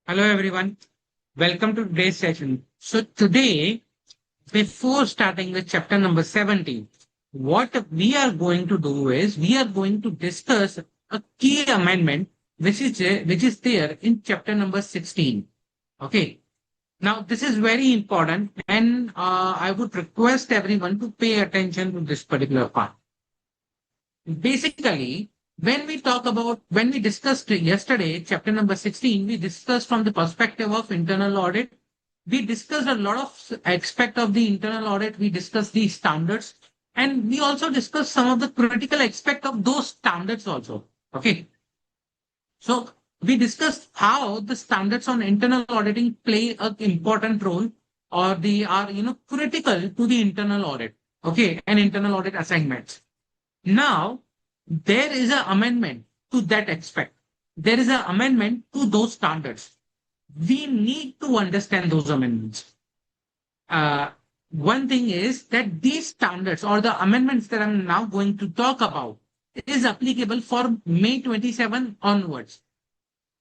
Hello everyone. Welcome to today's session. So today, before starting with chapter number 17, what we are going to do is we are going to discuss a key amendment which is there in chapter number 16. Okay. Now this is very important and I would request everyone to pay attention to this particular part. Basically, when we discussed yesterday, chapter number 16, we discussed from the perspective of internal audit. We discussed a lot of aspect of the internal audit. We discussed the standards and we also discussed some of the critical aspect of those standards also. Okay. So we discussed how the standards on internal auditing play an important role or they are, critical to the internal audit. Okay. And internal audit assignments. Now, there is an amendment to that aspect. There is an amendment to those standards. We need to understand those amendments. Uh, One thing is that these standards or the amendments that I'm now going to talk about is applicable for May 27 onwards.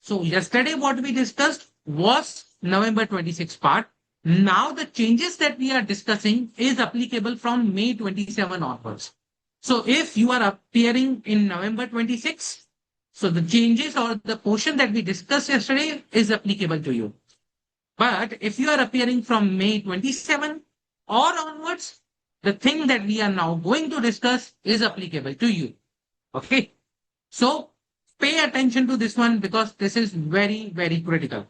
So yesterday what we discussed was November 26 part. Now the changes that we are discussing is applicable from May 27 onwards. So if you are appearing in November 26, so the changes or the portion that we discussed yesterday is applicable to you. But if you are appearing from May 27 or onwards, the thing that we are now going to discuss is applicable to you. Okay. So pay attention to this one because this is very, very critical.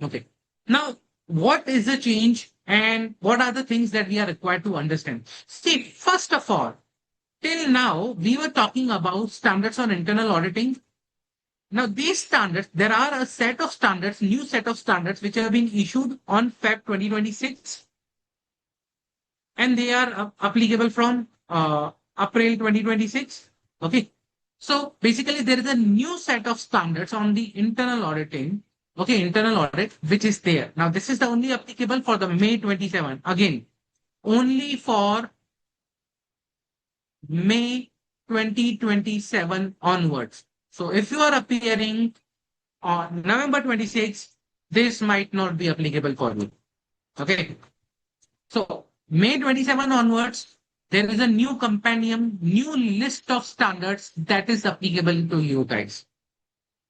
Okay. Now, what is the change and what are the things that we are required to understand? See, first of all, till now, we were talking about standards on internal auditing. Now, these standards, there are a set of standards, new set of standards, which have been issued on Feb 2026, and they are applicable from April 2026. Okay. So basically, there is a new set of standards on the internal auditing. Okay, internal audit, which is there. Now, this is the only applicable for the May 27. Again, only for May 2027 onwards. So if you are appearing on November 26, this might not be applicable for you. Okay. So May 27 onwards, there is a new companion, new list of standards that is applicable to you guys.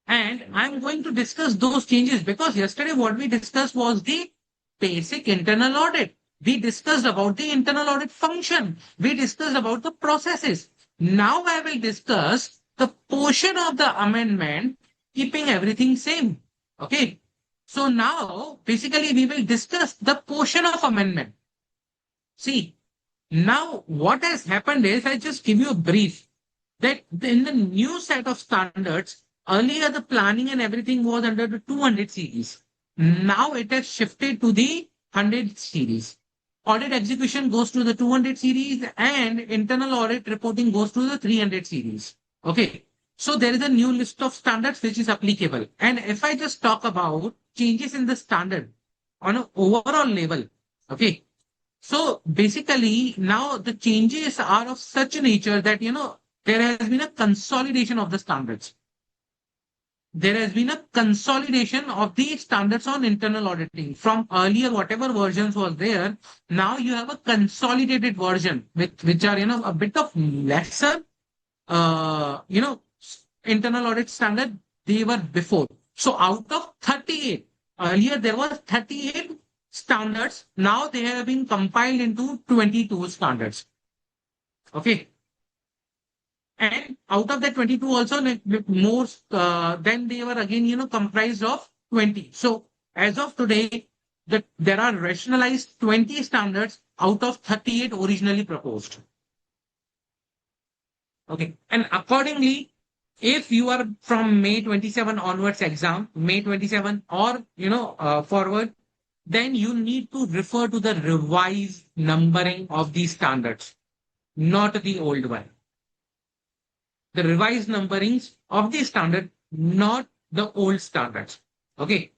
And I'm going to discuss those changes because yesterday what we discussed was the basic internal audit. We discussed about the internal audit function. We discussed about the processes. Now I will discuss the portion of the amendment, keeping everything same. Okay. So now basically we will discuss the portion of amendment. See, now what has happened is I just give you a brief that in the new set of standards, earlier the planning and everything was under the 200 series. Now it has shifted to the 100 series. Audit execution goes to the 200 series and internal audit reporting goes to the 300 series. Okay. So there is a new list of standards which is applicable. And if I just talk about changes in the standard on an overall level, okay. So basically now the changes are of such a nature that, there has been a consolidation of the standards. There has been a consolidation of the standards on internal auditing from earlier whatever versions was there. Now you have a consolidated version with which are a bit of lesser uh, you know internal audit standard they were before. So out of 38, earlier there was 38 standards. Now they have been compiled into 22 standards. Okay. And out of the 22 also, more then they were again, comprised of 20. So as of today, there are rationalized 20 standards out of 38 originally proposed. Okay. And accordingly, if you are from May 27 onwards exam, May 27 or, forward, then you need to refer to the revised numbering of these standards, not the old one. The revised numberings of the standard, not the old standards. Okay.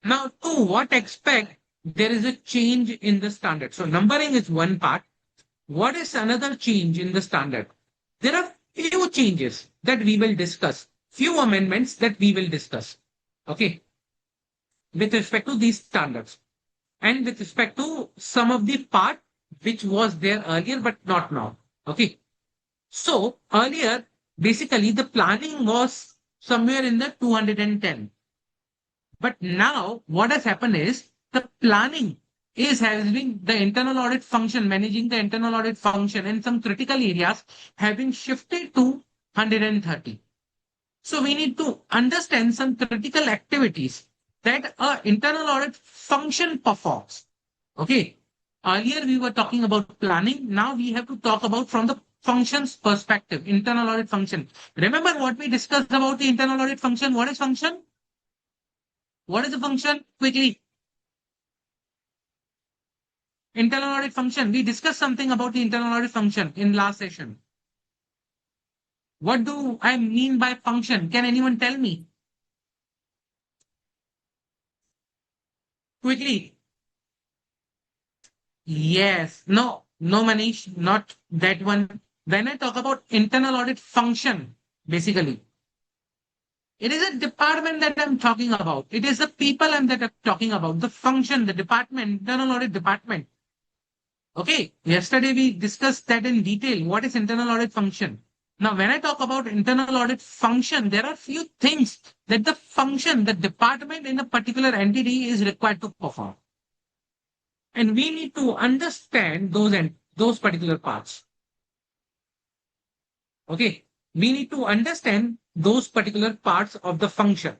Now, to what extent there is a change in the standard? So, numbering is one part. What is another change in the standard? There are few changes that we will discuss, few amendments that we will discuss. Okay. with respect to these standards and with respect to some of the part which was there earlier but not now. Okay. So earlier, basically the planning was somewhere in the 210. But now what has happened is the planning is having the internal audit function, managing the internal audit function in some critical areas have been shifted to 130. So we need to understand some critical activities that a internal audit function performs. Okay. Earlier we were talking about planning. Now we have to talk about from the functions perspective, internal audit function. Remember what we discussed about the internal audit function? What is function? What is the function? Quickly. Internal audit function. We discussed something about the internal audit function in last session. What do I mean by function? Can anyone tell me? Quickly. Yes. No, Manish, not that one. When I talk about internal audit function, basically, it is a department that I'm talking about. It is the people that I'm talking about. The function, the department, internal audit department. Okay. Yesterday we discussed that in detail. What is internal audit function? Now, when I talk about internal audit function, there are few things that the function, the department in a particular entity is required to perform. And we need to understand those particular parts. Okay. We need to understand those particular parts of the function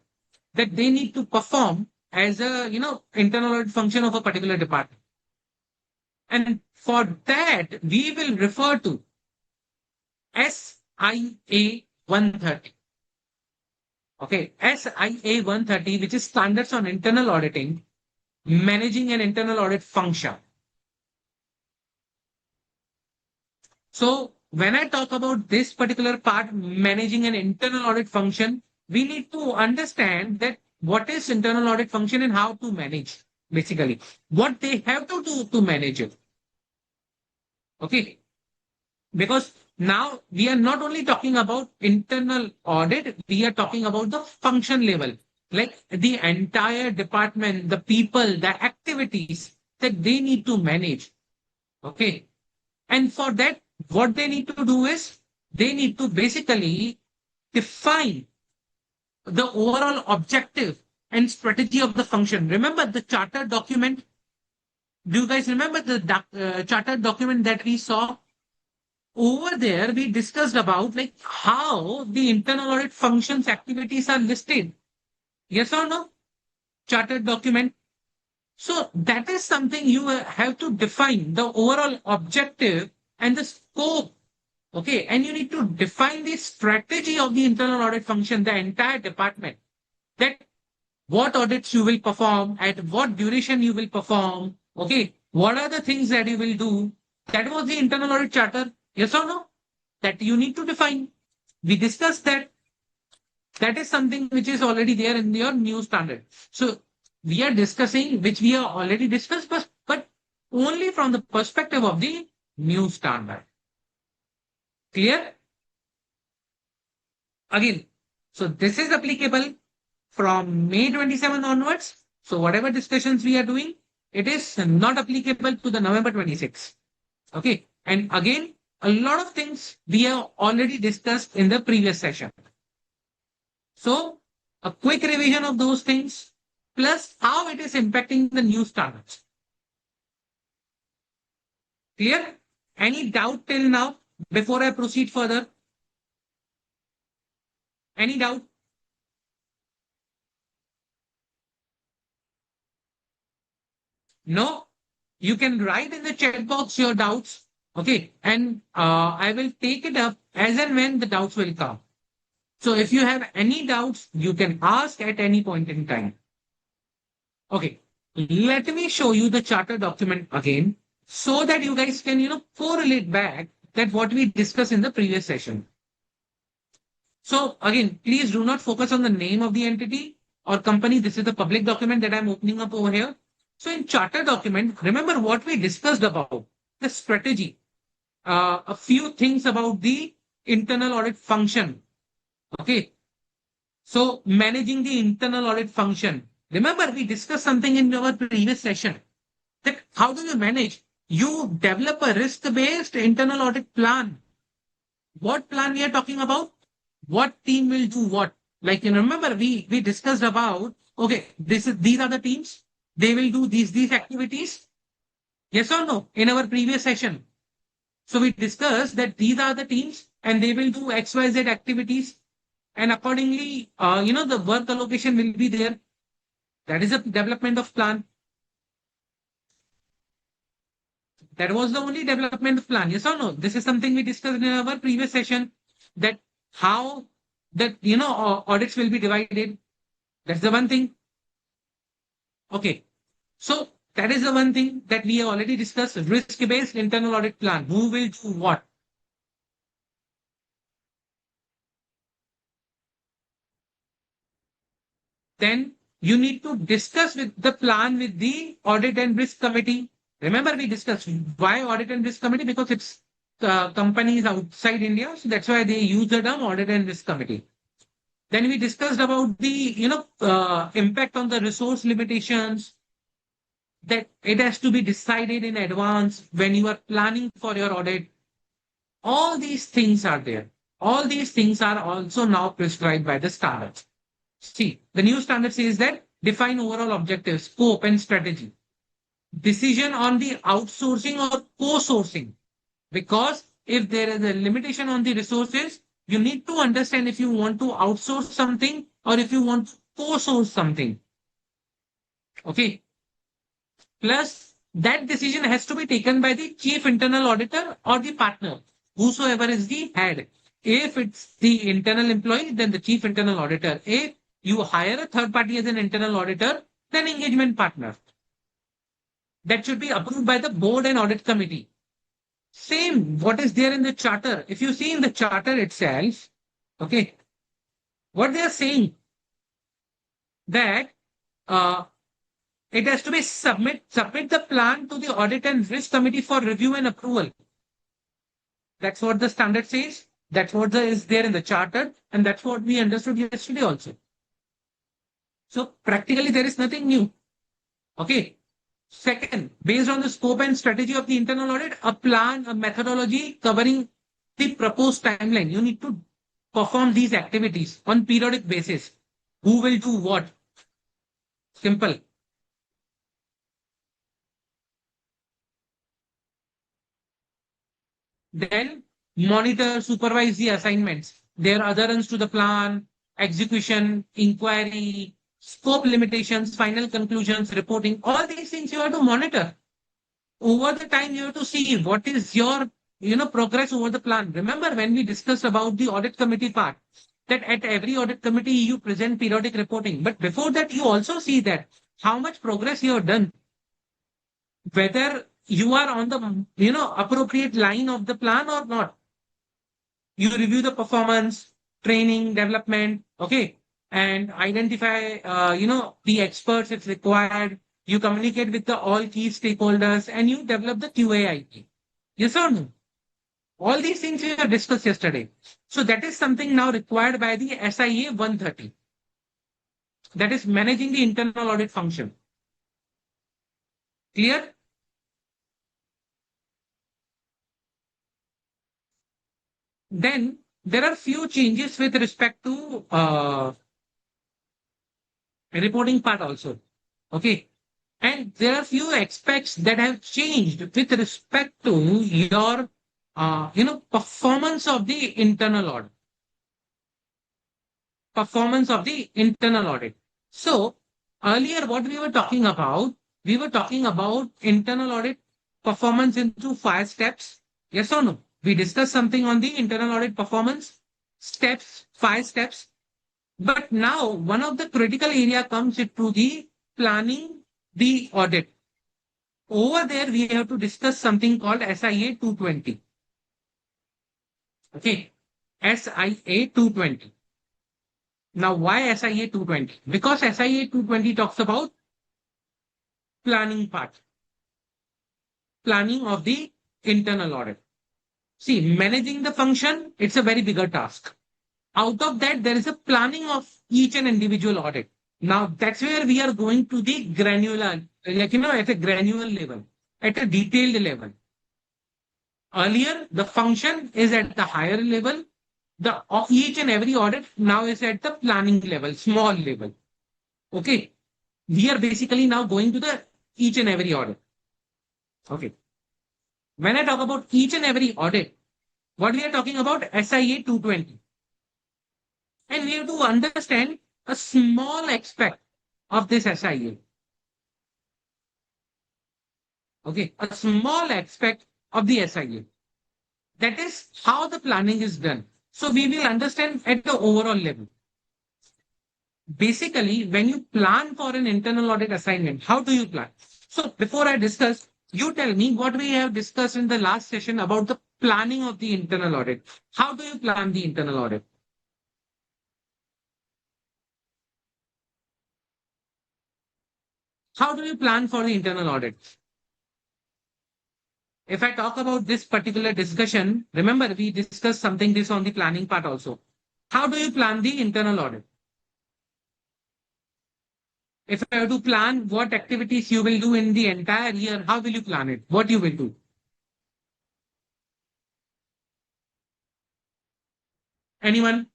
that they need to perform as a, internal audit function of a particular department. And for that, we will refer to SIA 130. Okay. SIA 130, which is standards on internal auditing, managing an internal audit function. So when I talk about this particular part, managing an internal audit function, we need to understand that what is internal audit function and how to manage, basically, what they have to do to manage it. Okay. Because now we are not only talking about internal audit, we are talking about the function level, like the entire department, the people, the activities that they need to manage. Okay. And for that, what they need to do is they need to basically define the overall objective and strategy of the function. Remember the charter document? Do you guys remember the charter document that we saw? Over there, we discussed about like how the internal audit functions activities are listed. Yes or no? Chartered document. So that is something you have to define the overall objective and the scope. Okay. And you need to define the strategy of the internal audit function, the entire department, that what audits you will perform, at what duration you will perform. Okay. What are the things that you will do? That was the internal audit charter. Yes or no? That you need to define. We discussed that. That is something which is already there in your new standard. So we are discussing, which we have already discussed, but only from the perspective of the new standard. Clear? Again, so this is applicable from May 27 onwards. So whatever discussions we are doing, it is not applicable to the November 26. Okay. And again, a lot of things we have already discussed in the previous session. So a quick revision of those things, plus how it is impacting the new standards. Clear? Any doubt till now before I proceed further? Any doubt? No? You can write in the chat box your doubts. Okay. And I will take it up as and when the doubts will come. So if you have any doubts, you can ask at any point in time. Okay. Let me show you the charter document again so that you guys can, correlate back that what we discussed in the previous session. So again, please do not focus on the name of the entity or company. This is the public document that I'm opening up over here. So in charter document, remember what we discussed about the strategy, a few things about the internal audit function. Okay. So managing the internal audit function, Remember, we discussed something in our previous session that how do you manage? You develop a risk-based internal audit plan. What plan we are talking about? What team will do what? Like you remember, we discussed about okay, these are the teams. They will do these activities. Yes or no? In our previous session. So we discussed that these are the teams and they will do XYZ activities. And accordingly, the work allocation will be there. That is a development of plan. That was the only development of plan. Yes or no? This is something we discussed in our previous session that how that, audits will be divided. That's the one thing. Okay. So that is the one thing that we have already discussed. Risk-based internal audit plan. Who will do what? Then you need to discuss with the plan with the audit and risk committee. Remember, we discussed why audit and risk committee because it's companies outside India, so that's why they use the term audit and risk committee. Then we discussed about the impact on the resource limitations that it has to be decided in advance when you are planning for your audit. All these things are there. All these things are also now prescribed by the standards. See, the new standard says that define overall objectives, scope, and strategy. Decision on the outsourcing or co-sourcing. Because if there is a limitation on the resources, you need to understand if you want to outsource something or if you want to co-source something. Okay. Plus, that decision has to be taken by the chief internal auditor or the partner, whosoever is the head. If it's the internal employee, then the chief internal auditor. If you hire a third party as an internal auditor, then engagement partner. That should be approved by the board and audit committee. Same, what is there in the charter? If you see in the charter itself, okay, what they are saying that it has to be submit the plan to the audit and risk committee for review and approval. That's what the standard says. That's what is there in the charter, and that's what we understood yesterday also. So practically there is nothing new. Okay. Second, based on the scope and strategy of the internal audit, a plan, a methodology covering the proposed timeline. You need to perform these activities on periodic basis. Who will do what? Simple. Then monitor, supervise the assignments, their adherence to the plan, execution, inquiry, scope limitations, final conclusions, reporting. All these things you have to monitor. Over the time, you have to see what is your progress over the plan. Remember when we discussed about the audit committee part, that at every audit committee you present periodic reporting. But before that, you also see that how much progress you have done, whether you are on the appropriate line of the plan or not. You review the performance, training, development, okay, and identify the experts if required. You communicate with the all key stakeholders and you develop the QAIP. Yes or no? All these things we have discussed yesterday. So that is something now required by the SIA 130. That is managing the internal audit function. Clear? Then there are few changes with respect to reporting part also. Okay. And there are few aspects that have changed with respect to your performance of the internal audit. Performance of the internal audit. So earlier what we were talking about internal audit performance into 5 steps. Yes or no? We discussed something on the internal audit performance steps, 5 steps. But now one of the critical area comes into the planning the audit. Over there, we have to discuss something called SIA 220. Okay. SIA 220. Now, why SIA 220? Because SIA 220 talks about planning part. Planning of the internal audit. See, managing the function, it's a very bigger task. Out of that, there is a planning of each and individual audit. Now that's where we are going to the granular, like, at a granular level, at a detailed level. Earlier, the function is at the higher level. The each and every audit now is at the planning level, small level. Okay. We are basically now going to the each and every audit. Okay. When I talk about each and every audit, what we are talking about SIA 220. And we have to understand a small aspect of this SIA. Okay. A small aspect of the SIA. That is how the planning is done. So we will understand at the overall level. Basically, when you plan for an internal audit assignment, how do you plan? So before I discuss, you tell me what we have discussed in the last session about the planning of the internal audit. How do you plan the internal audit? How do you plan for the internal audit? If I talk about this particular discussion, remember we discussed something this on the planning part also. How do you plan the internal audit? If I have to plan what activities you will do in the entire year, how will you plan it? What you will do? Anyone?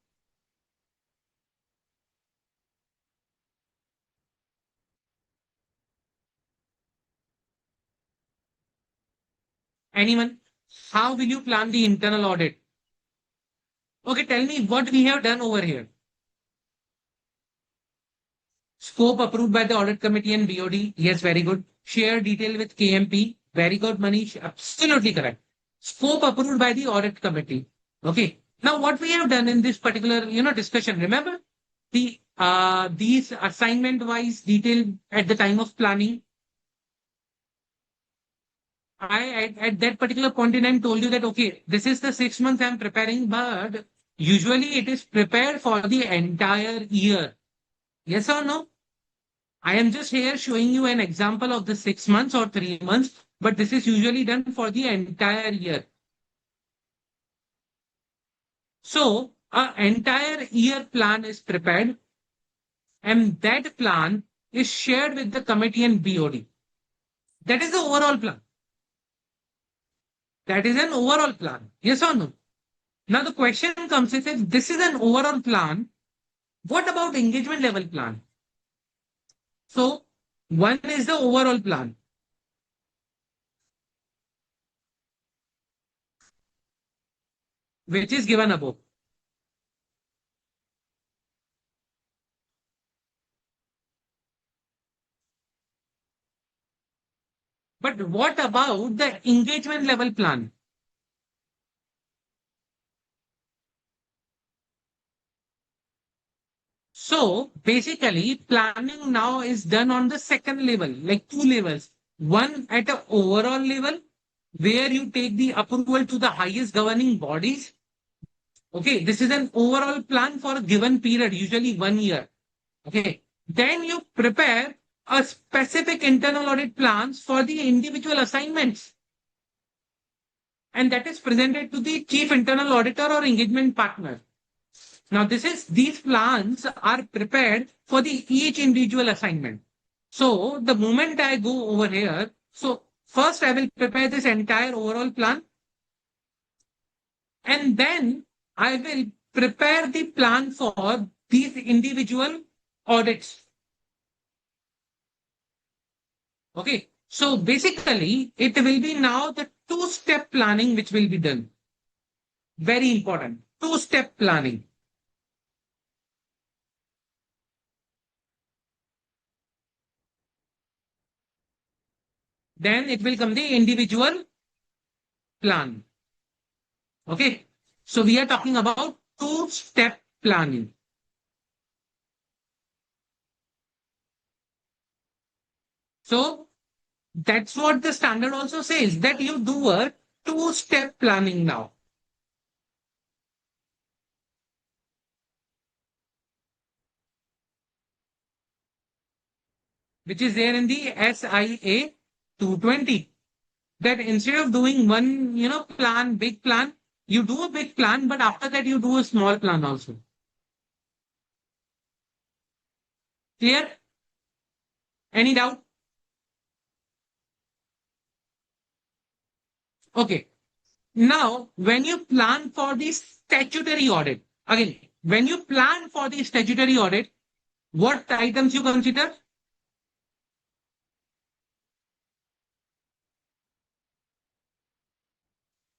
Anyone? How will you plan the internal audit? Okay, tell me what we have done over here. Scope approved by the audit committee and BOD. Yes, very good. Share detail with KMP. Very good, Manish. Absolutely correct. Scope approved by the audit committee. Okay. Now, what we have done in this particular, discussion, remember these assignment wise detail at the time of planning. At that particular point in time told you that, okay, this is the 6 months I'm preparing, but usually it is prepared for the entire year. Yes or no? I am just here showing you an example of the 6 months or 3 months, but this is usually done for the entire year. So, an entire year plan is prepared, and that plan is shared with the committee and BOD. That is the overall plan. That is an overall plan. Yes or no? Now, the question comes is if this is an overall plan, what about engagement level plan? So, one is the overall plan, which is given above. But what about the engagement level plan? So basically, planning now is done on the second level, like two levels. One at an overall level, where you take the approval to the highest governing bodies. Okay, this is an overall plan for a given period, usually 1 year. Okay, then you prepare a specific internal audit plans for the individual assignments, and that is presented to the chief internal auditor or engagement partner. Now, these plans are prepared for the each individual assignment. So the moment I go over here, so first I will prepare this entire overall plan, and then I will prepare the plan for these individual audits. Okay. So basically, it will be now the two-step planning which will be done. Very important. Two-step planning. Then it will come the individual plan. Okay. So we are talking about two-step planning. So that's what the standard also says that you do a two-step planning now, which is there in the SIA 220. That instead of doing one, plan, big plan, you do a big plan, but after that you do a small plan also. Clear? Any doubt? Okay. Now, when you plan for the statutory audit, again, when you plan for the statutory audit, what items you consider?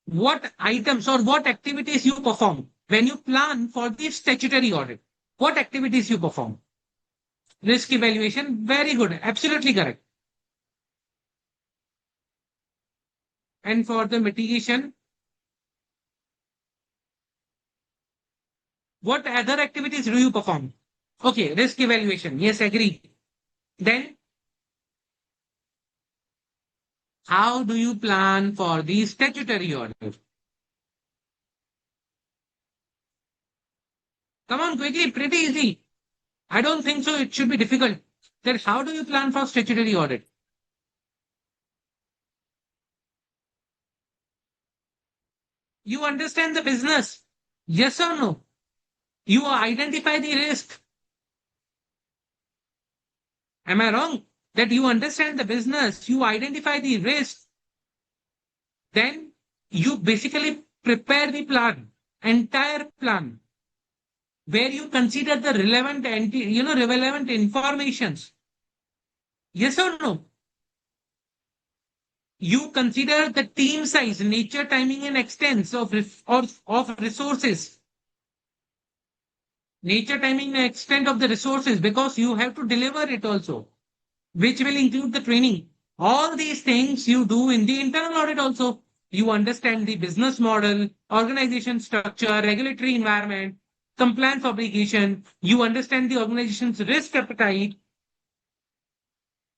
What items or what activities you perform when you plan for the statutory audit? What activities you perform? Risk evaluation, very good, absolutely correct. And for the mitigation, what other activities do you perform? Okay, risk evaluation, yes, agree. Then, how do you plan for the statutory audit? Come on, quickly, pretty easy. I don't think so. It should be difficult. Then, how do you plan for statutory audit? You understand the business. Yes or no? You identify the risk. Am I wrong? That you understand the business, you identify the risk, then you basically prepare the plan, entire plan, where you consider the relevant informations. Yes or no? You consider the team size, nature, timing, and extent of resources. Nature, timing, and extent of the resources, because you have to deliver it also, which will include the training. All these things you do in the internal audit also. You understand the business model, organization structure, regulatory environment, compliance obligation. You understand the organization's risk appetite.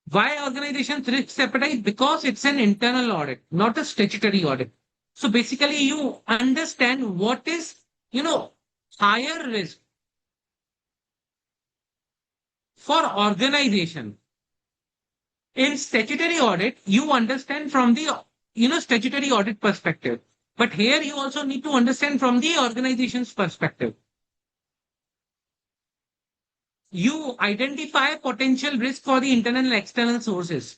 Why organization's risk appetite? Because it's an internal audit, not a statutory audit. So basically, you understand what is, higher risk for organization. In statutory audit, you understand from the statutory audit perspective. But here you also need to understand from the organization's perspective. You identify potential risk for the internal and external sources.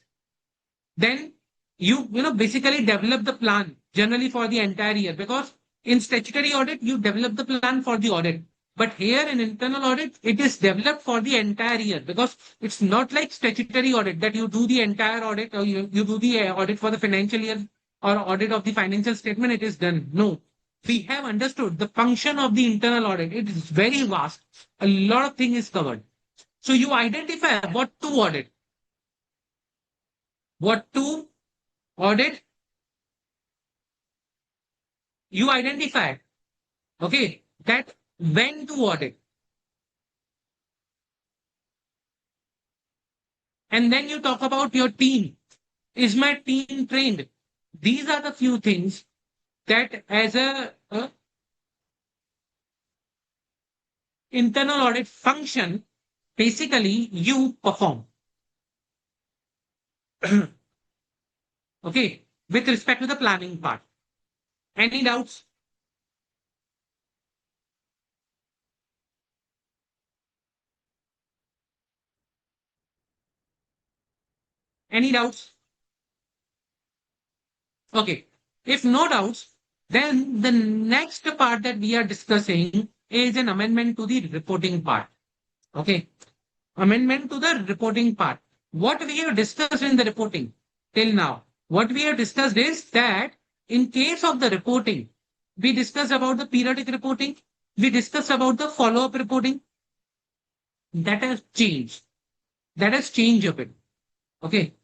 Then you basically develop the plan generally for the entire year, because in statutory audit you develop the plan for the audit, but here in internal audit it is developed for the entire year, because it's not like statutory audit that you do the entire audit, or you do the audit for the financial year or audit of the financial statement, it is done. No, we have understood the function of the internal audit. It is very vast, a lot of things is covered. So you identify what to audit, you identify, okay, that when to audit, and then you talk about your team. Is my team trained? These are the few things that as a internal audit function, basically you perform. Okay, with respect to the planning part. Any doubts? Any doubts? Okay. If no doubts, then the next part that we are discussing is an amendment to the reporting part. Okay. Amendment to the reporting part. What we have discussed in the reporting till now, what we have discussed is that in case of the reporting, we discussed about the periodic reporting, we discussed about the follow-up reporting. That has changed. That has changed a bit. Okay.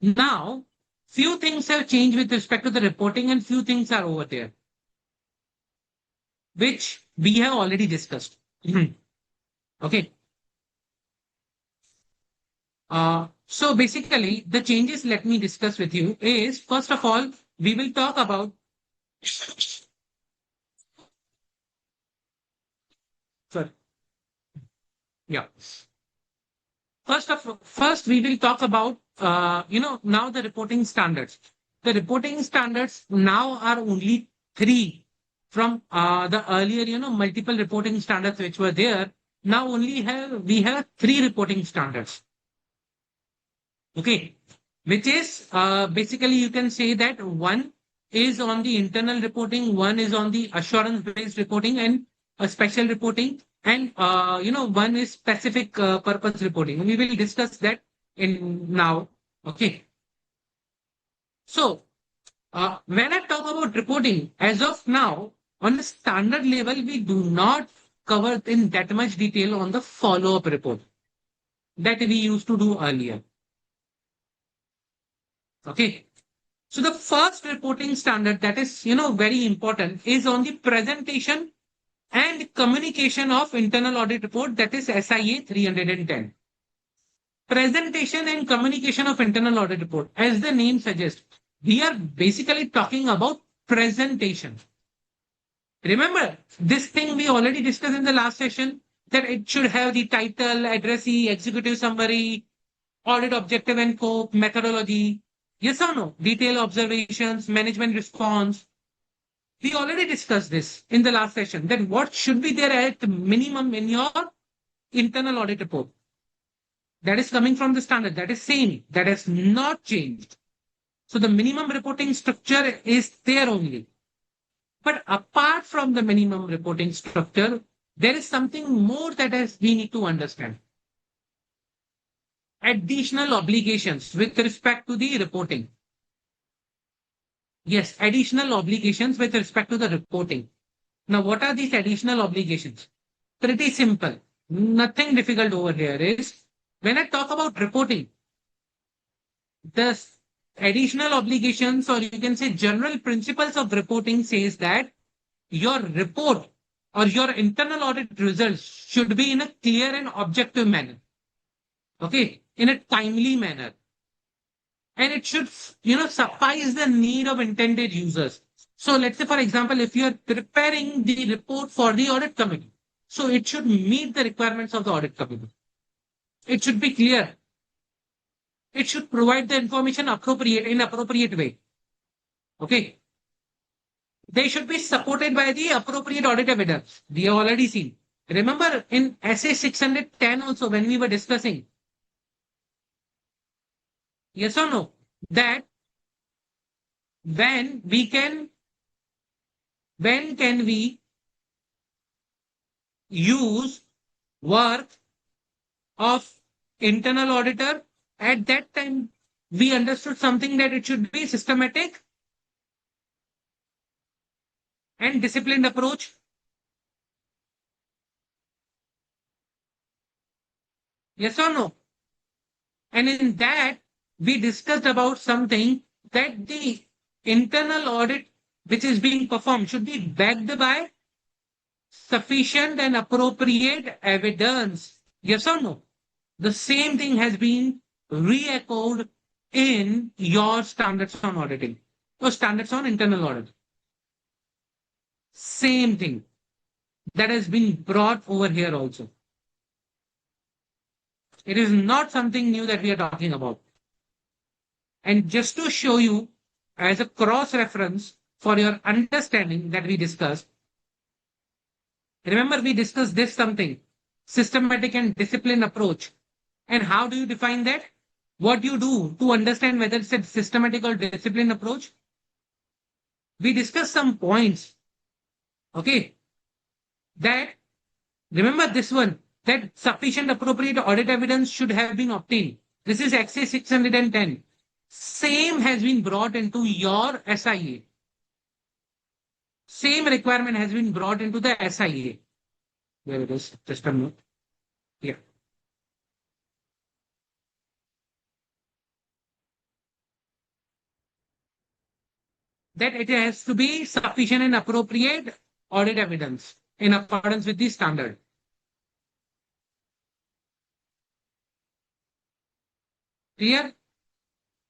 Now, few things have changed with respect to the reporting, and few things are over there, which we have already discussed. Okay. So basically, the changes let me discuss with you is, first of all, we will talk about, sorry, yeah. First, we will talk about, now the reporting standards. The reporting standards now are only three from the earlier, multiple reporting standards which were there. now only we have three reporting standards. Okay, which is basically you can say that one is on the internal reporting, one is on the assurance based reporting and a special reporting, and one is specific purpose reporting. We will discuss that in now. Okay, so when I talk about reporting, as of now, on the standard level, we do not cover in that much detail on the follow up report that we used to do earlier. Okay. So the first reporting standard that is, very important is on the presentation and communication of internal audit report, that is SIA 310. Presentation and communication of internal audit report. As the name suggests, we are basically talking about presentation. Remember, this thing we already discussed in the last session that it should have the title, addressee, executive summary, audit objective and scope, methodology. Yes or no? Detailed observations, management response. We already discussed this in the last session that what should be there at minimum in your internal audit report. That is coming from the standard. That is same. That has not changed. So the minimum reporting structure is there only. But apart from the minimum reporting structure, there is something more that we need to understand. Additional obligations with respect to the reporting. Yes, additional obligations with respect to the reporting. Now, what are these additional obligations? Pretty simple. Nothing difficult over here is when I talk about reporting, the additional obligations, or you can say general principles of reporting, says that your report or your internal audit results should be in a clear and objective manner. Okay, in a timely manner. And it should, suffice the need of intended users. So let's say, for example, if you're preparing the report for the audit committee, so it should meet the requirements of the audit committee. It should be clear. It should provide the information in appropriate way. Okay. They should be supported by the appropriate audit evidence. We have already seen. Remember in SA 610 also when we were discussing, yes or no, that when can we use work of internal auditor? At that time, we understood something that it should be systematic and disciplined approach. Yes or no? And in that, we discussed about something that the internal audit which is being performed should be backed by sufficient and appropriate evidence. Yes or no? The same thing has been re-echoed in your standards on auditing or standards on internal audit. Same thing that has been brought over here also. It is not something new that we are talking about. And just to show you as a cross reference for your understanding that we discussed, remember we discussed this something, systematic and disciplined approach. And how do you define that? What do you do to understand whether it's a systematic or disciplined approach? We discussed some points. Okay. That, remember this one, that sufficient appropriate audit evidence should have been obtained. This is XA 610. Same has been brought into your SIA. Same requirement has been brought into the SIA. There it is. Just a minute. Yeah. That it has to be sufficient and appropriate audit evidence in accordance with the standard. Clear?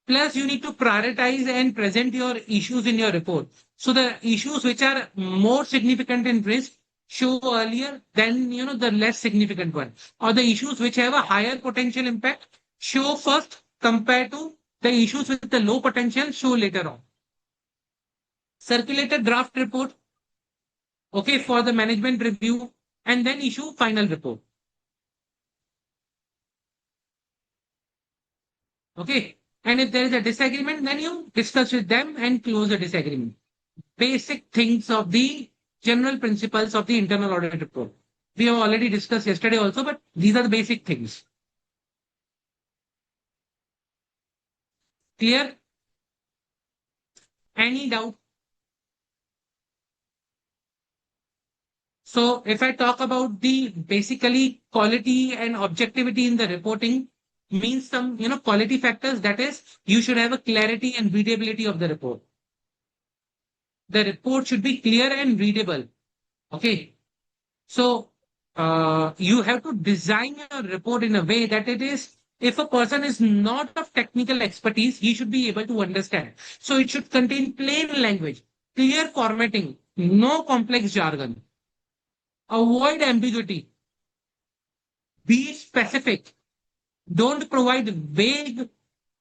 Plus, you need to prioritize and present your issues in your report. So the issues which are more significant in risk show earlier than the less significant one. Or the issues which have a higher potential impact show first compared to the issues with the low potential show later on. Circulated draft report, okay, for the management review, and then issue final report. Okay. And if there is a disagreement, then you discuss with them and close the disagreement. Basic things of the general principles of the internal audit report. We have already discussed yesterday also, but these are the basic things. Clear? Any doubt? So if I talk about the basically quality and objectivity in the reporting, means some, quality factors, that is, you should have a clarity and readability of the report. The report should be clear and readable. Okay. So you have to design your report in a way that it is, if a person is not of technical expertise, he should be able to understand. So it should contain plain language, clear formatting, no complex jargon. Avoid ambiguity. Be specific. Don't provide vague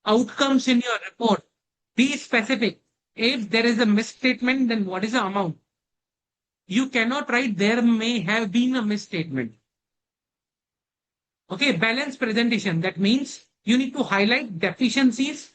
outcomes in your report. Be specific. If there is a misstatement, then what is the amount? You cannot write there may have been a misstatement. Okay, balanced presentation. That means you need to highlight deficiencies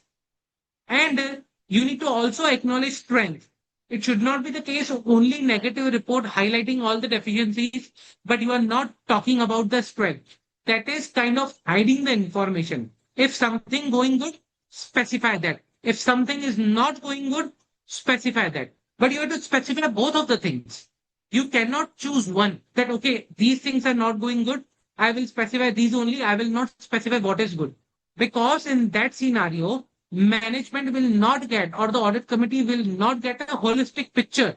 and you need to also acknowledge strength. It should not be the case of only negative report highlighting all the deficiencies, but you are not talking about the strength. That is kind of hiding the information. If something going good, specify that. If something is not going good, specify that. But you have to specify both of the things. You cannot choose one that, okay, these things are not going good. I will specify these only. I will not specify what is good. Because in that scenario, management will not get, or the audit committee will not get a holistic picture.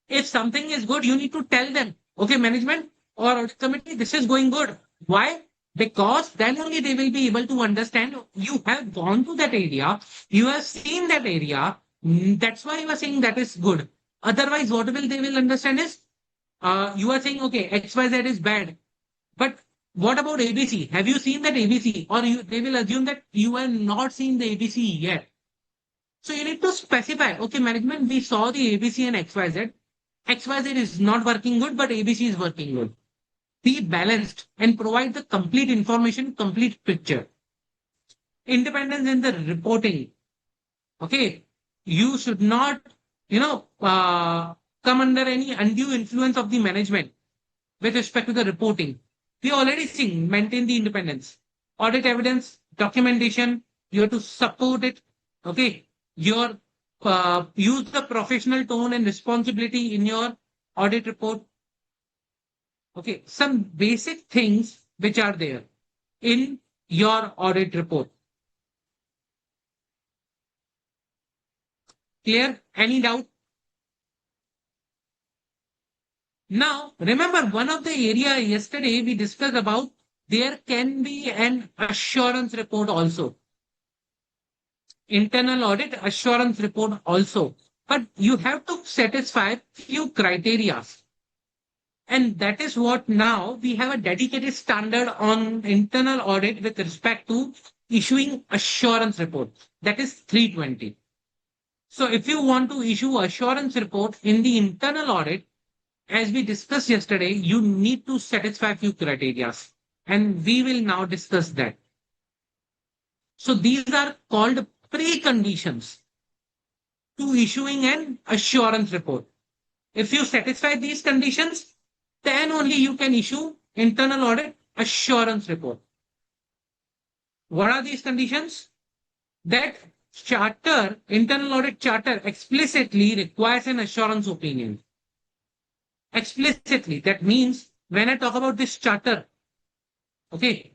If something is good, you need to tell them, okay, management or audit committee, this is going good. Why? Because then only they will be able to understand you have gone to that area, you have seen that area. That's why you are saying that is good. Otherwise, what will they will understand is you are saying, okay, XYZ is bad. But what about ABC? Have you seen that ABC? Or they will assume that you have not seen the ABC yet. So you need to specify, okay, management, we saw the ABC and XYZ. XYZ is not working good, but ABC is working good. Be balanced and provide the complete information, complete picture. Independence in the reporting. Okay. You should not, come under any undue influence of the management with respect to the reporting. We already seen maintain the independence. Audit evidence, documentation, you have to support it. Okay. Your use the professional tone and responsibility in your audit report. Okay. Some basic things which are there in your audit report. Clear? Any doubt? Now, remember one of the area yesterday we discussed about there can be an assurance report also. Internal audit assurance report also. But you have to satisfy few criteria. And that is what now we have a dedicated standard on internal audit with respect to issuing assurance report. That is 320. So if you want to issue assurance report in the internal audit, as we discussed yesterday, you need to satisfy few criteria. And we will now discuss that. So these are called preconditions to issuing an assurance report. If you satisfy these conditions, then only you can issue internal audit assurance report. What are these conditions? That charter, internal audit charter explicitly requires an assurance opinion. Explicitly. That means when I talk about this charter, okay,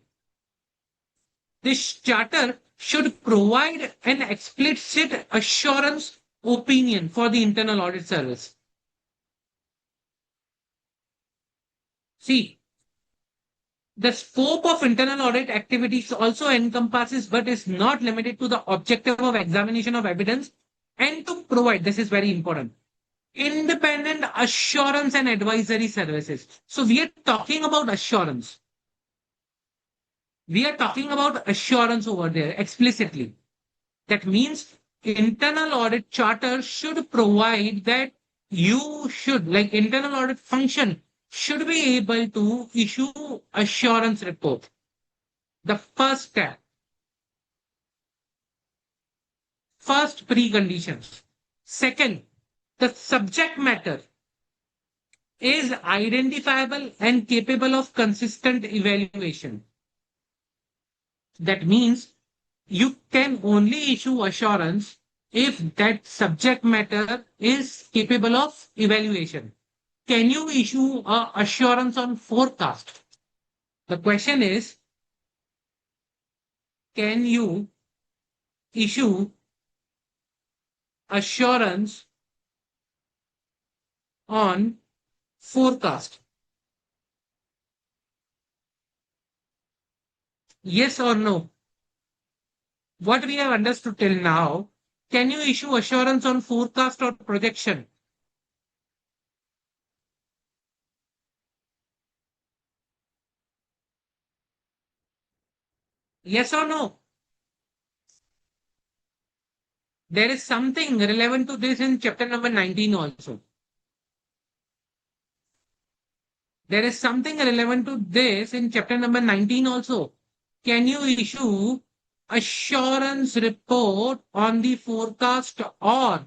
this charter should provide an explicit assurance opinion for the internal audit service. See, the scope of internal audit activities also encompasses but is not limited to the objective of examination of evidence and to provide, this is very important, independent assurance and advisory services. So we are talking about assurance. We are talking about assurance over there explicitly. That means internal audit charter should provide that you should, like internal audit function, should be able to issue assurance report. The first step, first preconditions. Second, the subject matter is identifiable and capable of consistent evaluation. That means you can only issue assurance if that subject matter is capable of evaluation. Can you issue a assurance on forecast? The question is, can you issue assurance on forecast? Yes or no? What we have understood till now, can you issue assurance on forecast or projection? Yes or no? There is something relevant to this in chapter number 19 also. There is something relevant to this in chapter number 19 also. Can you issue assurance report on the forecast or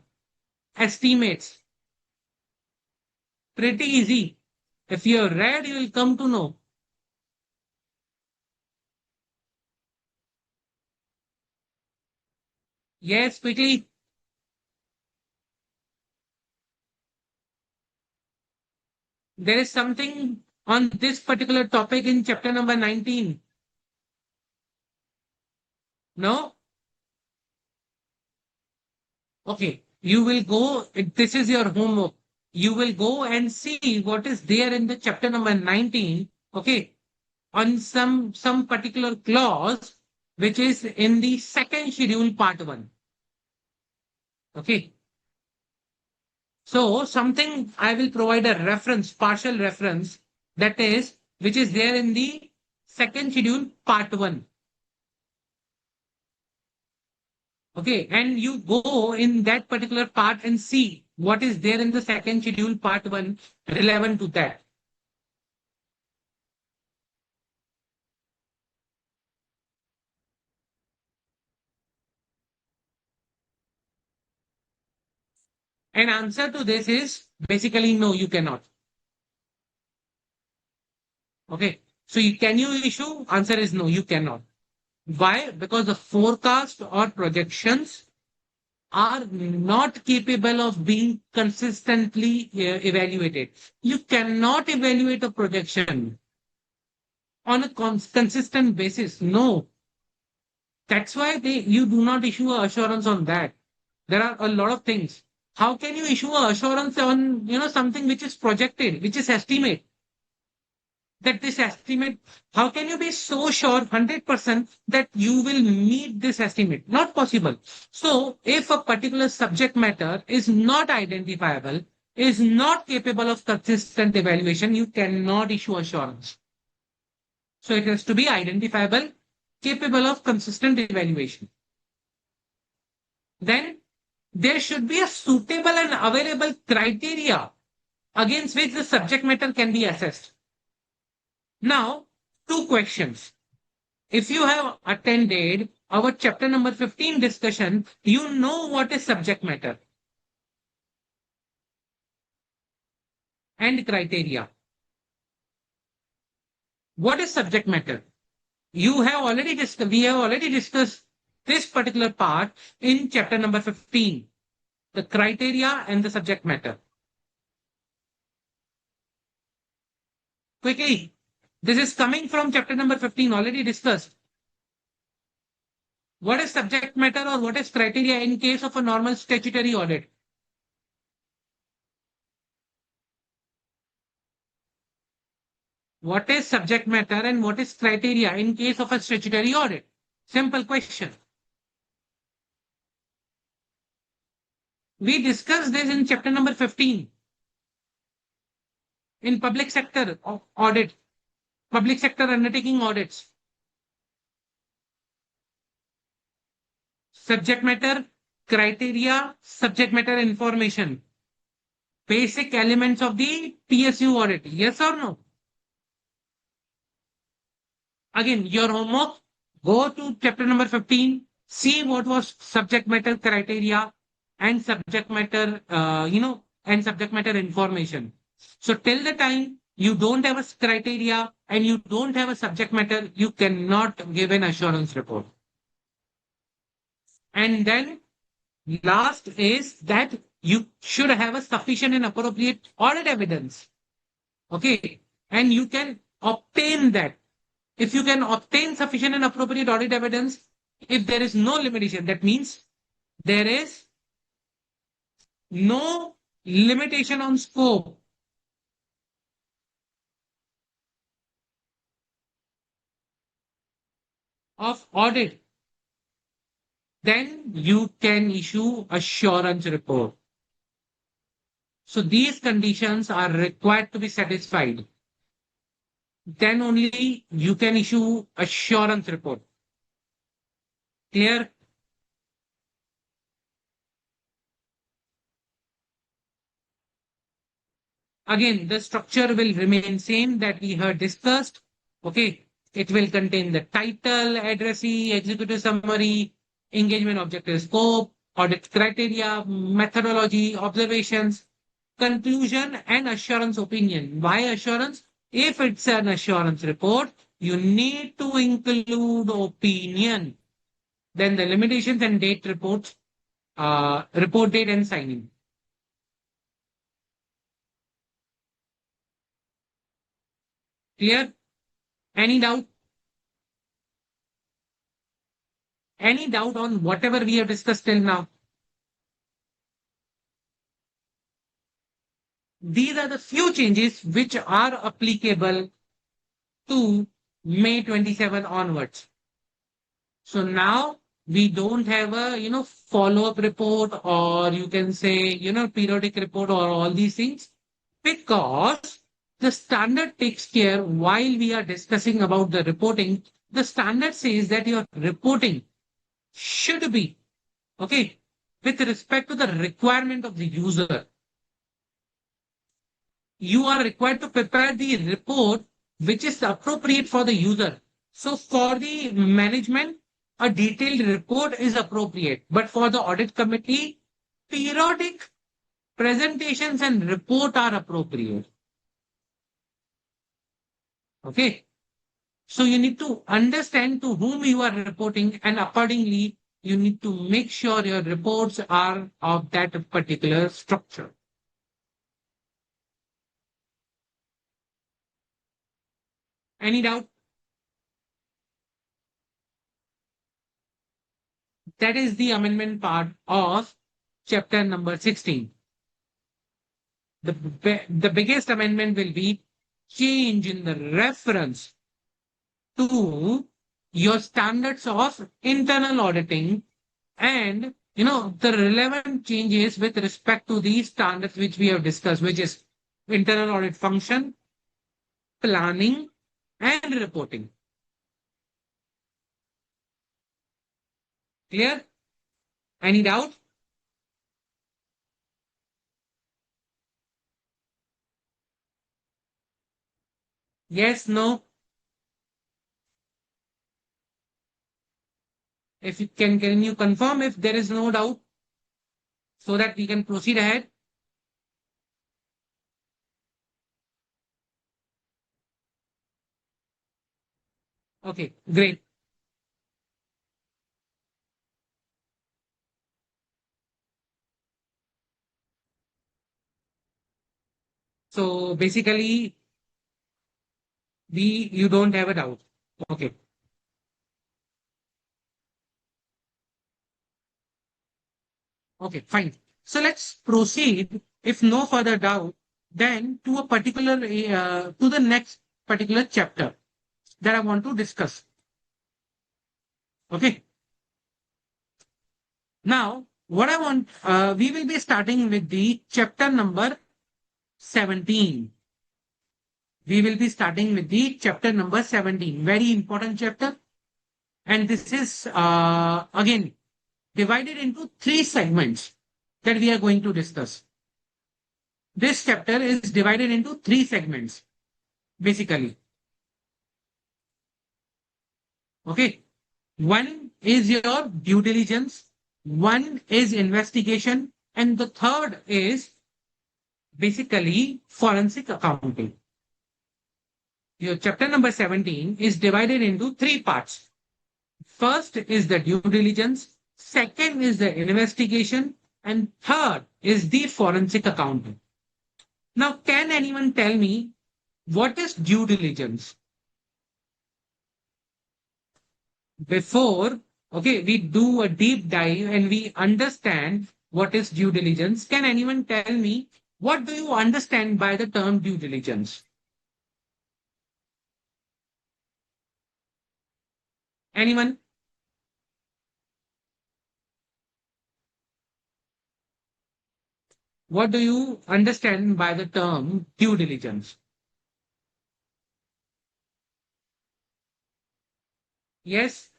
estimates? Pretty easy. If you have read, you will come to know. Yes, quickly. There is something on this particular topic in chapter number 19. No? Okay. You will go, this is your homework. You will go and see what is there in the chapter number 19. Okay. On some particular clause which is in the second schedule part 1. Okay. So something I will provide a reference, partial reference, that is which is there in the second schedule part 1. Okay, and you go in that particular part and see what is there in the second schedule part 1 relevant to that. And answer to this is basically no, you cannot. Okay, so can you issue? Answer is no, you cannot. Why? Because the forecast or projections are not capable of being consistently evaluated. You cannot evaluate a projection on a consistent basis. No, that's why you do not issue a assurance on that. There are a lot of things. How can you issue a assurance on something which is projected, which is estimate? That this estimate, how can you be so sure 100% that you will meet this estimate? Not possible. So if a particular subject matter is not identifiable, is not capable of consistent evaluation, you cannot issue assurance. So it has to be identifiable, capable of consistent evaluation. Then there should be a suitable and available criteria against which the subject matter can be assessed. Now, two questions. If you have attended our chapter number 15 discussion, you know what is subject matter and criteria. What is subject matter? You have already discussed, we have already discussed this particular part in chapter number 15, the criteria and the subject matter. Quickly, this is coming from chapter number 15, already discussed. What is subject matter or what is criteria in case of a normal statutory audit? What is subject matter and what is criteria in case of a statutory audit? Simple question. We discussed this in chapter number 15 in public sector audit, public sector undertaking audits. Subject matter, criteria, subject matter information. Basic elements of the PSU audit. Yes or no? Again, your homework, Go to chapter number 15, see what was subject matter criteria and subject matter, and subject matter information. So till the time you don't have a criteria and you don't have a subject matter, you cannot give an assurance report. And then last is that you should have a sufficient and appropriate audit evidence. Okay. And you can obtain that. If you can obtain sufficient and appropriate audit evidence, if there is no limitation, that means there is no limitation on scope of audit, then you can issue assurance report. So these conditions are required to be satisfied. Then only you can issue assurance report. Clear? Again, the structure will remain same that we have discussed. Okay. It will contain the title, addressee, executive summary, engagement objective scope, audit criteria, methodology, observations, conclusion, and assurance opinion. Why assurance? If it's an assurance report, you need to include opinion. Then the limitations and date reports, report date and signing. Clear? Any doubt? Any doubt on whatever we have discussed till now? These are the few changes which are applicable to May 27 onwards. So now we don't have a, follow-up report, or you can say, periodic report or all these things, because the standard takes care while we are discussing about the reporting. The standard says that your reporting should be, okay, with respect to the requirement of the user. You are required to prepare the report which is appropriate for the user. So for the management, a detailed report is appropriate, but for the audit committee, periodic presentations and report are appropriate. Okay. So you need to understand to whom you are reporting, and accordingly, you need to make sure your reports are of that particular structure. Any doubt? That is the amendment part of chapter number 16. The biggest amendment will be change in the reference to your standards of internal auditing, and the relevant changes with respect to these standards which we have discussed, which is internal audit function, planning, and reporting. Clear? Any doubt? Yes, no? If you can you confirm if there is no doubt so that we can proceed ahead? Okay, great. So basically, you don't have a doubt. Okay. Okay, fine. So let's proceed. If no further doubt, then to a particular, to the next particular chapter that I want to discuss. Okay. Now, what I want, we will be starting with the chapter number 17. We will be starting with the chapter number 17. Very important chapter. And this is, again, divided into three segments that we are going to discuss. This chapter is divided into three segments, basically. Okay. One is your due diligence, one is investigation, and the third is basically forensic accounting. Your chapter number 17 is divided into three parts. First is the due diligence, second is the investigation, and third is the forensic accounting. Now, can anyone tell me what is due diligence? Before, okay, we do a deep dive and we understand what is due diligence. Can anyone tell me what do you understand by the term due diligence? Anyone? What do you understand by the term due diligence? Yes,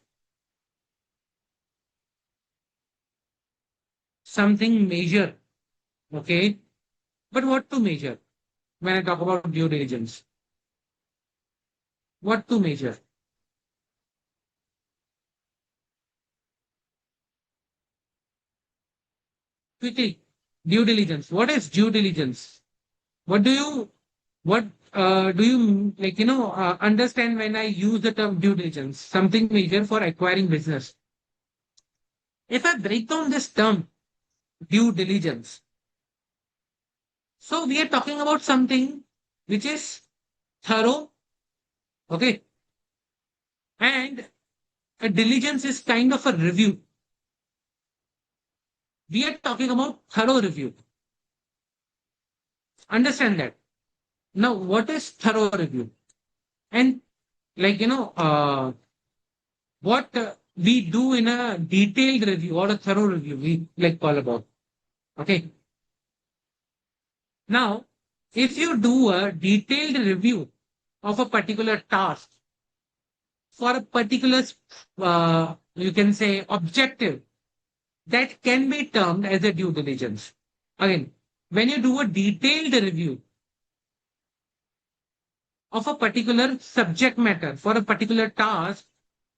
something major. Okay. But what to measure when I talk about due diligence? What to measure? Quickly. Due diligence. What is due diligence? What do you what do you understand when I use the term due diligence? Something major for acquiring business. If I break down this term due diligence, so we are talking about something which is thorough, okay, and a diligence is kind of a review. We are talking about thorough review. Understand that. Now, what is thorough review? And like what we do in a detailed review or a thorough review, we like call about. Okay. Now, if you do a detailed review of a particular task for a particular, you can say, objective, that can be termed as a due diligence. Again, when you do a detailed review of a particular subject matter for a particular task,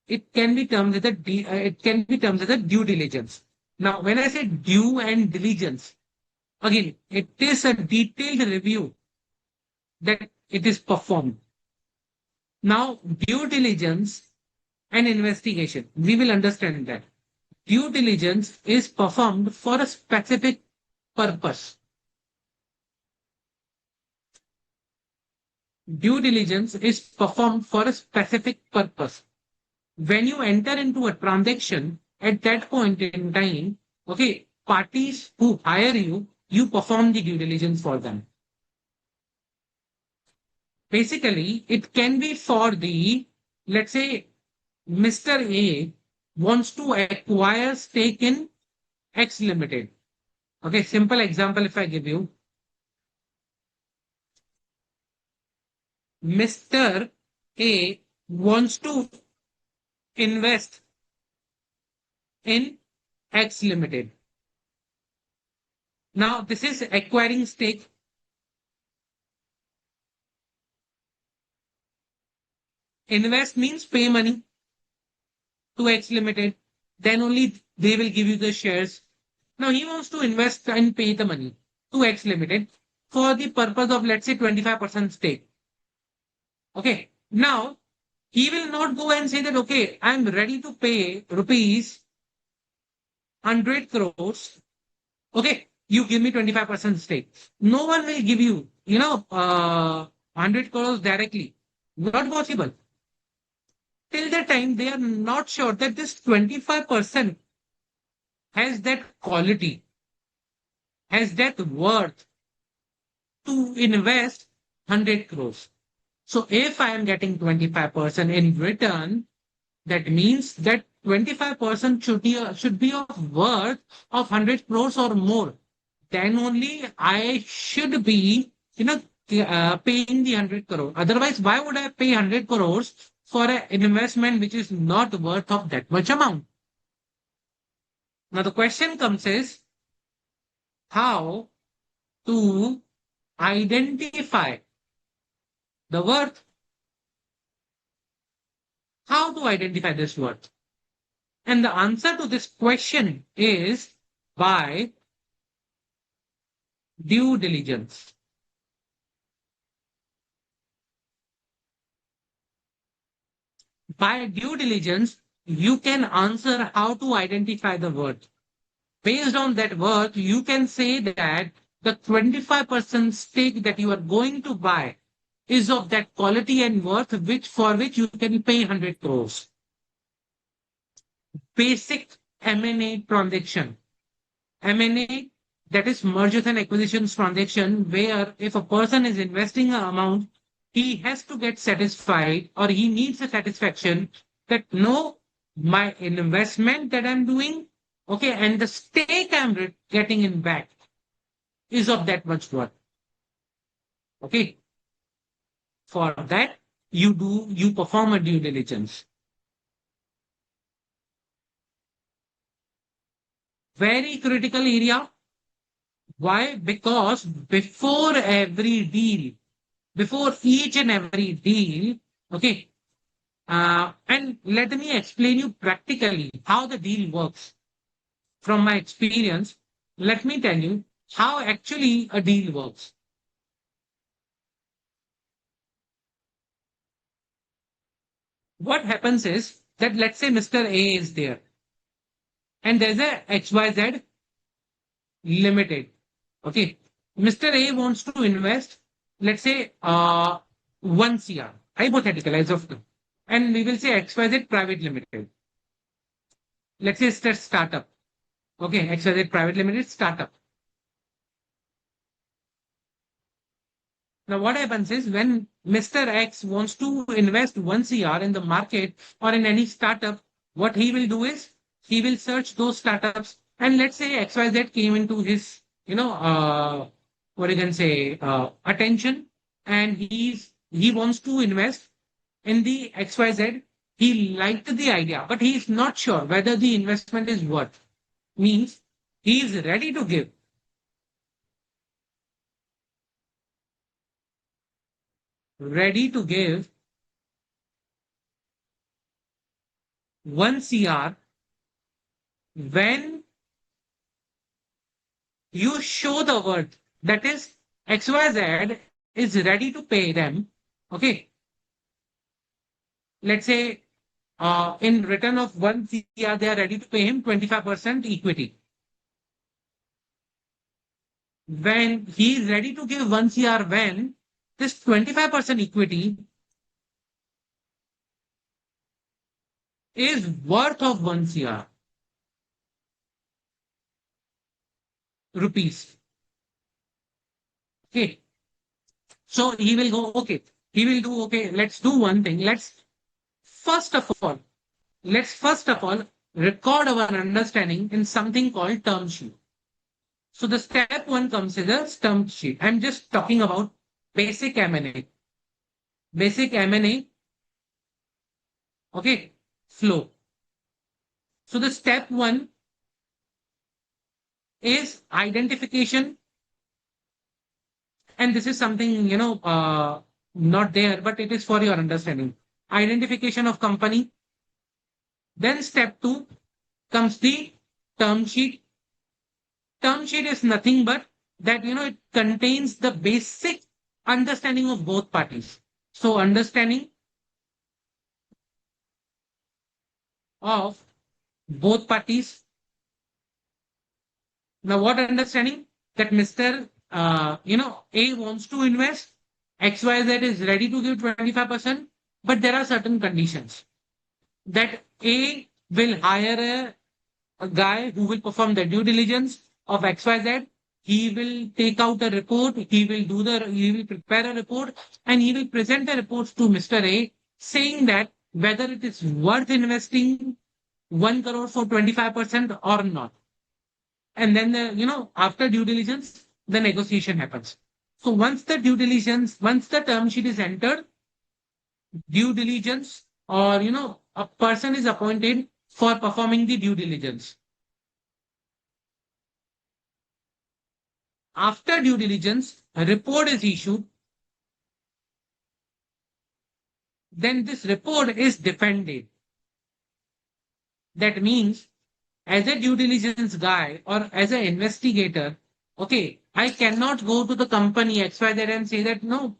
it can be termed as it can be termed as a due diligence. Now, when I say due and diligence, again, it is a detailed review that it is performed. Now, due diligence and investigation, we will understand that. Due diligence is performed for a specific purpose. Due diligence is performed for a specific purpose. When you enter into a transaction at that point in time, okay, parties who hire you, you perform the due diligence for them. Basically, it can be for the, let's say, Mr. A wants to acquire stake in X Limited. Okay, simple example if I give you, Mr. A wants to invest in X Limited. Now, this is acquiring stake. Invest means pay money to X Limited. Then only they will give you the shares. Now, he wants to invest and pay the money to X Limited for the purpose of, let's say, 25% stake. Okay. Now, he will not go and say that, okay, I'm ready to pay rupees 100 crores. Okay. You give me 25% stake. No one will give you, 100 crores directly. Not possible. Till the time they are not sure that this 25% has that quality, has that worth to invest 100 crores. So if I am getting 25% in return, that means that 25% should be of worth of 100 crores or more. Then only I should be, paying the 100 crore. Otherwise, why would I pay 100 crores for an investment which is not worth of that much amount? Now the question comes is how to identify the worth. How to identify this worth? And the answer to this question is by due diligence. By due diligence, you can answer how to identify the worth. Based on that worth, you can say that the 25% stake that you are going to buy is of that quality and worth which for which you can pay 100 crores. Basic M&A transaction. M&A, that is mergers and acquisitions transaction, where if a person is investing an amount, he has to get satisfied or he needs a satisfaction that no, my investment that I'm doing, okay, and the stake I'm getting in back is of that much worth. Okay. For that, you perform a due diligence. Very critical area. Why? Because before each and every deal, okay, and let me explain you practically how the deal works. From my experience, let me tell you how actually a deal works. What happens is that let's say Mr. A is there and there's a XYZ limited. Okay. Mr. A wants to invest, let's say, 1 CR, hypothetical as of now. And we will say XYZ Private Limited. Let's say it's a startup. Okay, XYZ Private Limited startup. Now, what happens is when Mr. X wants to invest 1 CR in the market or in any startup, what he will do is he will search those startups. And let's say XYZ came into his, what you can say, attention, and he wants to invest in the XYZ. He liked the idea, but he is not sure whether the investment is worth. Means he is ready to give 1 CR when you show the worth. That is, XYZ is ready to pay them. Okay. Let's say in return of 1 CR, they are ready to pay him 25% equity. When he is ready to give 1 CR, when this 25% equity is worth of 1 CR rupees. Okay. So he will go, okay. He will do, okay, let's do one thing. First of all, let's first of all record our understanding in something called term sheet. So the step one comes as a term sheet. I'm just talking about basic M&A. Basic M&A, okay, flow. So the step one is identification. And this is something, not there, but it is for your understanding. Identification of company. Then step two comes the term sheet. Term sheet is nothing but that, it contains the basic understanding of both parties. So understanding of both parties. Now, what understanding? That Mr. A wants to invest, XYZ is ready to give 25%, but there are certain conditions that A will hire a guy who will perform the due diligence of XYZ. He will take out a report, he will prepare a report, and he will present the reports to Mr. A saying that whether it is worth investing 1 crore for 25% or not. And then after due diligence, the negotiation happens. So once the term sheet is entered, due diligence or a person is appointed for performing the due diligence. After due diligence, a report is issued. Then this report is defended. That means as a due diligence guy or as an investigator, okay, I cannot go to the company XYZ and say that no,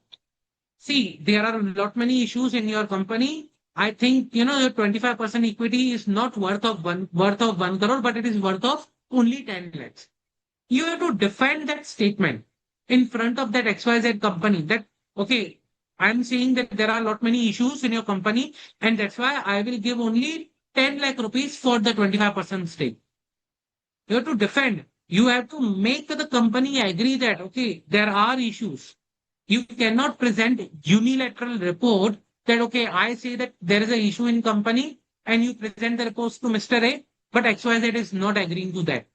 see, there are a lot many issues in your company. I think your 25% equity is not worth of 1 crore, but it is worth of only 10 lakhs. You have to defend that statement in front of that XYZ company that okay, I'm saying that there are a lot many issues in your company, and that's why I will give only 10 lakh rupees for the 25% stake. You have to defend. You have to make the company agree that okay, there are issues. You cannot present unilateral report that okay, I say that there is an issue in company and you present the reports to Mr. A, but XYZ is not agreeing to that.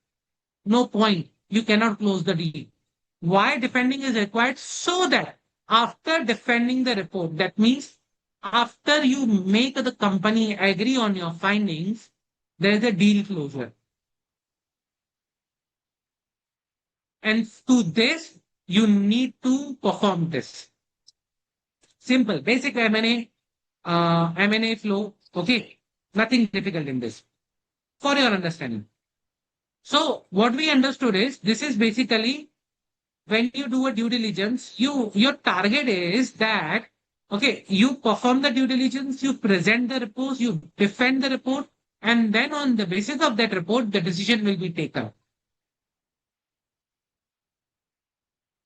No point. You cannot close the deal. Why defending is required? So that after defending the report, that means after you make the company agree on your findings, there is a deal closure. And to this, you need to perform this. Simple, basic M&A flow. Okay, nothing difficult in this for your understanding. So what we understood is this is basically when you do a due diligence, your target is that okay, you perform the due diligence, you present the reports, you defend the report, and then on the basis of that report, the decision will be taken.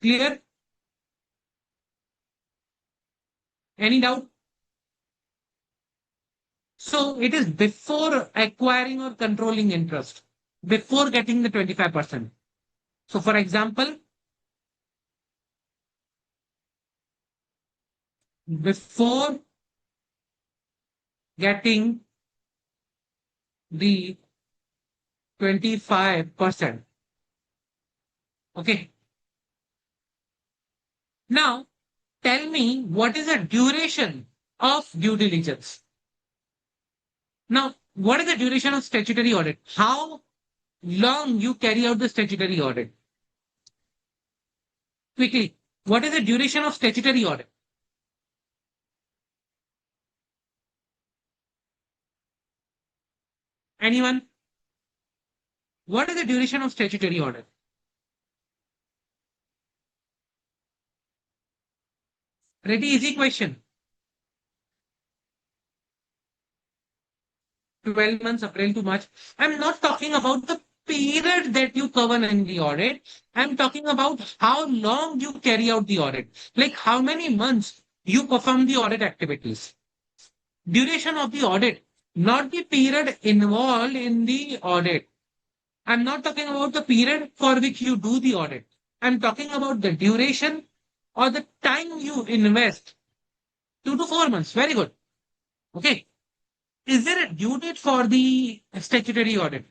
Clear? Any doubt? So it is before acquiring or controlling interest, before getting the 25%. So for example, before getting the 25%. Okay. Now tell me what is the duration of due diligence? Now, what is the duration of statutory audit? How long you carry out the statutory audit? Quickly, what is the duration of statutory audit? Anyone? What is the duration of statutory audit? Pretty easy question. 12 months, April to March. I'm not talking about the period that you cover in the audit. I'm talking about how long you carry out the audit. Like how many months you perform the audit activities. Duration of the audit, not the period involved in the audit. I'm not talking about the period for which you do the audit. I'm talking about the duration or the time you invest. 2 to 4 months. Very good. Okay. Is there a due date for the statutory audit?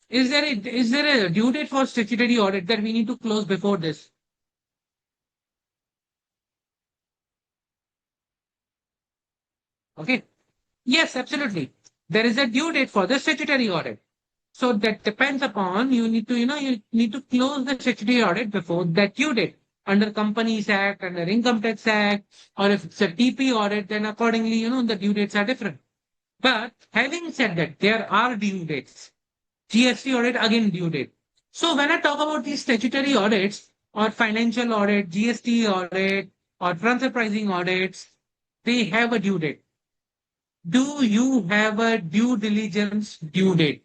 Is there a due date for statutory audit that we need to close before this? Okay. Yes, absolutely. There is a due date for the statutory audit. So that depends upon you need to close the statutory audit before that due date under Companies Act, under Income Tax Act, or if it's a TP audit, then accordingly, the due dates are different. But having said that, there are due dates. GST audit again due date. So when I talk about these statutory audits or financial audit, GST audit, or transfer pricing audits, they have a due date. Do you have a due diligence due date?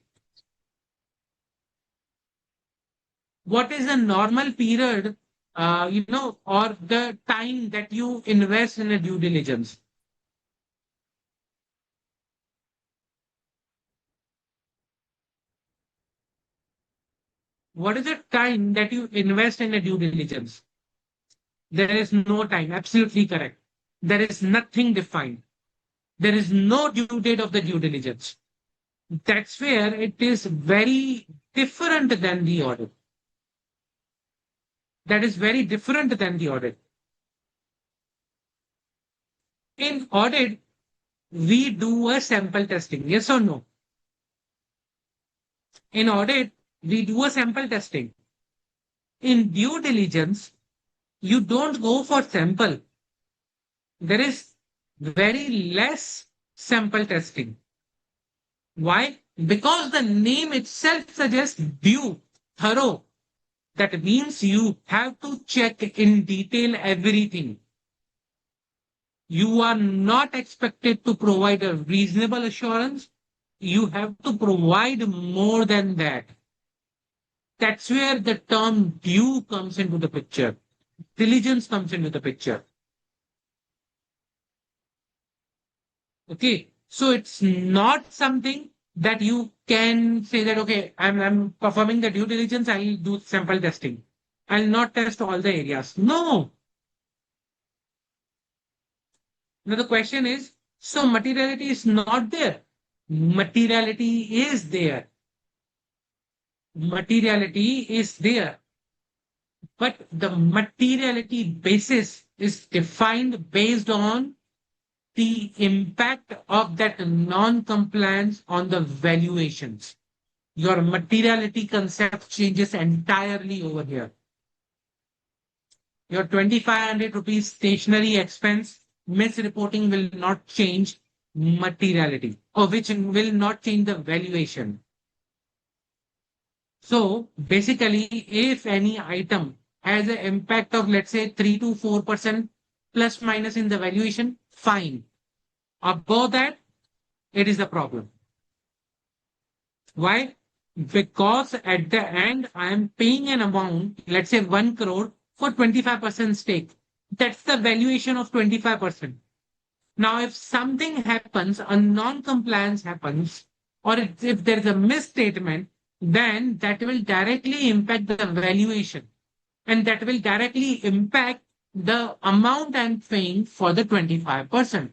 What is the normal period, or the time that you invest in a due diligence? What is the time that you invest in a due diligence? There is no time. Absolutely correct. There is nothing defined. There is no due date of the due diligence. That's where it is very different than the audit. That is very different than the audit. In audit, we do a sample testing. Yes or no? In audit, we do a sample testing. In due diligence, you don't go for sample. There is very less sample testing. Why? Because the name itself suggests due, thorough. That means you have to check in detail everything. You are not expected to provide a reasonable assurance. You have to provide more than that. That's where the term due comes into the picture. Diligence comes into the picture. Okay. So it's not something that you can say that, okay, I'm performing the due diligence, I'll do sample testing. I'll not test all the areas. No. Now the question is, so materiality is not there. Materiality is there. Materiality is there. But the materiality basis is defined based on the impact of that non-compliance on the valuations. Your materiality concept changes entirely over here. Your 2,500 rupees stationery expense misreporting will not change materiality, or which will not change the valuation. So basically, if any item has an impact of, let's say, 3 to 4% plus minus in the valuation, fine. Above that, it is the problem. Why? Because at the end, I am paying an amount, let's say 1 crore for 25% stake. That's the valuation of 25%. Now, if something happens, a non-compliance happens, or if there is a misstatement, then that will directly impact the valuation, and that will directly impact the amount I'm paying for the 25%.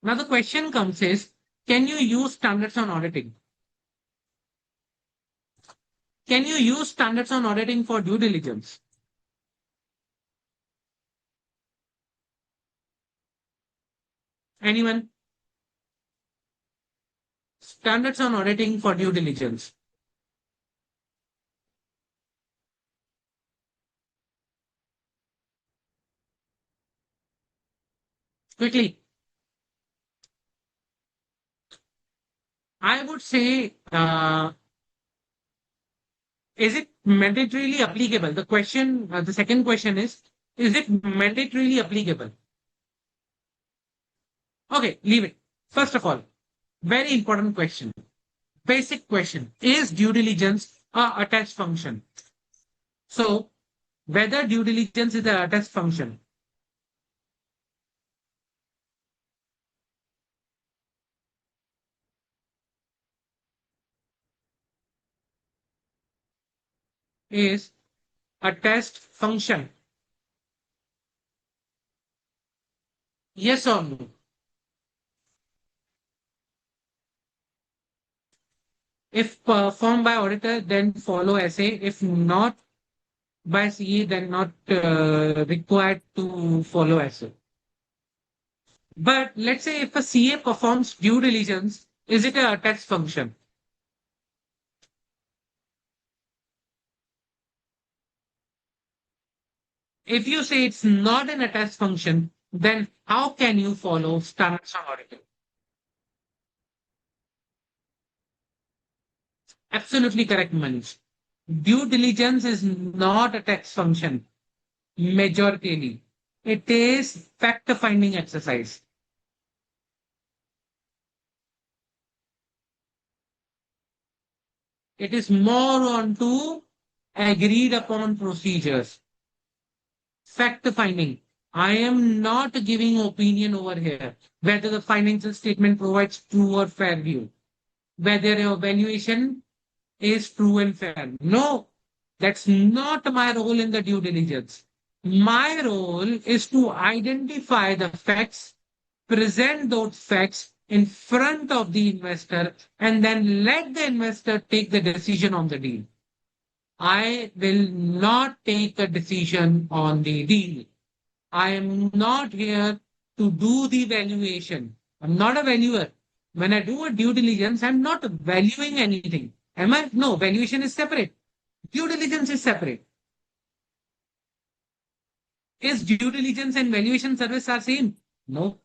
Now, the question comes is, can you use standards on auditing? Can you use standards on auditing for due diligence? Anyone? Standards on auditing for due diligence. Quickly, I would say, is it mandatorily applicable? The second question is it mandatorily applicable? Okay, leave it. First of all, very important question. Basic question. Is due diligence a attached function? So, whether due diligence is a attached function is a test function. Yes or no? If performed by auditor, then follow SA. If not by CA, then not required to follow SA. But let's say if a CA performs due diligence, is it a attached function? If you say it's not an attached function, then how can you follow standards on auditing? Absolutely correct, Manish. Due diligence is not a text function, majorly. It is fact-finding exercise. It is more onto agreed upon procedures. Fact-finding. I am not giving opinion over here whether the financial statement provides true or fair view, whether your valuation is true and fair. No, that's not my role in the due diligence. My role is to identify the facts, present those facts in front of the investor, and then let the investor take the decision on the deal. I will not take a decision on the deal. I am not here to do the valuation. I'm not a valuer. When I do a due diligence, I'm not valuing anything. Am I? No, valuation is separate. Due diligence is separate. Is due diligence and valuation service are same? No.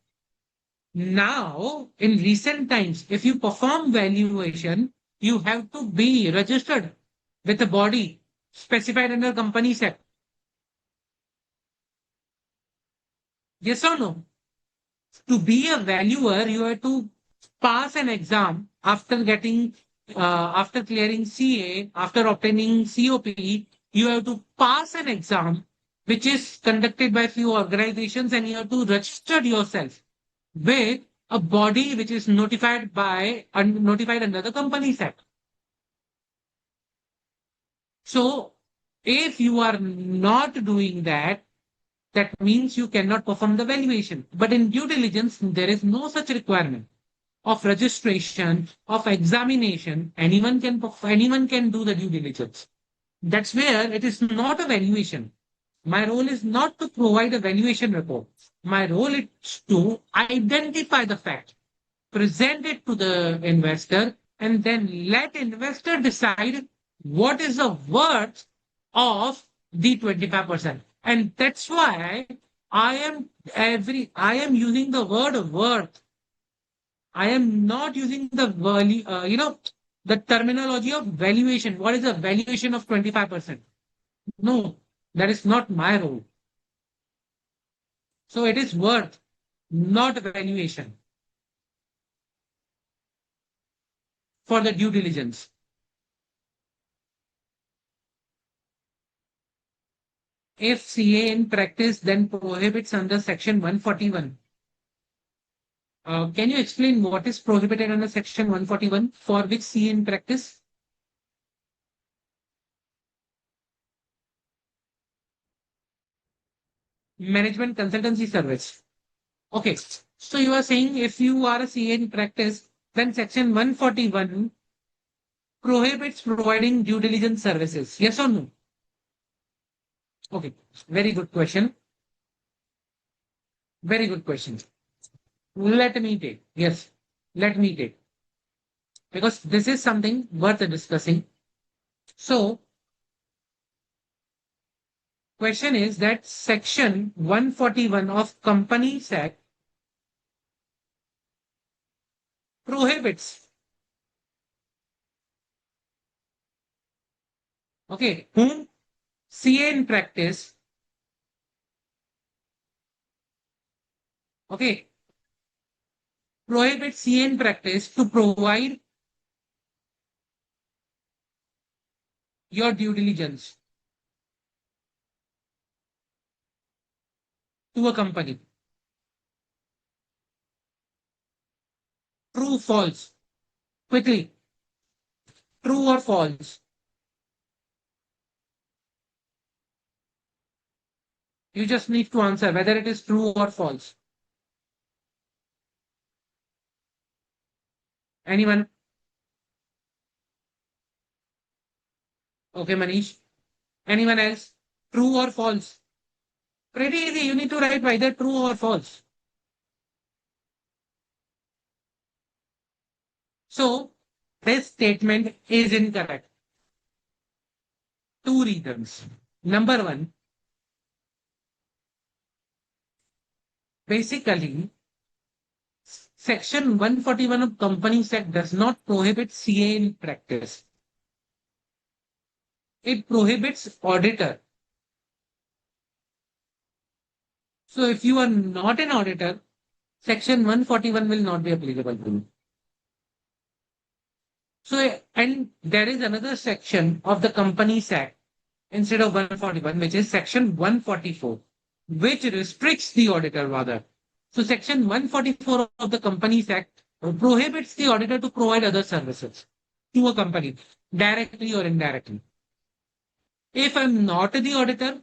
Now, in recent times, if you perform valuation, you have to be registered with a body specified under Companies Act. Yes or no? To be a valuer, you have to pass an exam after clearing CA, after obtaining COP, you have to pass an exam which is conducted by few organizations and you have to register yourself with a body which is notified under the Companies Act. So if you are not doing that, that means you cannot perform the valuation. But in due diligence, there is no such requirement of registration, of examination. Anyone can do the due diligence. That's where it is not a valuation. My role is not to provide a valuation report. My role is to identify the fact, present it to the investor, and then let investor decide what is the worth of the 25%. And that's why I am using the word worth. I am not using the value, the terminology of valuation. What is the valuation of 25%? No, that is not my role. So it is worth, not valuation for the due diligence. If CA in practice then prohibits under section 141. Can you explain what is prohibited under section 141 for which CA in practice? Management consultancy service. Okay. So you are saying if you are a CA in practice, then section 141 prohibits providing due diligence services. Yes or no? Okay. Very good question. Very good question. Let me take. Yes. Let me take. Because this is something worth discussing. So question is that section 141 of Companies Act prohibits, okay, whom CA in practice, okay, prohibits CA in practice to provide your due diligence to a company. True, false. Quickly. True or false? You just need to answer whether it is true or false. Anyone? Okay, Manish. Anyone else? True or false? Pretty easy. You need to write either true or false. So this statement is incorrect. Two reasons. Number one, basically, Section 141 of Companies Act does not prohibit CA in practice. It prohibits auditor. So if you are not an auditor, Section 141 will not be applicable to you. So, and there is another section of the Companies Act instead of 141, which is Section 144, which restricts the auditor rather. So Section 144 of the Companies Act prohibits the auditor to provide other services to a company, directly or indirectly. If I'm not the auditor,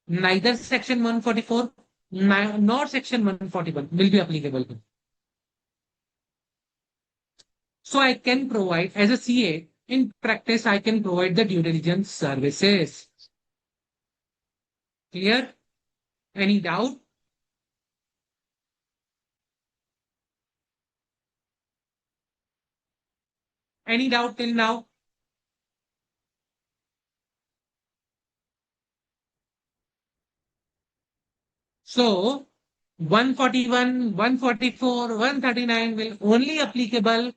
neither Section 144 nor Section 141 will be applicable. So I can provide, as a CA, in practice, I can provide the due diligence services. Clear? Any doubt? Any doubt till now? So 141, 144, 139 will only be applicable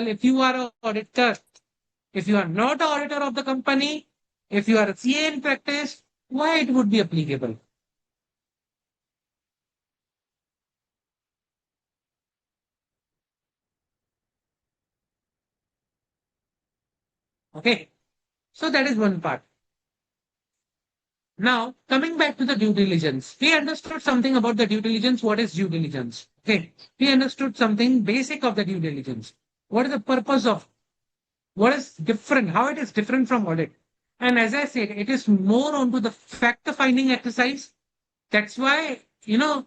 if you are an auditor. If you are not an auditor of the company, if you are a CA in practice, why it would be applicable? Okay. So that is one part. Now, coming back to the due diligence, we understood something about the due diligence. What is due diligence? Okay. We understood something basic of the due diligence. What is the purpose of, what is different, how it is different from audit? And as I said, it is more onto the fact finding exercise. That's why,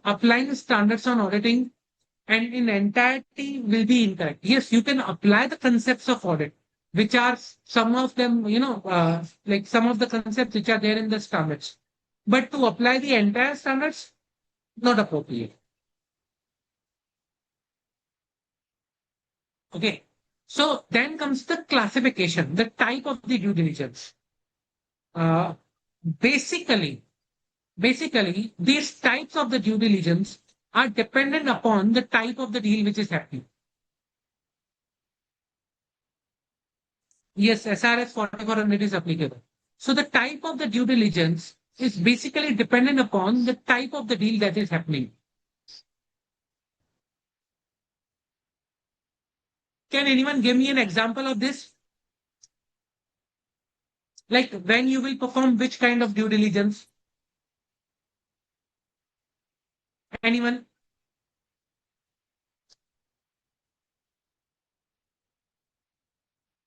applying standards on auditing and in entirety will be incorrect. Yes, you can apply the concepts of audit, which are some of them, like some of the concepts which are there in the standards. But to apply the entire standards, not appropriate. Okay. So then comes the classification, the type of the due diligence. Uh, basically, basically, these types of the due diligence are dependent upon the type of the deal which is happening. Yes, SRS 4400 is applicable. So the type of the due diligence is basically dependent upon the type of the deal that is happening. Can anyone give me an example of this? Like when you will perform which kind of due diligence? Anyone?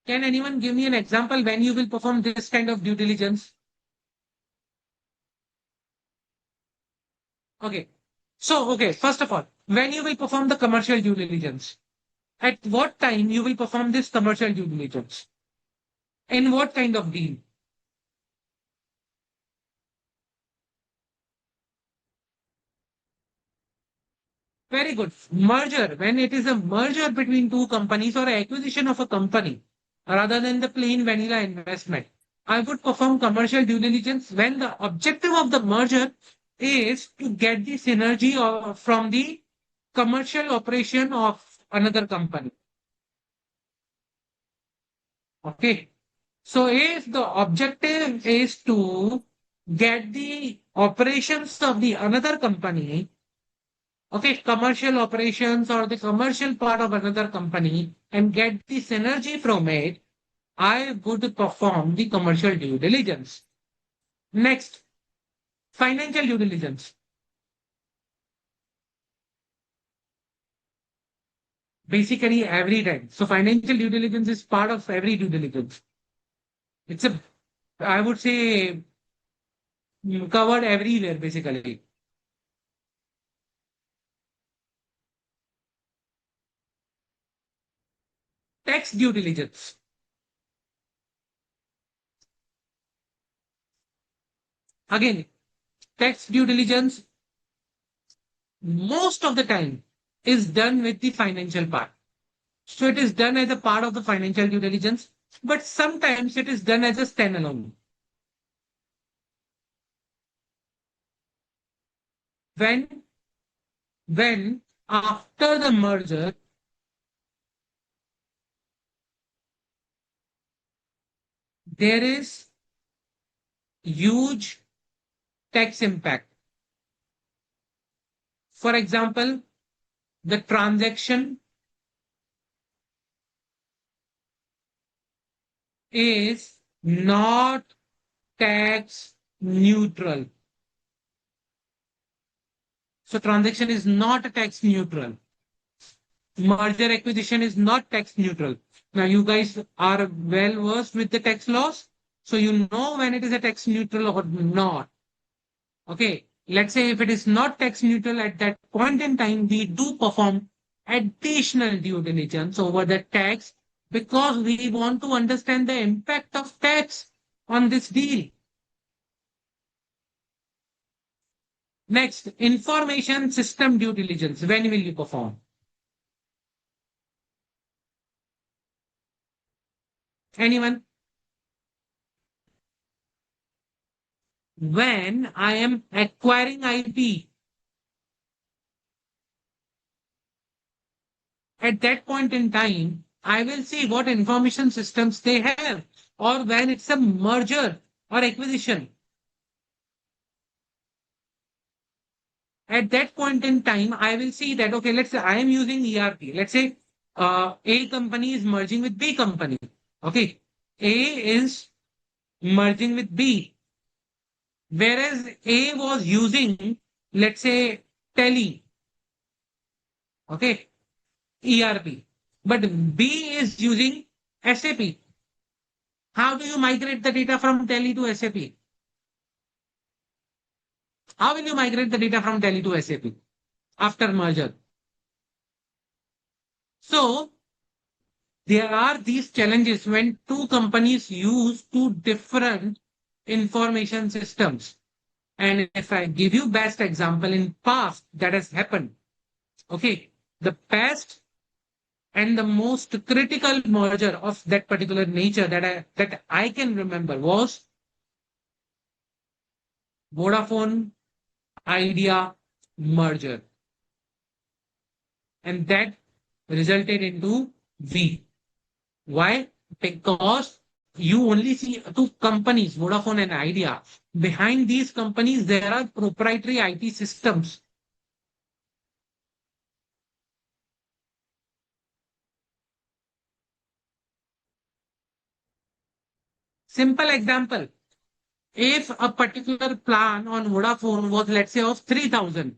Can anyone give me an example when you will perform this kind of due diligence? Okay. So, okay, first of all, when you will perform the commercial due diligence, at what time you will perform this commercial due diligence? In what kind of deal? Very good. Merger, when it is a merger between two companies or acquisition of a company, rather than the plain vanilla investment, I would perform commercial due diligence when the objective of the merger is to get the synergy from the commercial operation of another company. Okay. So if the objective is to get the operations of the another company, okay, commercial operations or the commercial part of another company and get the synergy from it, I would perform the commercial due diligence. Next, financial due diligence. Basically, every time. So financial due diligence is part of every due diligence. It's a, I would say, covered everywhere, basically. Tax due diligence. Again, tax due diligence most of the time is done with the financial part. So it is done as a part of the financial due diligence, but sometimes it is done as a standalone. When, when after the merger, there is huge tax impact. For example, the transaction is not tax neutral. So transaction is not tax neutral. Merger acquisition is not tax neutral. Now you guys are well versed with the tax laws, so you know when it is a tax neutral or not. Okay, let's say if it is not tax neutral at that point in time, we do perform additional due diligence over the tax because we want to understand the impact of tax on this deal. Next, information system due diligence. When will you perform? Anyone? when I am acquiring IP, at that point in time, I will see what information systems they have. Or when it's a merger or acquisition, at that point in time, I will see that, okay, let's say I am using ERP. Let's say A company is merging with B company. Okay. A is merging with B, whereas A was using, let's say, Tele, okay, ERP, but B is using SAP. How do you migrate the data from Tele to SAP? How will you migrate the data from Tele to SAP after merger? So there are these challenges when two companies use two different information systems. And if I give you best example in past that has happened, okay, the best and the most critical merger of that particular nature that I can remember was Vodafone Idea merger, and that resulted into V. Why? Because you only see two companies, Vodafone and Idea. Behind these companies, there are proprietary IT systems. Simple example. If a particular plan on Vodafone was, let's say, of 3,000,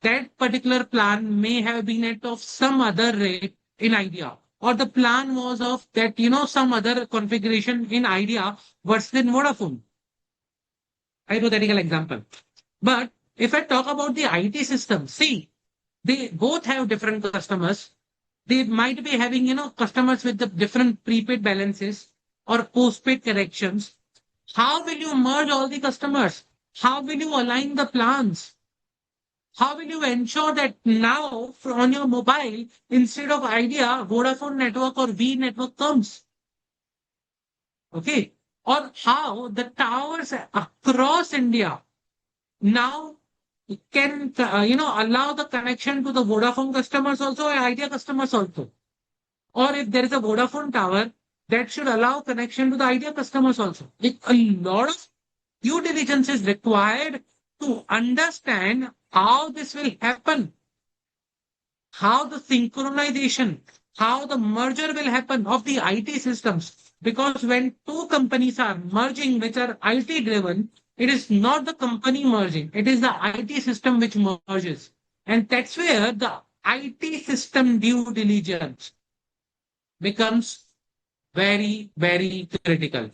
that particular plan may have been at of some other rate in Idea, or the plan was of that, some other configuration in Idea versus in Vodafone. Hypothetical example. But if I talk about the IT system, see, they both have different customers. They might be having, customers with the different prepaid balances or postpaid connections. How will you merge all the customers? How will you align the plans? How will you ensure that now on your mobile, instead of Idea, Vodafone network or V network comes? Okay. Or how the towers across India now can, allow the connection to the Vodafone customers also and Idea customers also. Or if there is a Vodafone tower, that should allow connection to the Idea customers also. Like a lot of due diligence is required to understand how this will happen, how the synchronization, how the merger will happen of the IT systems. Because when two companies are merging, which are IT driven, it is not the company merging, it is the IT system which merges. And that's where the IT system due diligence becomes very, very critical.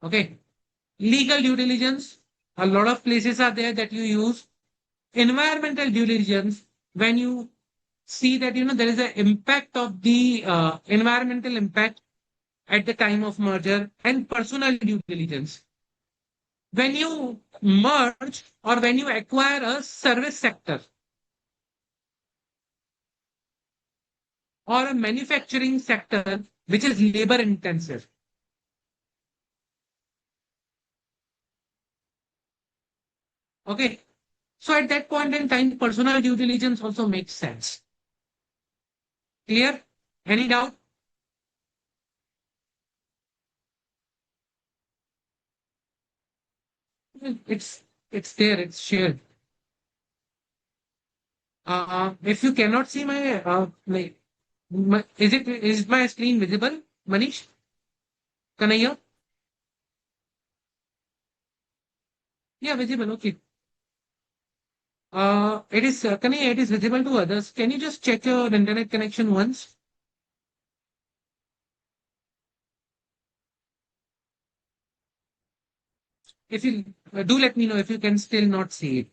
Okay. Legal due diligence, a lot of places are there that you use. Environmental due diligence, when you see that there is an impact of the environmental impact at the time of merger. And personal due diligence, when you merge or when you acquire a service sector or a manufacturing sector which is labor intensive. Okay, so at that point in time personal due diligence also makes sense. Clear? Any doubt? It's there, it's shared. If you cannot see is my screen visible, Manish? Can I hear? Yeah, visible. Okay. It is, Kanaya, it is visible to others. Can you just check your internet connection once? If you do let me know if you can still not see it.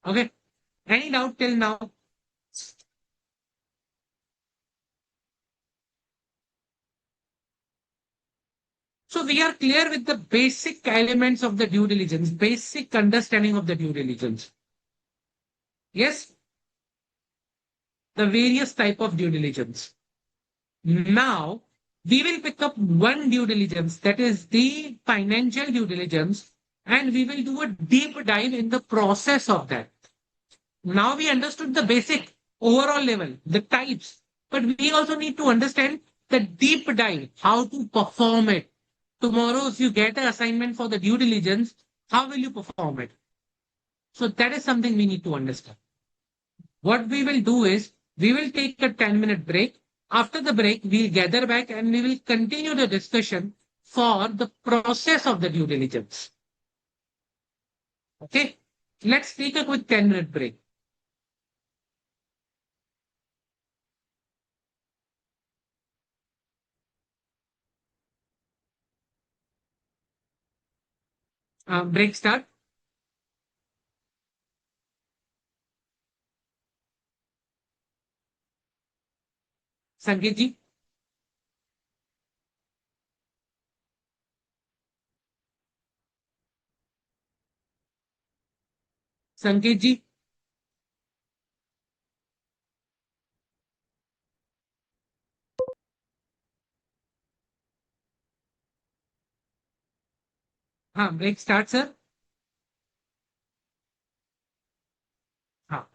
Okay. Any doubt till now? So we are clear with the basic elements of the due diligence, basic understanding of the due diligence. Yes, the various type of due diligence. Now, we will pick up one due diligence, that is the financial due diligence, and we will do a deep dive in the process of that. Now we understood the basic overall level, the types, but we also need to understand the deep dive, how to perform it. Tomorrow, if you get an assignment for the due diligence, how will you perform it? So that is something we need to understand. What we will do is we will take a 10-minute break. After the break, we'll gather back and we will continue the discussion for the process of the due diligence. Okay. Let's take a quick 10-minute break. Break start. Sangeet ji. संकेत जी. हाँ, break start sir. हाँ.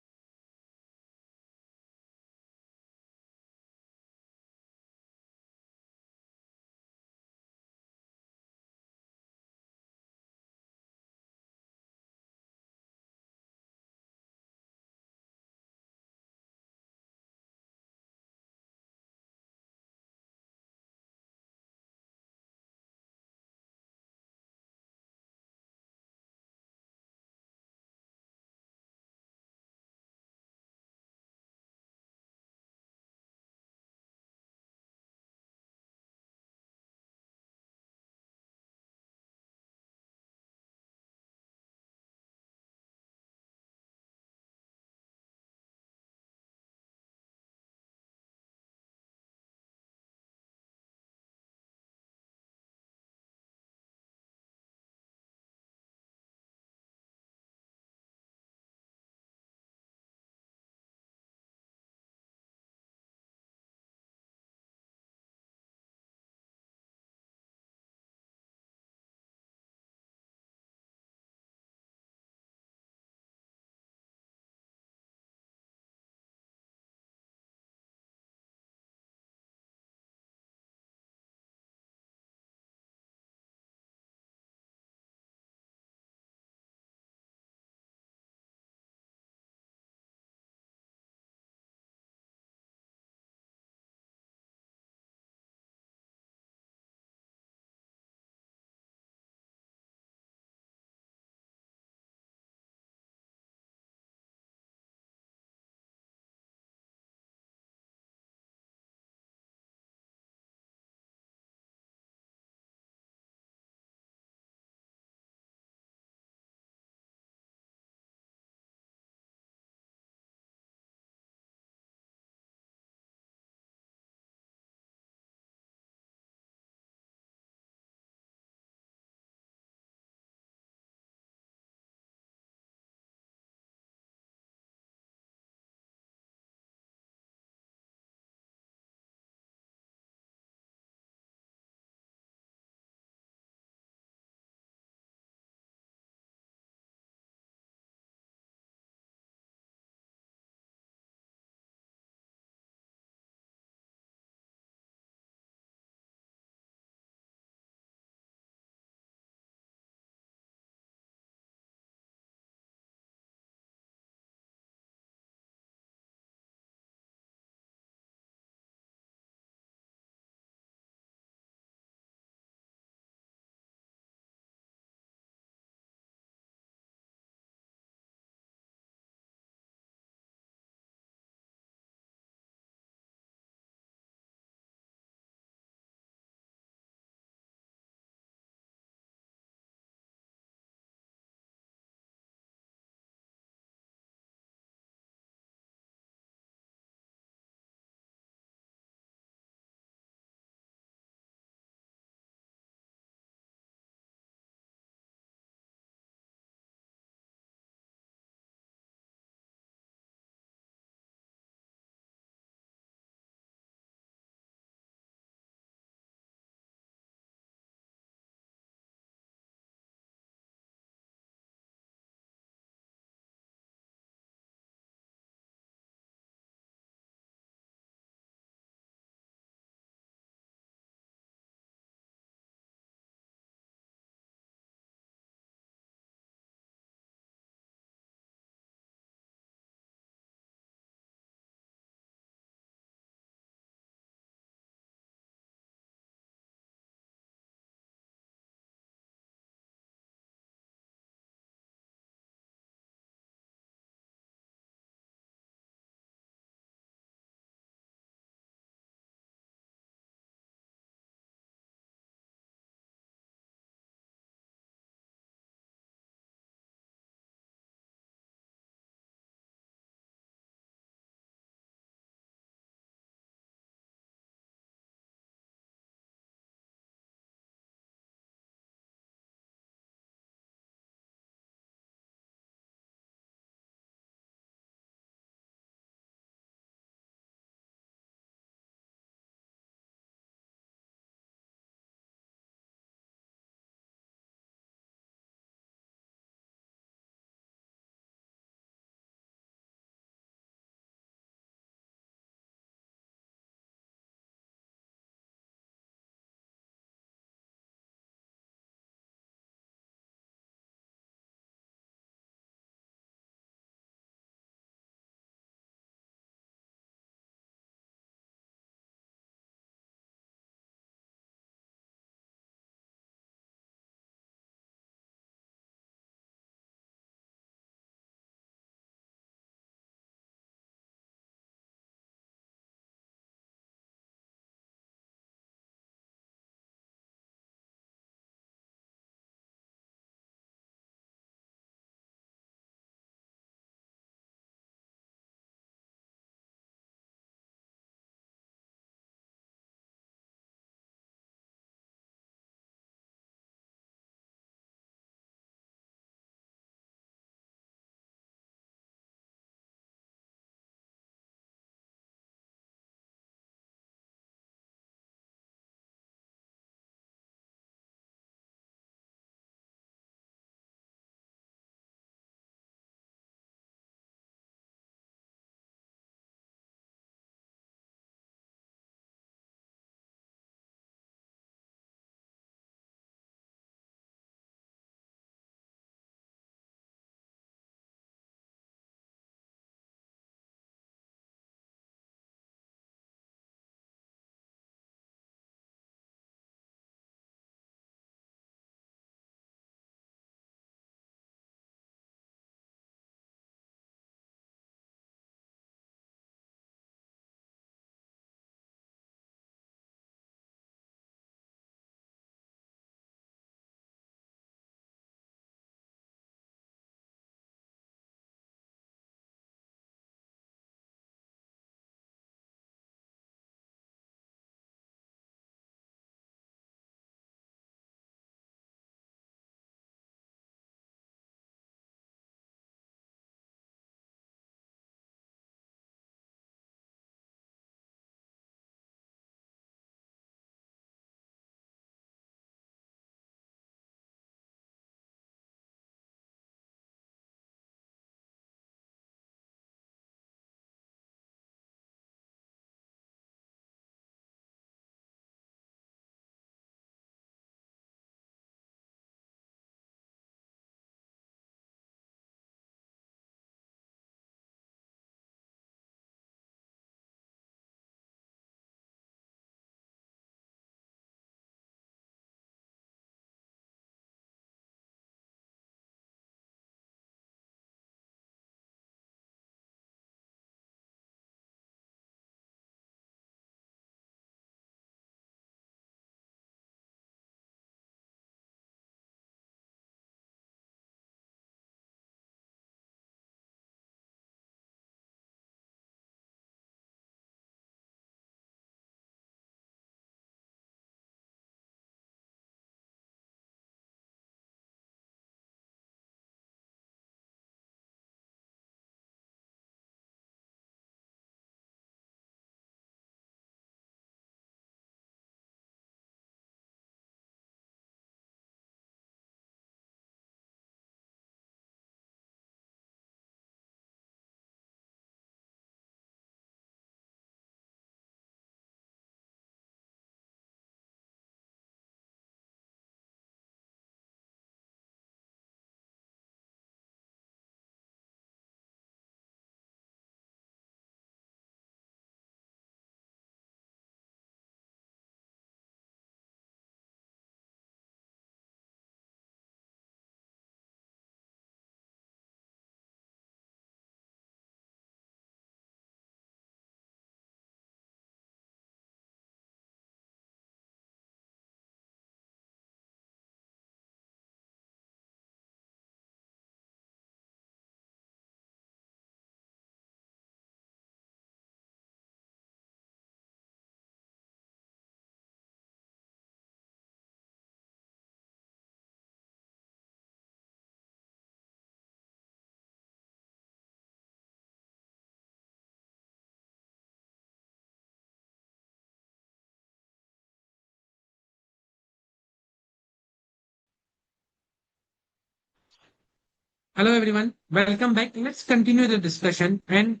Hello everyone, welcome back. Let's continue the discussion. And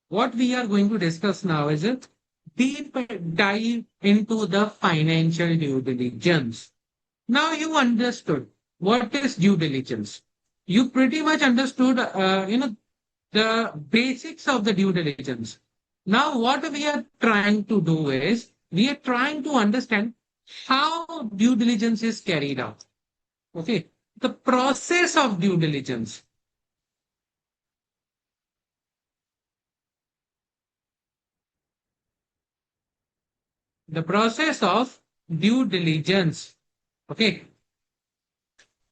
what we are going to discuss now is a deep dive into the financial due diligence. Now you understood what is due diligence. You pretty much understood, the basics of the due diligence. Now what we are trying to do is we are trying to understand how due diligence is carried out. Okay, the process of due diligence. The process of due diligence. Okay.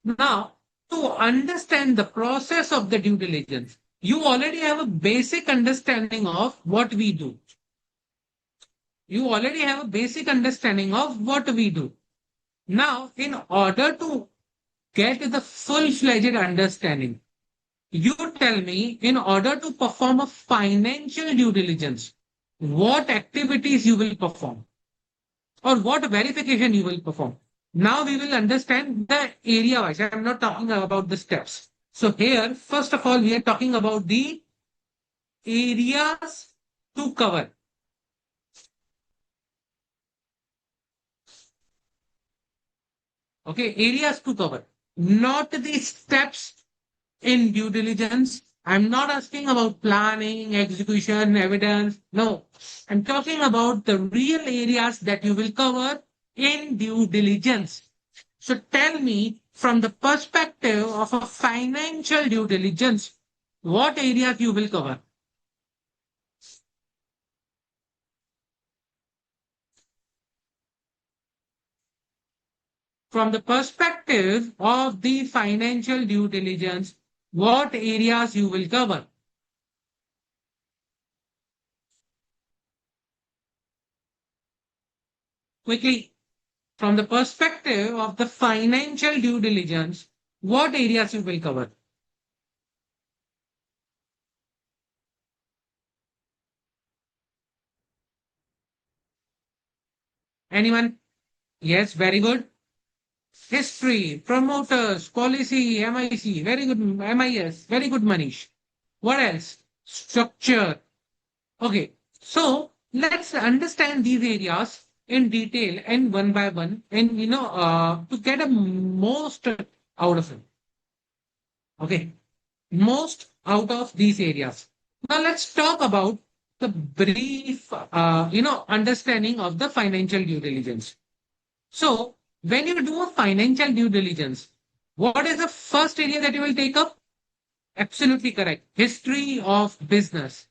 Now, to understand the process of the due diligence, you already have a basic understanding of what we do. You already have a basic understanding of what we do. Now, in order to get the full-fledged understanding, you tell me, in order to perform a financial due diligence, what activities you will perform or what verification you will perform. Now we will understand the area wise. I'm not talking about the steps. So here, first of all, we are talking about the areas to cover. Okay, areas to cover, not the steps in due diligence. I'm not asking about planning, execution, evidence. No, I'm talking about the real areas that you will cover in due diligence. So tell me, from the perspective of a financial due diligence, what areas you will cover? From the perspective of the financial due diligence, what areas you will cover? Quickly, from the perspective of the financial due diligence, what areas you will cover? Anyone? Yes, very good. History, promoters, policy, MIC, very good. MIS, very good, Manish. What else? Structure. Okay, so let's understand these areas in detail and one by one, and to get a most out of it. Okay, most out of these areas. Now let's talk about the brief, understanding of the financial due diligence. So when you do a financial due diligence, what is the first area that you will take up? Absolutely correct. History of business.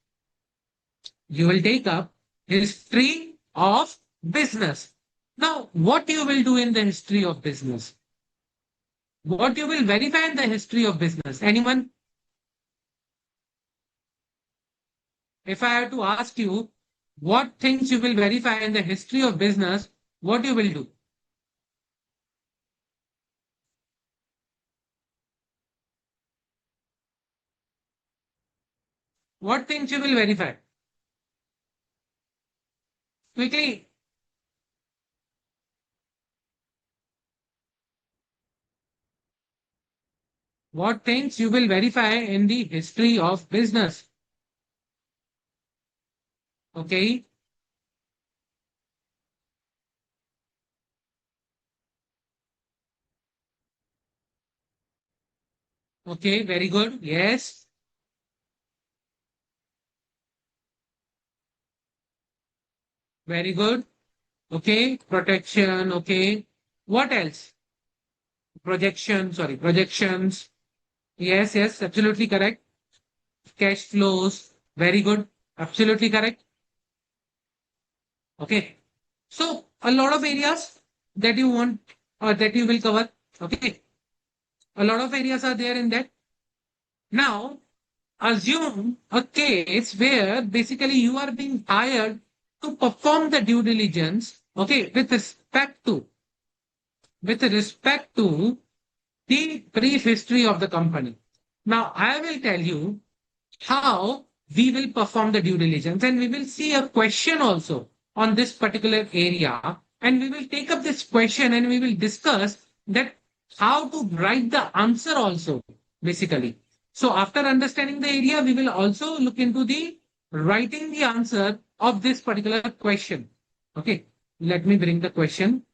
You will take up history of business. Now, what you will do in the history of business? What you will verify in the history of business? Anyone? If I have to ask you what things you will verify in the history of business, what you will do? What things you will verify? Quickly, what things you will verify in the history of business? Okay, okay, very good. Yes, very good. Okay, protection. Okay, what else? Projections. Yes, yes, absolutely correct. Cash flows. Very good. Absolutely correct. Okay. So a lot of areas that you want or that you will cover. Okay. A lot of areas are there in that. Now, assume a case where basically you are being hired to perform the due diligence. Okay. With respect to the brief history of the company. Now, I will tell you how we will perform the due diligence, and we will see a question also on this particular area, and we will take up this question and we will discuss that how to write the answer also, basically. So after understanding the area, we will also look into the writing the answer of this particular question. Okay, let me bring the question.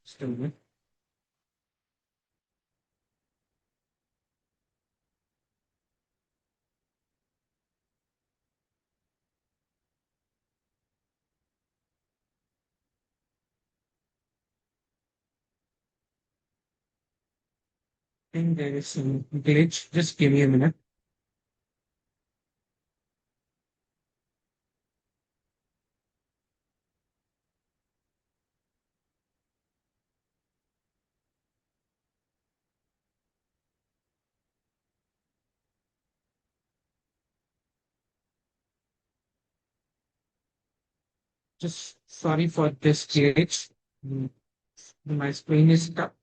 Just a minute. I think there is some glitch. Just give me a minute. Just sorry for this glitch. Mm, My screen is stuck.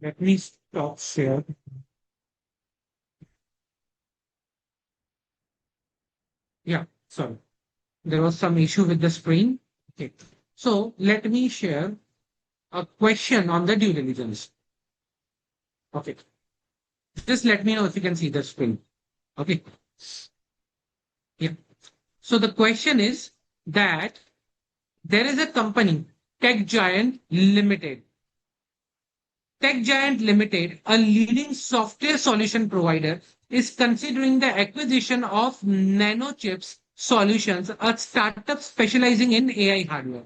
Let me stop share. Yeah, sorry. There was some issue with the screen. Okay. So let me share a question on the due diligence. Okay. Just let me know if you can see the screen. Okay. Yeah. So the question is that there is a company, Tech Giant Limited. Tech Giant Limited, a leading software solution provider, is considering the acquisition of Nanochips Solutions, a startup specializing in AI hardware.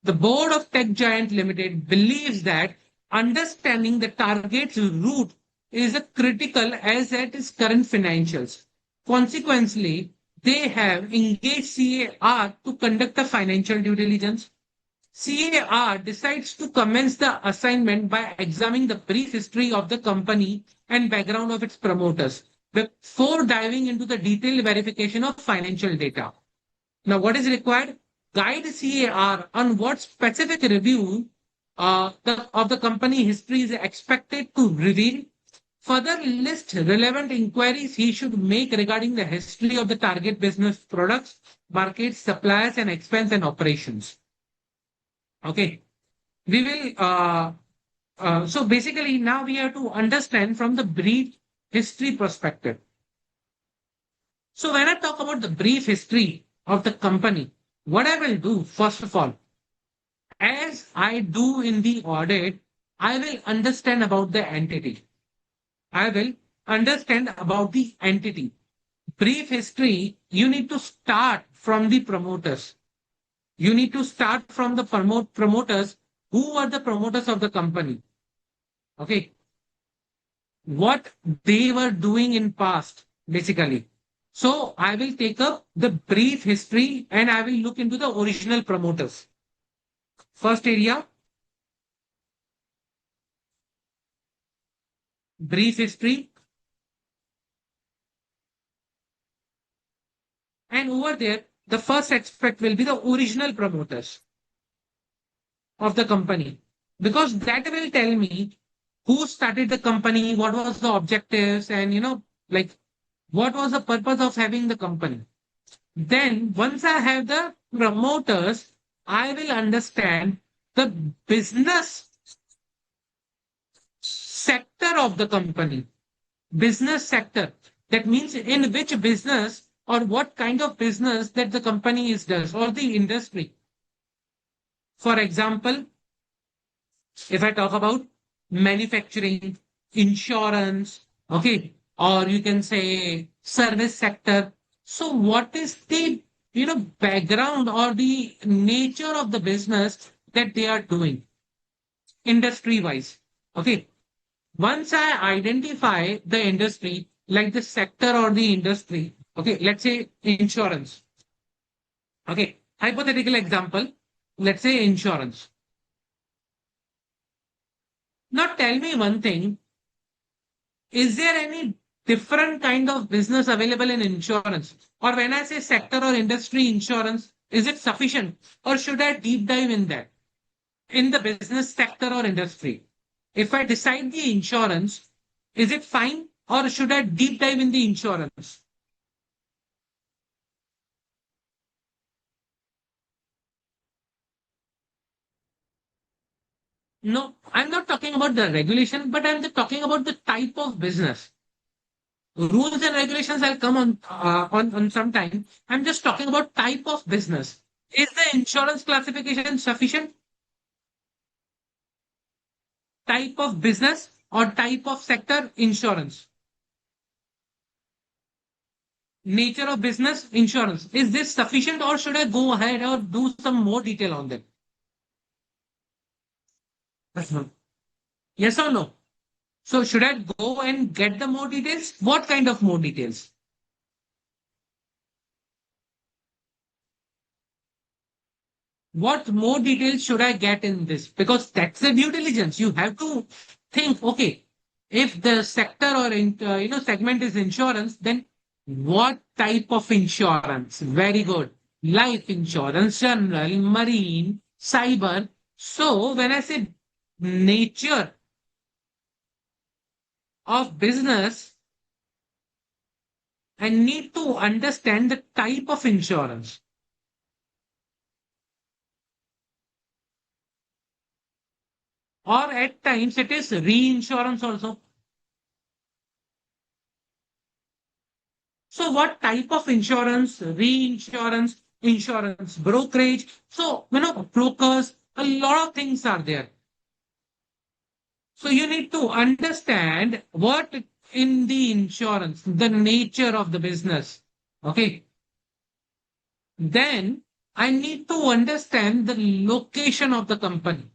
The board of Tech Giant Limited believes that understanding the target's route is a critical as at its current financials. Consequently, they have engaged CAR to conduct a financial due diligence. CAR decides to commence the assignment by examining the brief history of the company and background of its promoters before diving into the detailed verification of financial data. Now, what is required? Guide CAR on what specific review of the company history is expected to reveal. Further list relevant inquiries he should make regarding the history of the target business products, markets, suppliers, and expense and operations. Okay, we will. So basically, now we have to understand from the brief history perspective. So when I talk about the brief history of the company, what I will do, first of all, as I do in the audit, I will understand about the entity. I will understand about the entity. Brief history, you need to start from the promoters. You need to start from the promoters. Who are the promoters of the company? Okay. What they were doing in past, basically. So I will take up the brief history and I will look into the original promoters. First area, brief history. And over there, the first aspect will be the original promoters of the company. Because that will tell me who started the company, what was the objectives, and like what was the purpose of having the company. Then once I have the promoters, I will understand the business sector of the company. Business sector. That means in which business or what kind of business that the company is does or the industry. For example, if I talk about manufacturing, insurance, okay, or you can say service sector. So what is the background or the nature of the business that they are doing industry wise? Okay. Once I identify the industry, like the sector or the industry, okay, let's say insurance. Okay, hypothetical example, let's say insurance. Now tell me one thing, is there any different kind of business available in insurance? Or when I say sector or industry insurance, Is it sufficient? Or should I deep dive in that? In the business sector or industry? If I decide the insurance, is it fine? Or should I deep dive in the insurance? No, I'm not talking about the regulation, but I'm just talking about the type of business. Rules and regulations I'll come on some time. I'm just talking about type of business. Is the insurance classification sufficient? Type of business or type of sector? Insurance. Nature of business? Insurance. Is this sufficient or should I go ahead or do some more detail on that? Yes or no? So should I go and get the more details? What kind of more details? What more details should I get in this? Because that's the due diligence. You have to think, okay, if the sector or segment is insurance, then what type of insurance? Very good. Life insurance, general, marine, cyber. So when I say nature of business, I need to understand the type of insurance. Or at times it is reinsurance also. So what type of insurance, reinsurance, insurance brokerage? So, brokers, a lot of things are there. So you need to understand what in the insurance, the nature of the business. Okay. Then I need to understand the location of the company.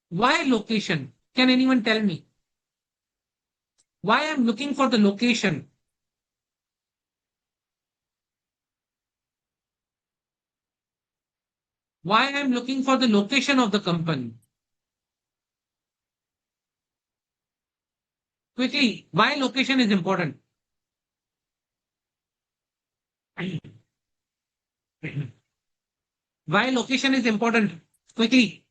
Why location? Can anyone tell me? Why I'm looking for the location? Why I'm looking for the location of the company? Quickly, why location is important? Why location is important? Quickly,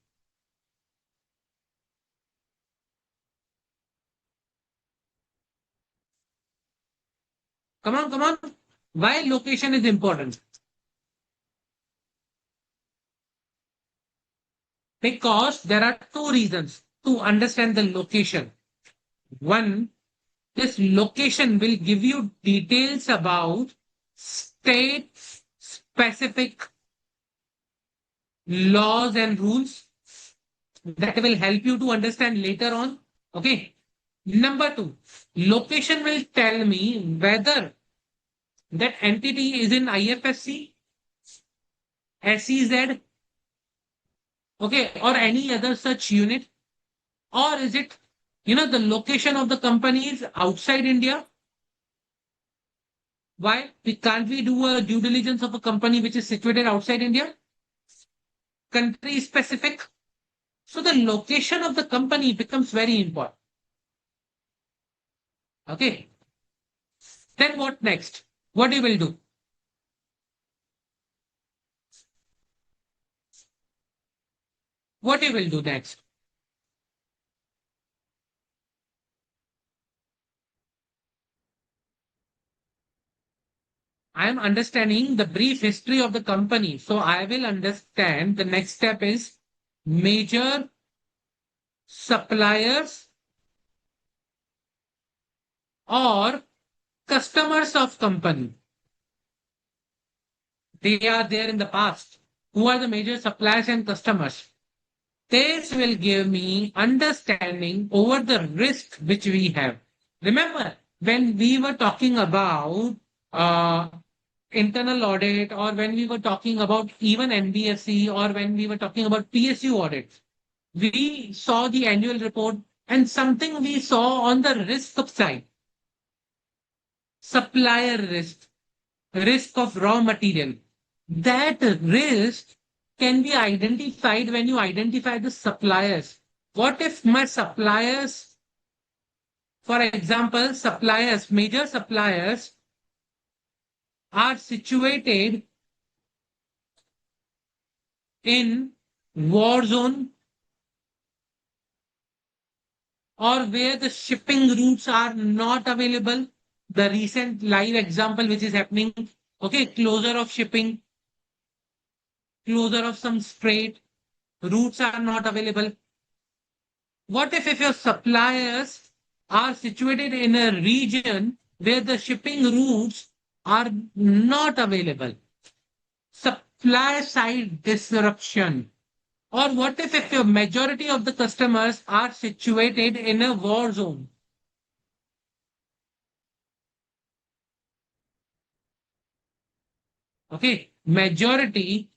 come on, come on. Why location is important? Because there are two reasons to understand the location. One, this location will give you details about state specific laws and rules that will help you to understand later on. Okay. Number two, location will tell me whether that entity is in IFSC, SEZ, okay, or any other such unit, or is it, the location of the company is outside India? Why? Can't we do a due diligence of a company which is situated outside India? Country specific. So the location of the company becomes very important. Okay. Then what next? What you will do? What you will do next? I am understanding the brief history of the company. So I will understand the next step is major suppliers or customers of company. They are there in the past. Who are the major suppliers and customers? This will give me understanding over the risk which we have. Remember, when we were talking about uh, internal audit, or when we were talking about even NBFC, or when we were talking about PSU audits, we saw the annual report and something we saw on the risk side, supplier risk, risk of raw material. That risk can be identified when you identify the suppliers. What if my suppliers, for example, suppliers, major suppliers are situated in war zone or where the shipping routes are not available. The recent live example which is happening, okay, closure of shipping, closure of some strait, routes are not available. What if your suppliers are situated in a region where the shipping routes are not available? Supply side disruption. Or what if your majority of the customers are situated in a war zone? Okay, majority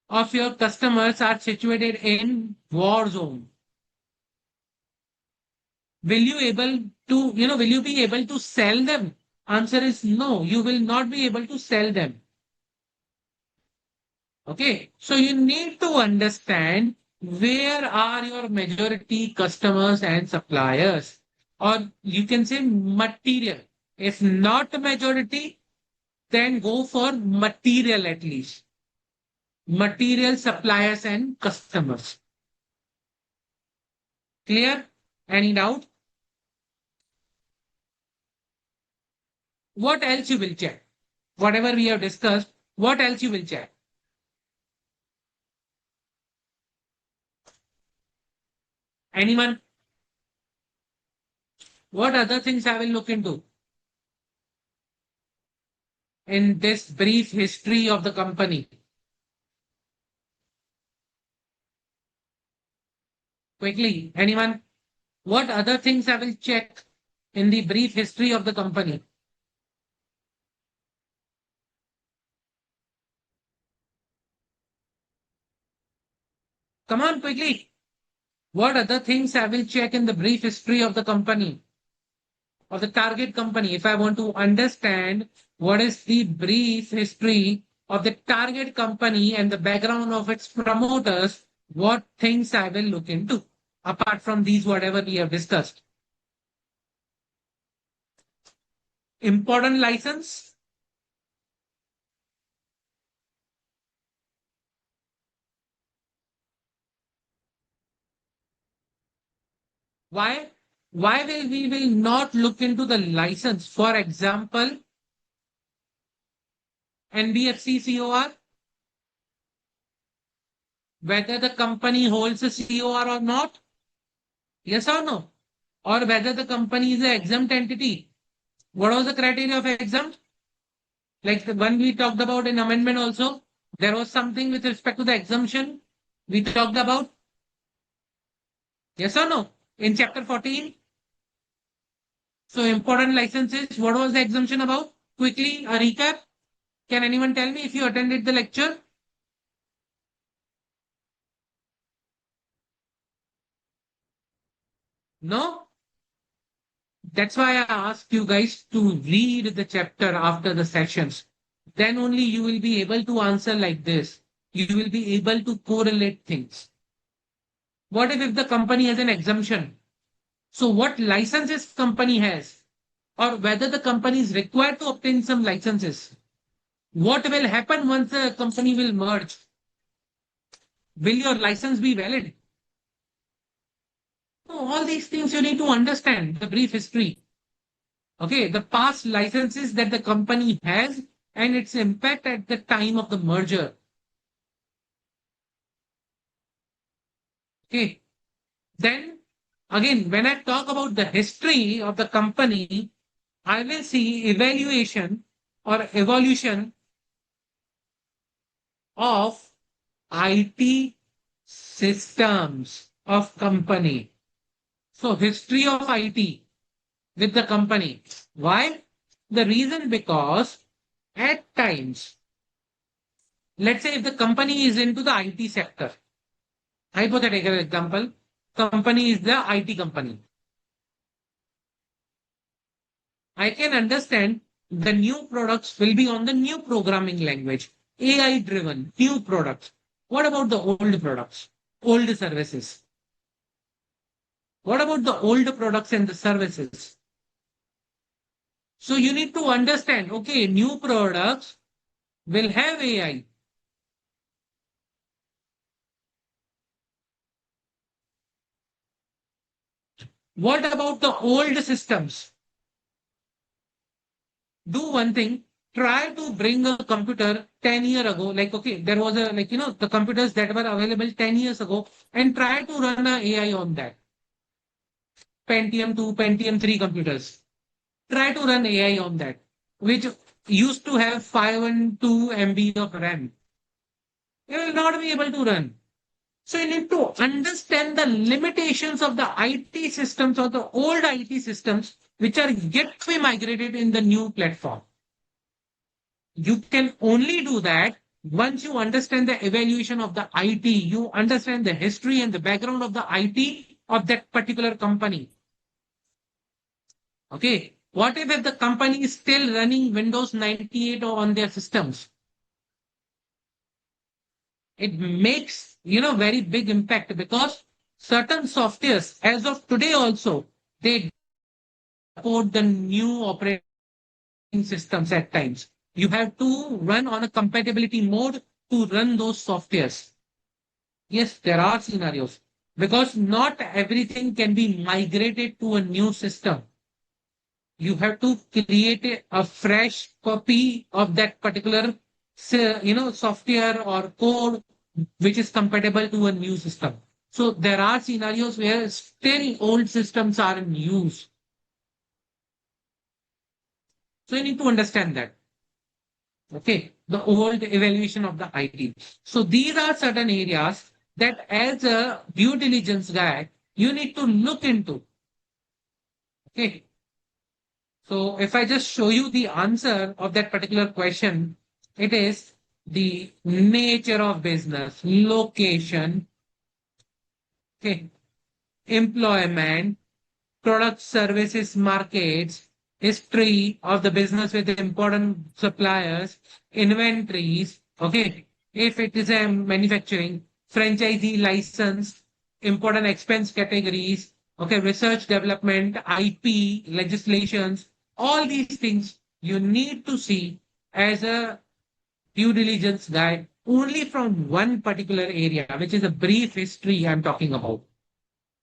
of your customers are situated in war zone. Will you be able to sell them? Answer is no, you will not be able to sell them. Okay, so you need to understand where are your majority customers and suppliers, or you can say material. If not majority, then go for material at least. Material suppliers and customers. Clear? Any doubt? What else you will check? Whatever we have discussed, what else you will check? Anyone? What other things I will look into in this brief history of the company? Quickly, anyone? What other things I will check in the brief history of the company? Come on, quickly. What other things I will check in the brief history of the company or the target company? If I want to understand what is the brief history of the target company and the background of its promoters, what things I will look into apart from these, whatever we have discussed. Important license. Why? Why will we will not look into the license? For example, NBFC COR, whether the company holds a COR or not, yes or no? Or whether the company is an exempt entity. What was the criteria of exempt? Like the one we talked about in amendment also, there was something with respect to the exemption we talked about. Yes or no? In chapter 14. So important licenses, what was the exemption about? Quickly, a recap. Can anyone tell me if you attended the lecture? No? That's why I asked you guys to read the chapter after the sessions. Then only you will be able to answer like this. You will be able to correlate things. What if the company has an exemption? So what licenses company has, or whether the company is required to obtain some licenses? What will happen once the company will merge? Will your license be valid? So all these things you need to understand the brief history. Okay, the past licenses that the company has and its impact at the time of the merger. Okay, then again, when I talk about the history of the company, I will see evaluation or evolution of IT systems of company. So history of IT with the company. Why? The reason because at times, let's say if the company is into the IT sector, hypothetical example, company is the IT company. I can understand the new products will be on the new programming language, AI driven, new products. What about the old products, old services? What about the old products and the services? So you need to understand, okay, new products will have AI. What about the old systems? Do one thing, try to bring a computer 10 years ago, like, okay, there was a, like, the computers that were available 10 years ago, and try to run a AI on that. Pentium 2, Pentium 3 computers. Try to run AI on that, which used to have 5 and 2 MB of RAM. You will not be able to run. So you need to understand the limitations of the IT systems or the old IT systems which are yet to be migrated in the new platform. You can only do that once you understand the evaluation of the IT, you understand the history and the background of the IT of that particular company. Okay. What if the company is still running Windows 98 on their systems? It makes, very big impact because certain softwares, as of today also, they support the new operating systems at times. You have to run on a compatibility mode to run those softwares. Yes, there are scenarios because not everything can be migrated to a new system. You have to create a fresh copy of that particular, software or code which is compatible to a new system. So there are scenarios where still old systems are in use. So you need to understand that. Okay, the old evaluation of the IT. So these are certain areas that as a due diligence guy, you need to look into. Okay. So if I just show you the answer of that particular question, it is the nature of business, location, okay, employment, product services markets, history of the business with important suppliers, inventories, okay, if it is a manufacturing, franchisee license, important expense categories, okay, research development, IP, legislations, all these things you need to see as a due diligence guide only from one particular area, which is a brief history I'm talking about.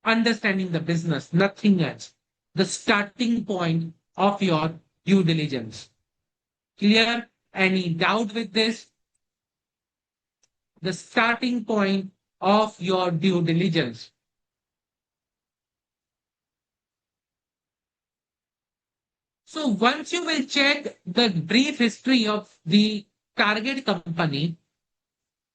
Understanding the business, nothing else. The starting point of your due diligence. Clear? Any doubt with this? The starting point of your due diligence. So once you will check the brief history of the target company,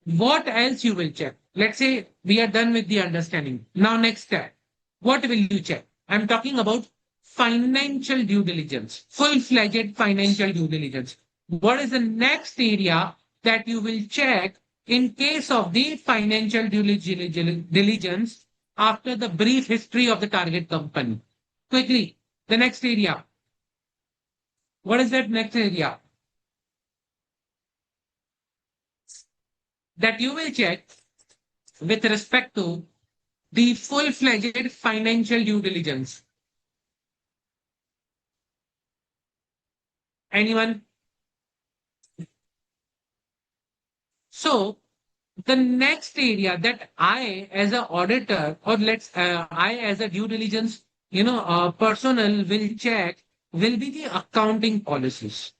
what else you will check? Let's say we are done with the understanding. Now next step. What will you check? I'm talking about financial due diligence, full-fledged financial due diligence. What is the next area that you will check in case of the financial diligence after the brief history of the target company? Quickly, the next area. What is that next area? That you will check with respect to the full-fledged financial due diligence. Anyone? So the next area that I as an auditor or I as a due diligence, personnel will check will be the accounting policies.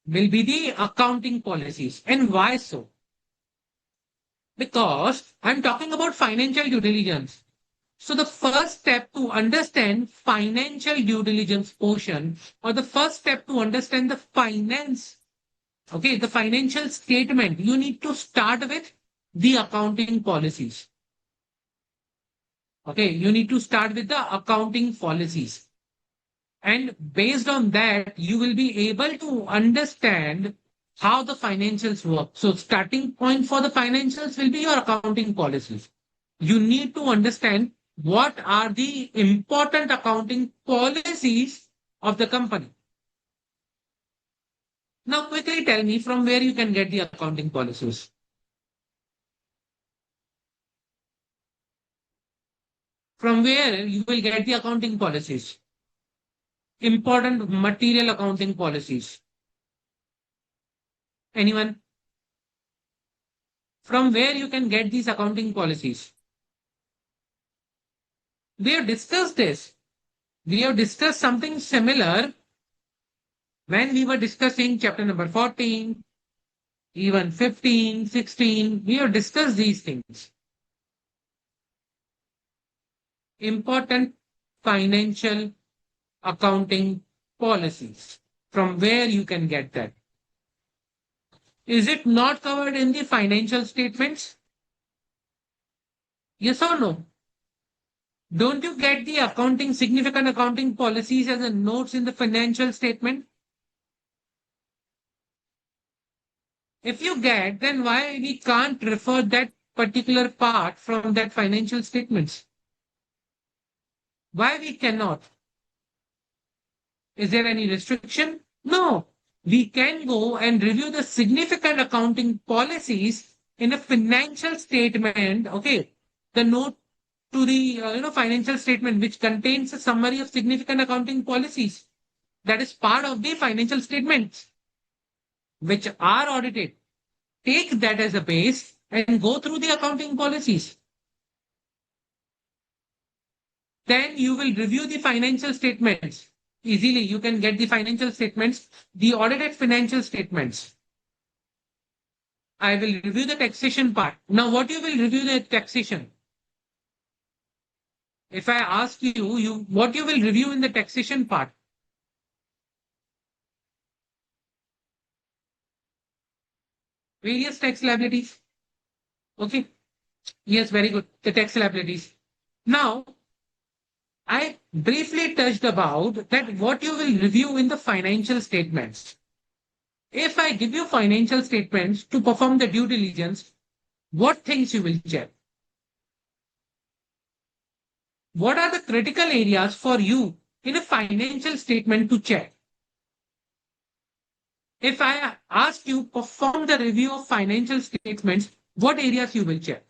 Will be the accounting policies. And why so? Because I'm talking about financial due diligence. So the first step to understand financial due diligence portion, or the first step to understand the finance, okay, the financial statement, you need to start with the accounting policies. Okay, you need to start with the accounting policies. And based on that, you will be able to understand how the financials work. So starting point for the financials will be your accounting policies. You need to understand what are the important accounting policies of the company. Now, quickly tell me from where you can get the accounting policies. From where you will get the accounting policies. Important material accounting policies. Anyone? From where you can get these accounting policies? We have discussed this. We have discussed something similar when we were discussing chapter number 14, even 15, 16. We have discussed these things. Important financial accounting policies. From where you can get that? Is it not covered in the financial statements? Yes or no? Don't you get the significant accounting policies as a notes in the financial statement? If you get, then why we can't refer that particular part from that financial statements? Why we cannot? Is there any restriction? No. We can go and review the significant accounting policies in a financial statement. Okay. The note to the financial statement which contains a summary of significant accounting policies that is part of the financial statements which are audited. Take that as a base and go through the accounting policies. Then you will review the financial statements. Easily, you can get the financial statements, the audited financial statements. I will review the taxation part. Now, what you will review the taxation? If I ask you what you will review in the taxation part? Various tax liabilities. Okay. Yes, very good. The tax liabilities. Now, I briefly touched about that what you will review in the financial statements. If I give you financial statements to perform the due diligence, what things you will check? What are the critical areas for you in a financial statement to check? If I ask you perform the review of financial statements, what areas you will check?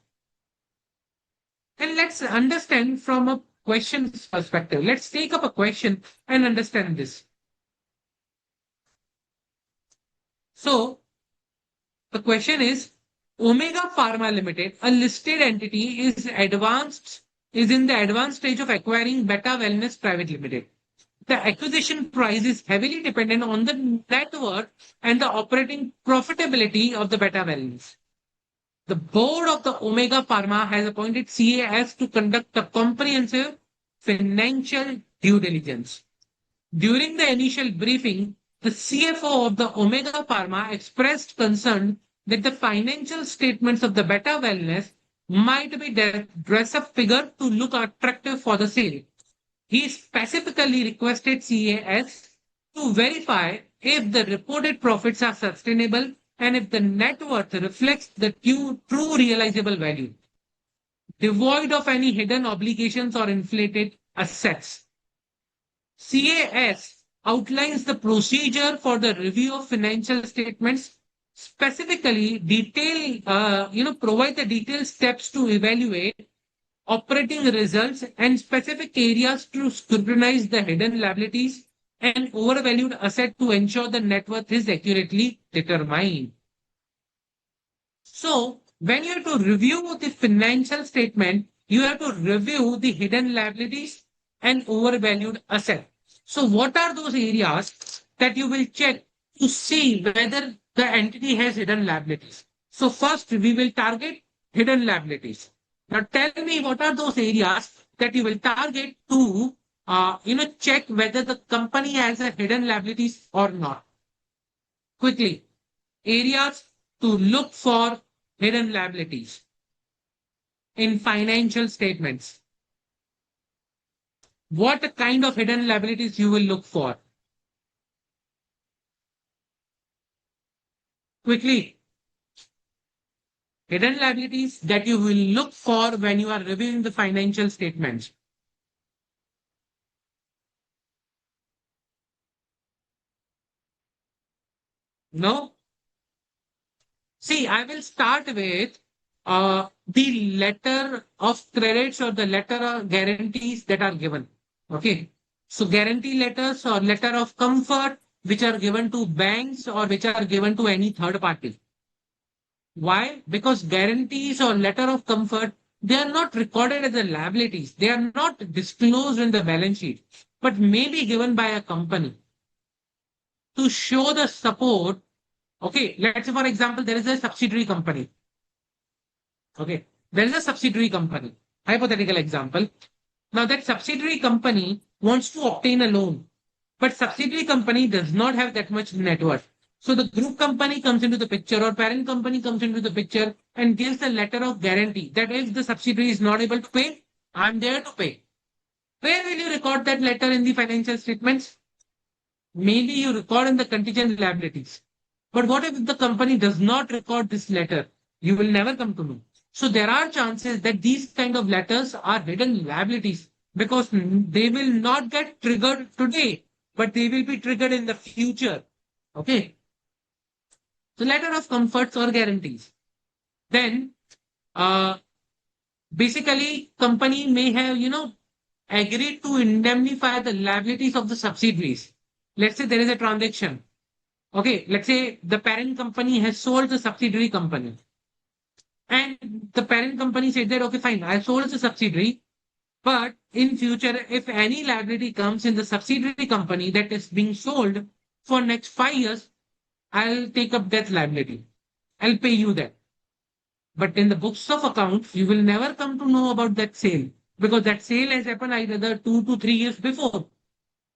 And let's understand from a question's perspective. Let's take up a question and understand this. So the question is, Omega Pharma Limited, a listed entity, is in the advanced stage of acquiring Beta Wellness Private Limited. The acquisition price is heavily dependent on the net worth and the operating profitability of the Beta Wellness. The board of the Omega Pharma has appointed CAS to conduct a comprehensive financial due diligence. During the initial briefing, the CFO of the Omega Pharma expressed concern that the financial statements of the Beta Wellness might be dress-up figure to look attractive for the sale. He specifically requested CAS to verify if the reported profits are sustainable and if the net worth reflects the true realizable value, devoid of any hidden obligations or inflated assets. CAS outlines the procedure for the review of financial statements, specifically provide the detailed steps to evaluate operating results and specific areas to scrutinize the hidden liabilities and overvalued asset to ensure the net worth is accurately determined. So, when you have to review the financial statement, you have to review the hidden liabilities and overvalued asset. So, what are those areas that you will check to see whether the entity has hidden liabilities? So, first we will target hidden liabilities. Now, tell me what are those areas that you will target to check whether the company has a hidden liabilities or not. Quickly, areas to look for hidden liabilities in financial statements. What kind of hidden liabilities you will look for? Quickly, hidden liabilities that you will look for when you are reviewing the financial statements. No? See, I will start with the letter of credits or the letter of guarantees that are given. Okay. So guarantee letters or letter of comfort which are given to banks or which are given to any third party. Why? Because guarantees or letter of comfort they are not recorded as the liabilities. They are not disclosed in the balance sheet, but may be given by a company to show the support. Okay, let's say, for example, there is a subsidiary company. Okay, there is a subsidiary company. Hypothetical example. Now, that subsidiary company wants to obtain a loan, but subsidiary company does not have that much net worth. So the group company comes into the picture or parent company comes into the picture and gives a letter of guarantee that if the subsidiary is not able to pay, I'm there to pay. Where will you record that letter in the financial statements? Maybe you record in the contingent liabilities. But what if the company does not record this letter? You will never come to know. So there are chances that these kind of letters are hidden liabilities because they will not get triggered today, but they will be triggered in the future. Okay. So letter of comforts or guarantees. Then uh, basically company may have, agreed to indemnify the liabilities of the subsidiaries. Let's say there is a transaction. Okay, let's say the parent company has sold the subsidiary company. And the parent company said that, okay, fine, I sold the subsidiary, but in future, if any liability comes in the subsidiary company that is being sold for next 5 years, I'll take up that liability. I'll pay you that. But in the books of accounts, you will never come to know about that sale because that sale has happened either 2 to 3 years before.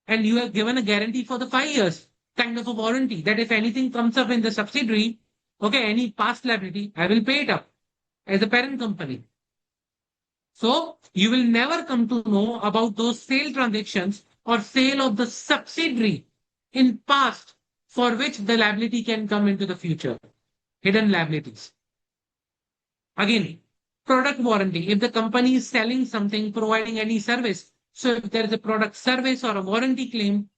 And you have given a guarantee for the 5 years, kind of a warranty that if anything comes up in the subsidiary, okay, any past liability, I will pay it up as a parent company. So you will never come to know about those sale transactions or sale of the subsidiary in past for which the liability can come into the future. Hidden liabilities. Again, product warranty. If the company is selling something, providing any service, so if there is a product service or a warranty claim,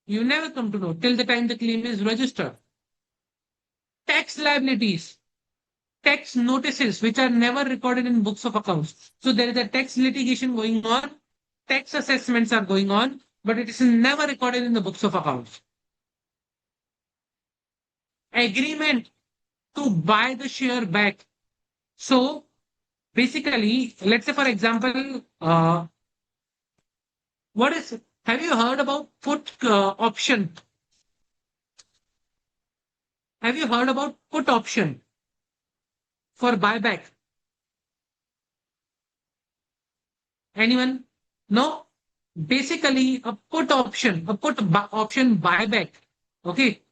you never come to know till the time the claim is registered. Tax liabilities, tax notices, which are never recorded in books of accounts. So there is a tax litigation going on, tax assessments are going on, but it is never recorded in the books of accounts. Agreement to buy the share back. So basically, let's say, for example, what is, have you heard about put option? Have you heard about put option for buyback? Anyone? No? Basically, a put option buyback, okay,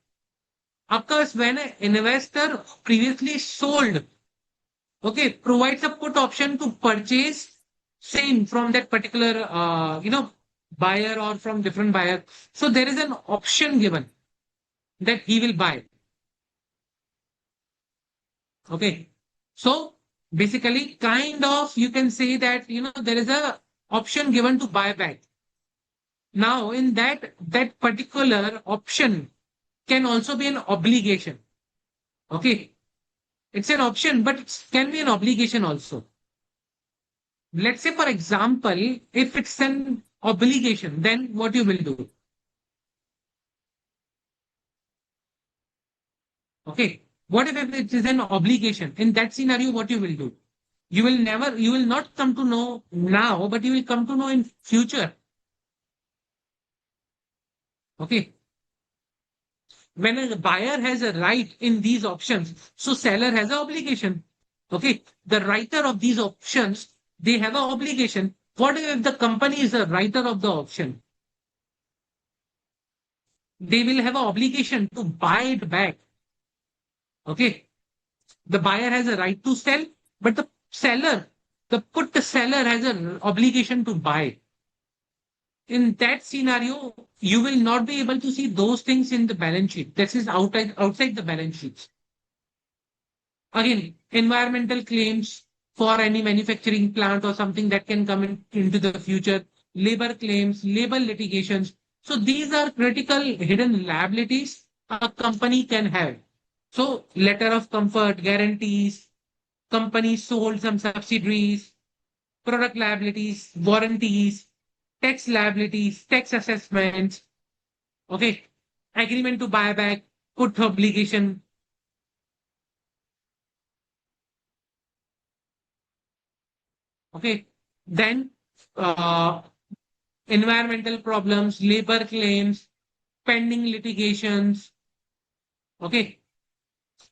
occurs when an investor previously sold, okay, provides a put option to purchase same from that particular, buyer or from different buyer. So there is an option given that he will buy. Okay. So basically, kind of, you can say that, there is a option given to buy back. Now, in that particular option can also be an obligation. Okay. It's an option, but it can be an obligation also. Let's say, for example, if it's an obligation, then what you will do? Okay. What if it is an obligation? In that scenario, what you will do? You will not come to know now, but you will come to know in future. Okay. When a buyer has a right in these options, so seller has an obligation. Okay. The writer of these options, they have an obligation. What if the company is the writer of the option? They will have an obligation to buy it back. Okay. The buyer has a right to sell, but the put seller has an obligation to buy. In that scenario, you will not be able to see those things in the balance sheet. This is outside the balance sheets. Again, environmental claims for any manufacturing plant or something that can come into the future, labor claims, labor litigations. So these are critical hidden liabilities a company can have. So letter of comfort, guarantees, company sold some subsidiaries, product liabilities, warranties, tax liabilities, tax assessments, okay, agreement to buy back, put obligation. Okay. Then uh, environmental problems, labor claims, pending litigations. Okay.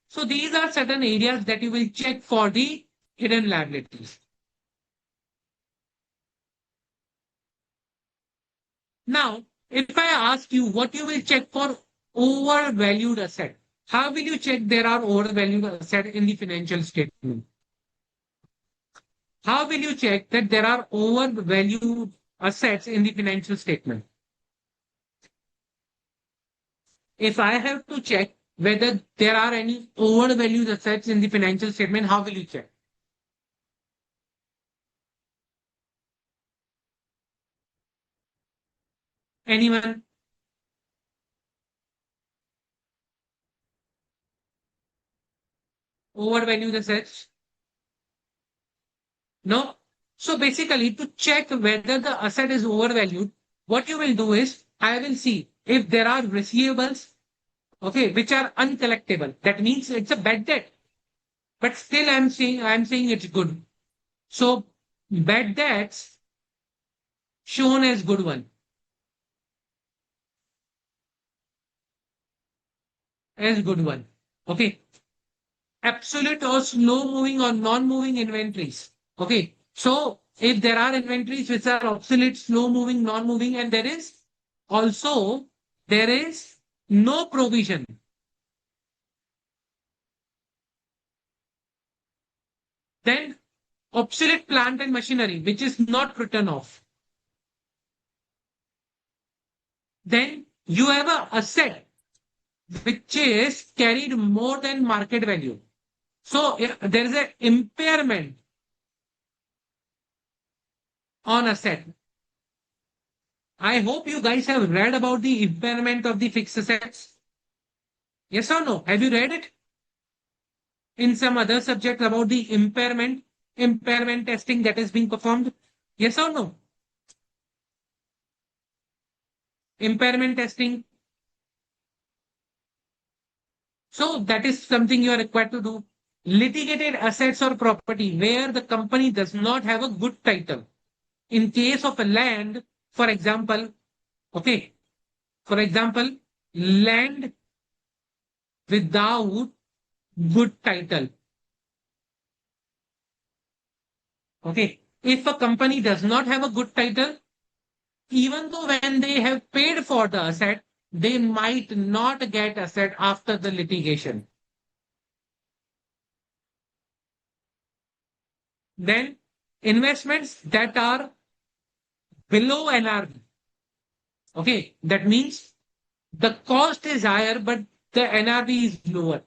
So these are certain areas that you will check for the hidden liabilities. Now, if I ask you what you will check for overvalued asset, how will you check there are overvalued asset in the financial statement? How will you check that there are overvalued assets in the financial statement? If I have to check whether there are any overvalued assets in the financial statement, how will you check? Anyone? Overvalued assets? No. So basically, to check whether the asset is overvalued, what you will do is I will see if there are receivables, okay, which are uncollectible. That means it's a bad debt. But still, I'm saying it's good. So bad debts shown as good one, as good one. Okay. Absolute or slow moving or non-moving inventories. Okay. So if there are inventories which are obsolete, slow moving, non-moving, and also there is no provision, then obsolete plant and machinery, which is not written off, then you have a asset which is carried more than market value. So there is an impairment on asset. I hope you guys have read about the impairment of the fixed assets. Yes or no? Have you read it in some other subject about the impairment testing that is being performed? Yes or no? Impairment testing. So that is something you are required to do. Litigated assets or property where the company does not have a good title. In case of a land, for example, okay, for example, land without good title. Okay. If a company does not have a good title, even though when they have paid for the asset, they might not get asset after the litigation. Then investments that are below NRV. Okay. That means the cost is higher, but the NRV is lower.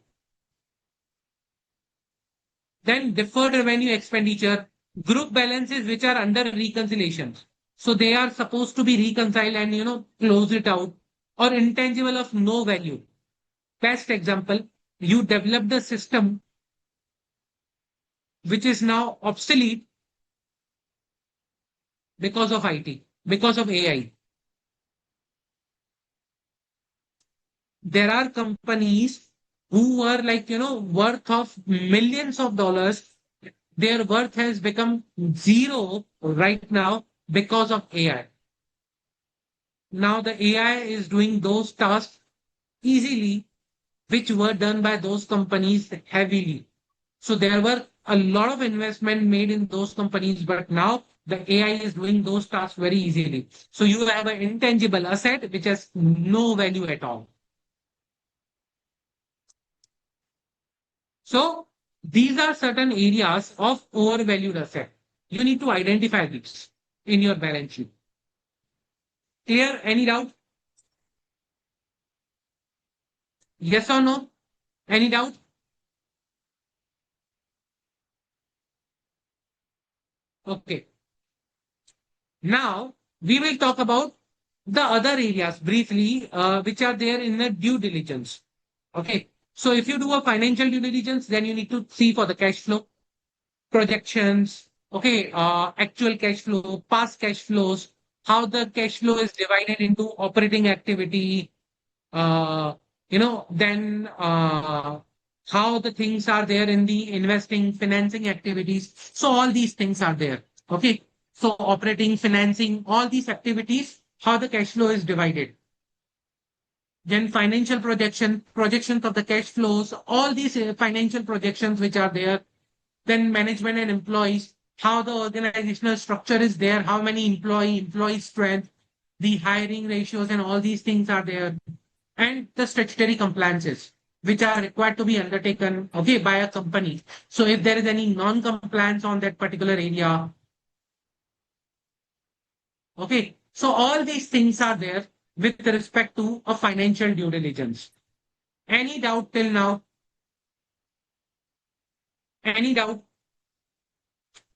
Then deferred revenue expenditure, group balances which are under reconciliation. So they are supposed to be reconciled and close it out, or intangible of no value. Best example, you develop the system which is now obsolete because of IT, because of AI. There are companies who were like, worth of millions of dollars. Their worth has become zero right now because of AI. Now the AI is doing those tasks easily, which were done by those companies heavily. So there were a lot of investment made in those companies, but now the AI is doing those tasks very easily. So you have an intangible asset which has no value at all. So these are certain areas of overvalued asset. You need to identify these in your balance sheet. Clear? Any doubt? Yes or no? Any doubt? Okay. Now we will talk about the other areas briefly, which are there in the due diligence. Okay. So if you do a financial due diligence, then you need to see for the cash flow projections. Okay. Actual cash flow, past cash flows, how the cash flow is divided into operating activity, uh, then how the things are there in the investing, financing activities. So all these things are there. Okay. So operating, financing, all these activities, how the cash flow is divided. Then financial projections of the cash flows, all these financial projections which are there. Then management and employees, how the organizational structure is there, how many employee strength, the hiring ratios and all these things are there. And the statutory compliances which are required to be undertaken, okay, by a company. So if there is any non-compliance on that particular area, okay, so all these things are there with respect to a financial due diligence. Any doubt till now? Any doubt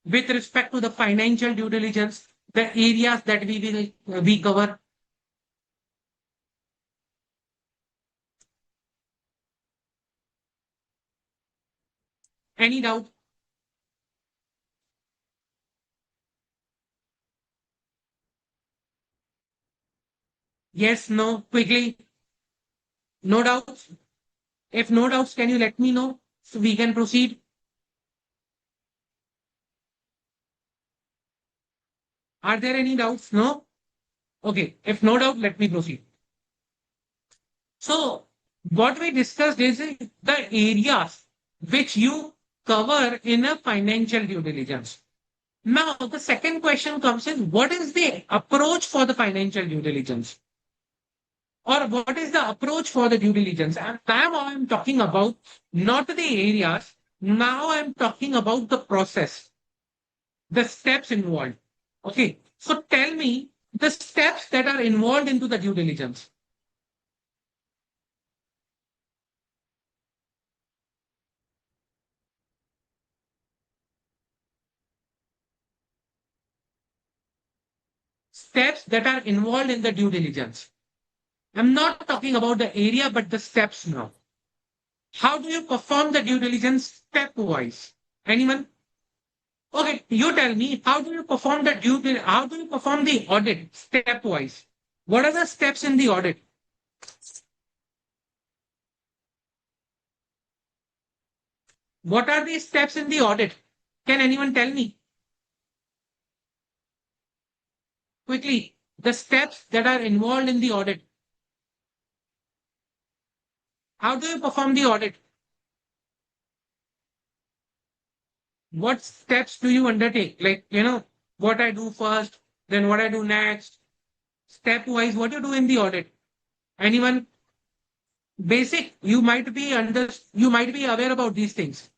with respect to the financial due diligence, the areas that we cover? Any doubt? Yes, no, quickly. No doubts. If no doubts, can you let me know so we can proceed? Are there any doubts? No? Okay. If no doubt, let me proceed. So, what we discussed is the areas which you cover in a financial due diligence. Now, the second question comes in, what is the approach for the financial due diligence? Or what is the approach for the due diligence? And now I'm talking about not the areas. Now I'm talking about the process, the steps involved. Okay. So tell me the steps that are involved into the due diligence. Steps that are involved in the due diligence. I'm not talking about the area, but the steps now. How do you perform the due diligence stepwise? Anyone? Okay, you tell me, how do you perform how do you perform the audit stepwise? What are the steps in the audit? What are the steps in the audit? Can anyone tell me quickly the steps that are involved in the audit? How do you perform the audit? What steps do you undertake? Like, what I do first, then what I do next, stepwise, what you do in the audit? Anyone? Basic, you might be aware about these things.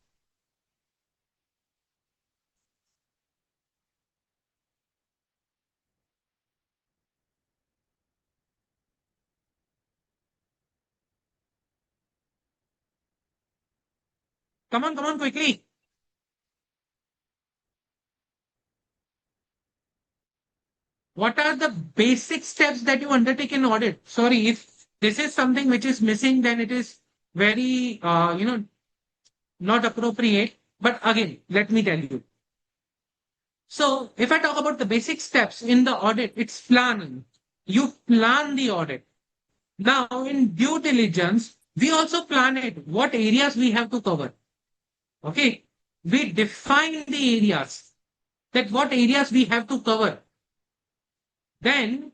Come on, quickly. What are the basic steps that you undertake in audit? Sorry, if this is something which is missing, then it is very, not appropriate. But again, let me tell you. So if I talk about the basic steps in the audit, it's planning. You plan the audit. Now in due diligence, we also plan it, what areas we have to cover. Okay. We define the areas, that what areas we have to cover. Then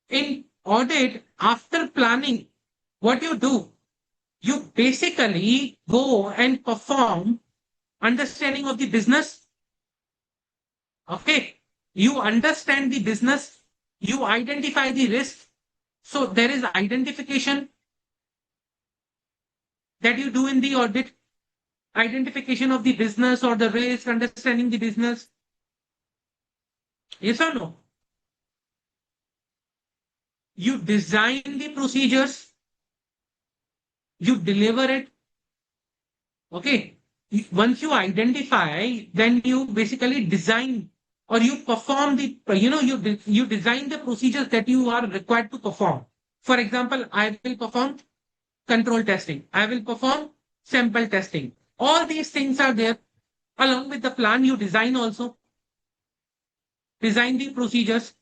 in audit, after planning, what you do, you basically go and perform understanding of the business. Okay. You understand the business, you identify the risk. So there is identification that you do in the audit, identification of the business or the risk, understanding the business. Yes or no? You design the procedures, you deliver it. Okay. Once you identify, then you basically design or you perform you design the procedures that you are required to perform. For example, I will perform control testing. I will perform sample testing. All these things are there. Along with the plan, you design also, design the procedures,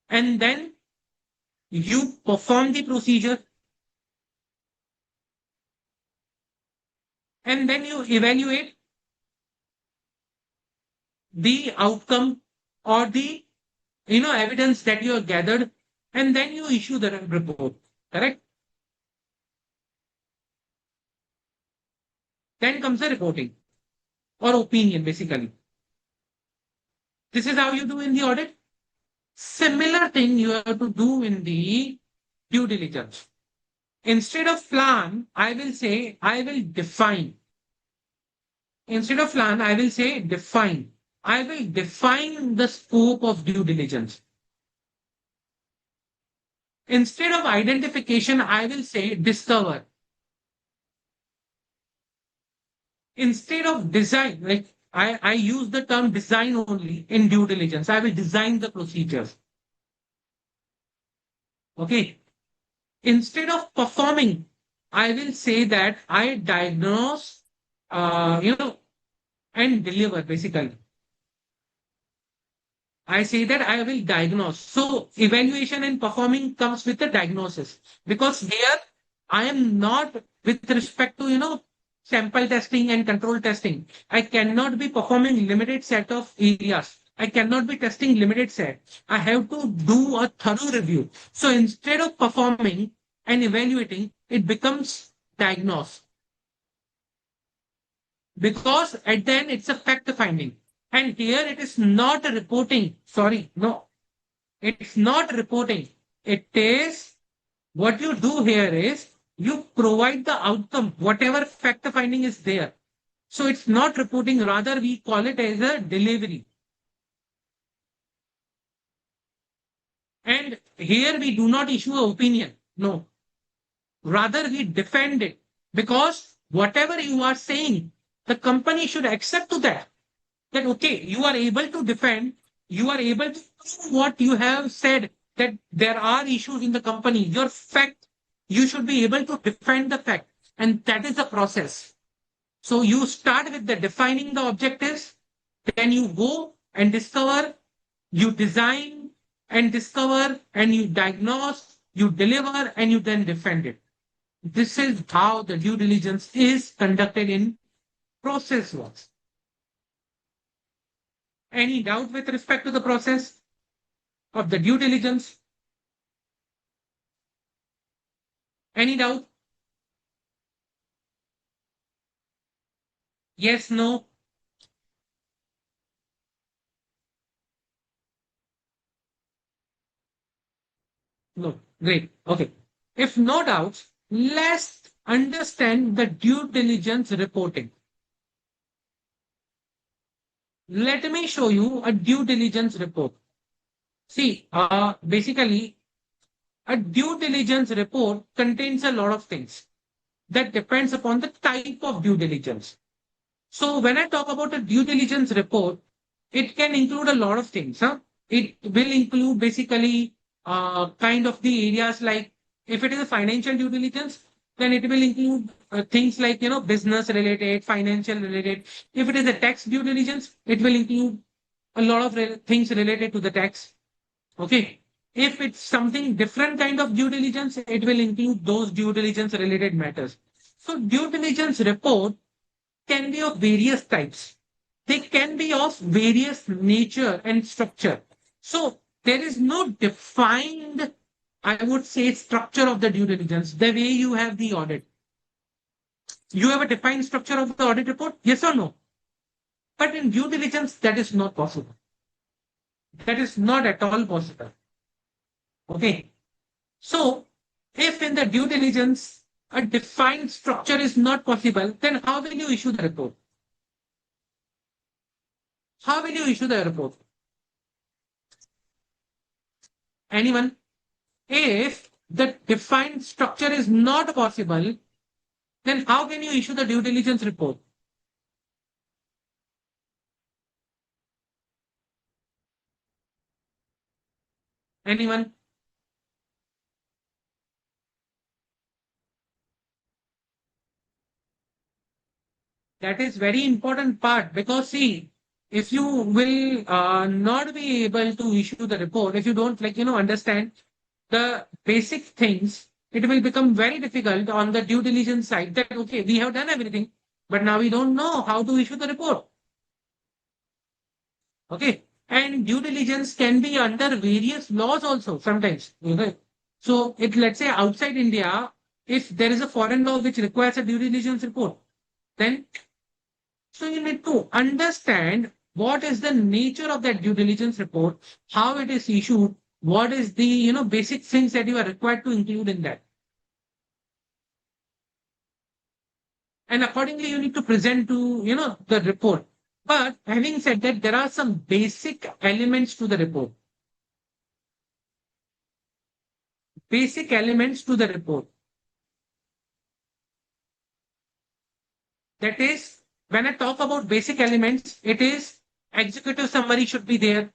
and then you perform the procedure, and then you evaluate the outcome. or the evidence that you have gathered, and then you issue the report. Correct? Then comes the reporting or opinion, basically. This is how you do in the audit. Similar thing you have to do in the due diligence. Instead of plan, I will say I will define. Instead of plan, I will say define. I will define the scope of due diligence. Instead of identification, I will say discover. Instead of design, like I use the term design only in due diligence. I will design the procedures. Okay. Instead of performing, I will say that I diagnose, and deliver basically. I say that I will diagnose. So evaluation and performing comes with the diagnosis, because here I am not with respect to, sample testing and control testing. I cannot be performing limited set of areas. I cannot be testing limited set. I have to do a thorough review. So instead of performing and evaluating, it becomes diagnose, because at the end it's a fact finding. And here it is not a reporting. Sorry, no, it's not reporting. It is what you do here is you provide the outcome, whatever fact finding is there. So it's not reporting, rather, we call it as a delivery. And here we do not issue an opinion. No, rather we defend it, because whatever you are saying, the company should accept to that. That okay, you are able to defend, you are able to prove what you have said, that there are issues in the company. Your fact, you should be able to defend the fact. And that is the process. So you start with the defining the objectives, then you go and discover, you design and discover, and you diagnose, you deliver, and you then defend it. This is how the due diligence is conducted in process works. Any doubt with respect to the process of the due diligence? Any doubt? Yes, no? No. Great. Okay. If no doubts, let's understand the due diligence reporting. Let me show you a due diligence report. See, basically, a due diligence report contains a lot of things that depends upon the type of due diligence. So when I talk about a due diligence report, it can include a lot of things. Huh? It will include basically kind of the areas like, if it is a financial due diligence, then it will include things like, business related, financial related. If it is a tax due diligence, it will include a lot of things related to the tax. Okay. If it's something different kind of due diligence, it will include those due diligence related matters. So due diligence report can be of various types. They can be of various nature and structure. So there is no defined, I would say, structure of the due diligence, the way you have the audit. You have a defined structure of the audit report? Yes or no? But in due diligence, that is not possible. That is not at all possible. Okay. So if in the due diligence, a defined structure is not possible, then how will you issue the report? How will you issue the report? Anyone? If the defined structure is not possible, then how can you issue the due diligence report? Anyone? That is very important part, because see, if you will not be able to issue the report, if you don't understand the basic things, it will become very difficult on the due diligence side that, okay, we have done everything, but now we don't know how to issue the report. Okay. And due diligence can be under various laws also sometimes. So if let's say outside India, if there is a foreign law which requires a due diligence report, then so you need to understand what is the nature of that due diligence report, how it is issued, what is the basic things that you are required to include in that. And accordingly you need to present to the report. But having said that, there are some basic elements to the report. Basic elements to the report. That is, when I talk about basic elements, it is executive summary should be there,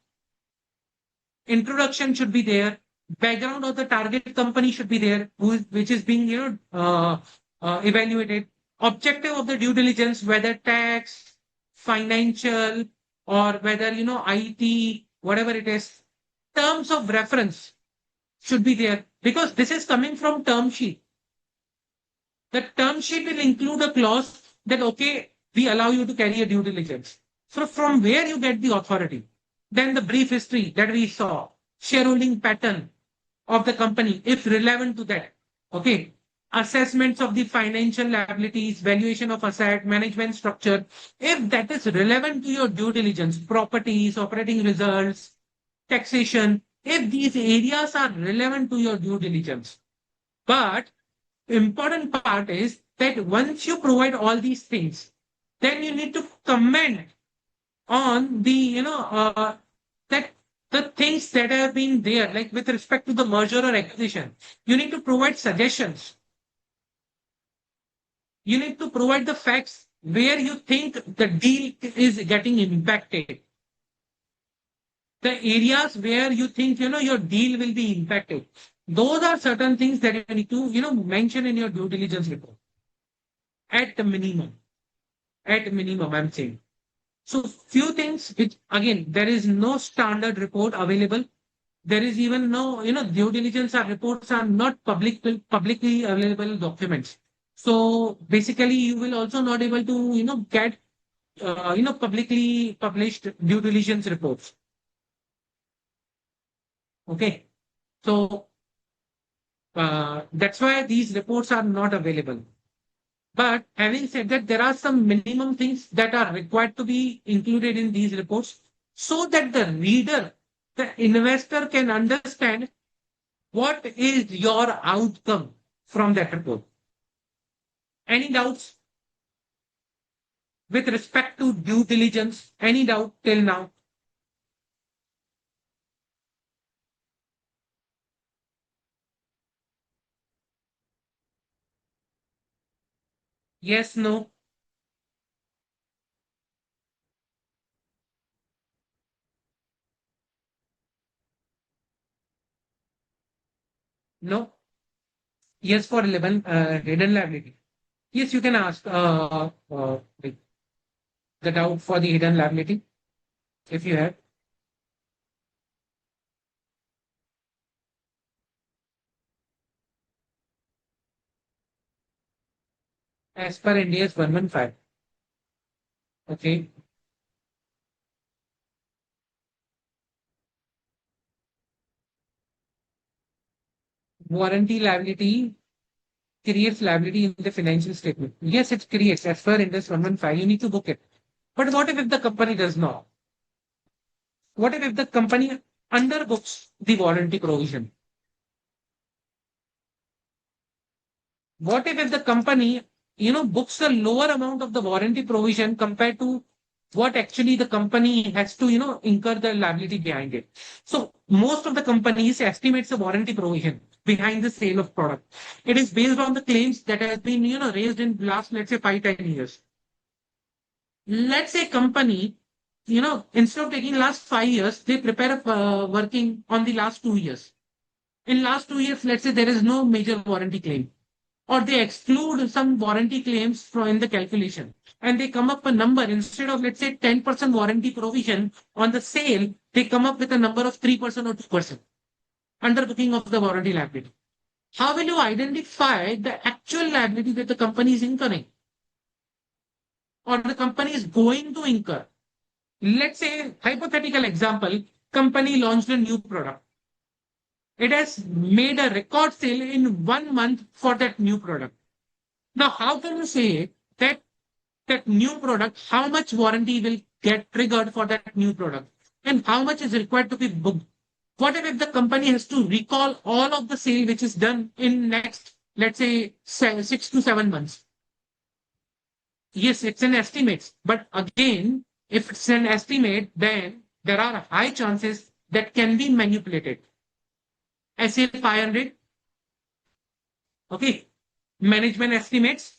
introduction should be there, background of the target company should be there, which is being evaluated, objective of the due diligence, whether tax, financial, or whether IT, whatever it is, terms of reference should be there because this is coming from term sheet. The term sheet will include a clause that, okay, we allow you to carry a due diligence. So from where you get the authority? Then the brief history that we saw, shareholding pattern of the company, if relevant to that. Okay. Assessments of the financial liabilities, valuation of asset, management structure. If that is relevant to your due diligence, properties, operating results, taxation, if these areas are relevant to your due diligence. But important part is that once you provide all these things, then you need to comment on the that the things that have been there, like with respect to the merger or acquisition. You need to provide suggestions. You need to provide the facts where you think the deal is getting impacted. The areas where you think your deal will be impacted. Those are certain things that you need to mention in your due diligence report at the minimum. At minimum, I'm saying. So few things which again there is no standard report available. There is even no due diligence or reports are not publicly available documents. So basically, you will also not able to get publicly published due diligence reports. Okay, so that's why these reports are not available. But having said that, there are some minimum things that are required to be included in these reports so that the reader, the investor can understand what is your outcome from that report. Any doubts with respect to due diligence? Any doubt till now? Yes, no, no. Yes for 11, hidden liability. Yes, you can ask the doubt for the hidden liability if you have. As per India's 115. Okay. Warranty liability creates liability in the financial statement. Yes, it creates as per Indus 115. You need to book it. But what if the company does not? What if the company underbooks the warranty provision? What if the company, books a lower amount of the warranty provision compared to what actually the company has to, incur the liability behind it. So most of the companies estimates the warranty provision behind the sale of product. It is based on the claims that has been, raised in last, let's say 5, 10 years. Let's say company, instead of taking last 5 years, they prepare working on the last 2 years. In last 2 years, let's say there is no major warranty claim or they exclude some warranty claims from in the calculation and they come up a number instead of let's say 10% warranty provision on the sale, they come up with a number of 3% or 2% underbooking of the warranty liability. How will you identify the actual liability that the company is incurring or the company is going to incur? Let's say, hypothetical example, company launched a new product. It has made a record sale in 1 month for that new product. Now, how can you say that that new product, how much warranty will get triggered for that new product? And how much is required to be booked? What if the company has to recall all of the sale which is done in next, let's say, 6 to 7 months? Yes, it's an estimate. But again, if it's an estimate, then there are high chances that can be manipulated. I say 500, okay, management estimates.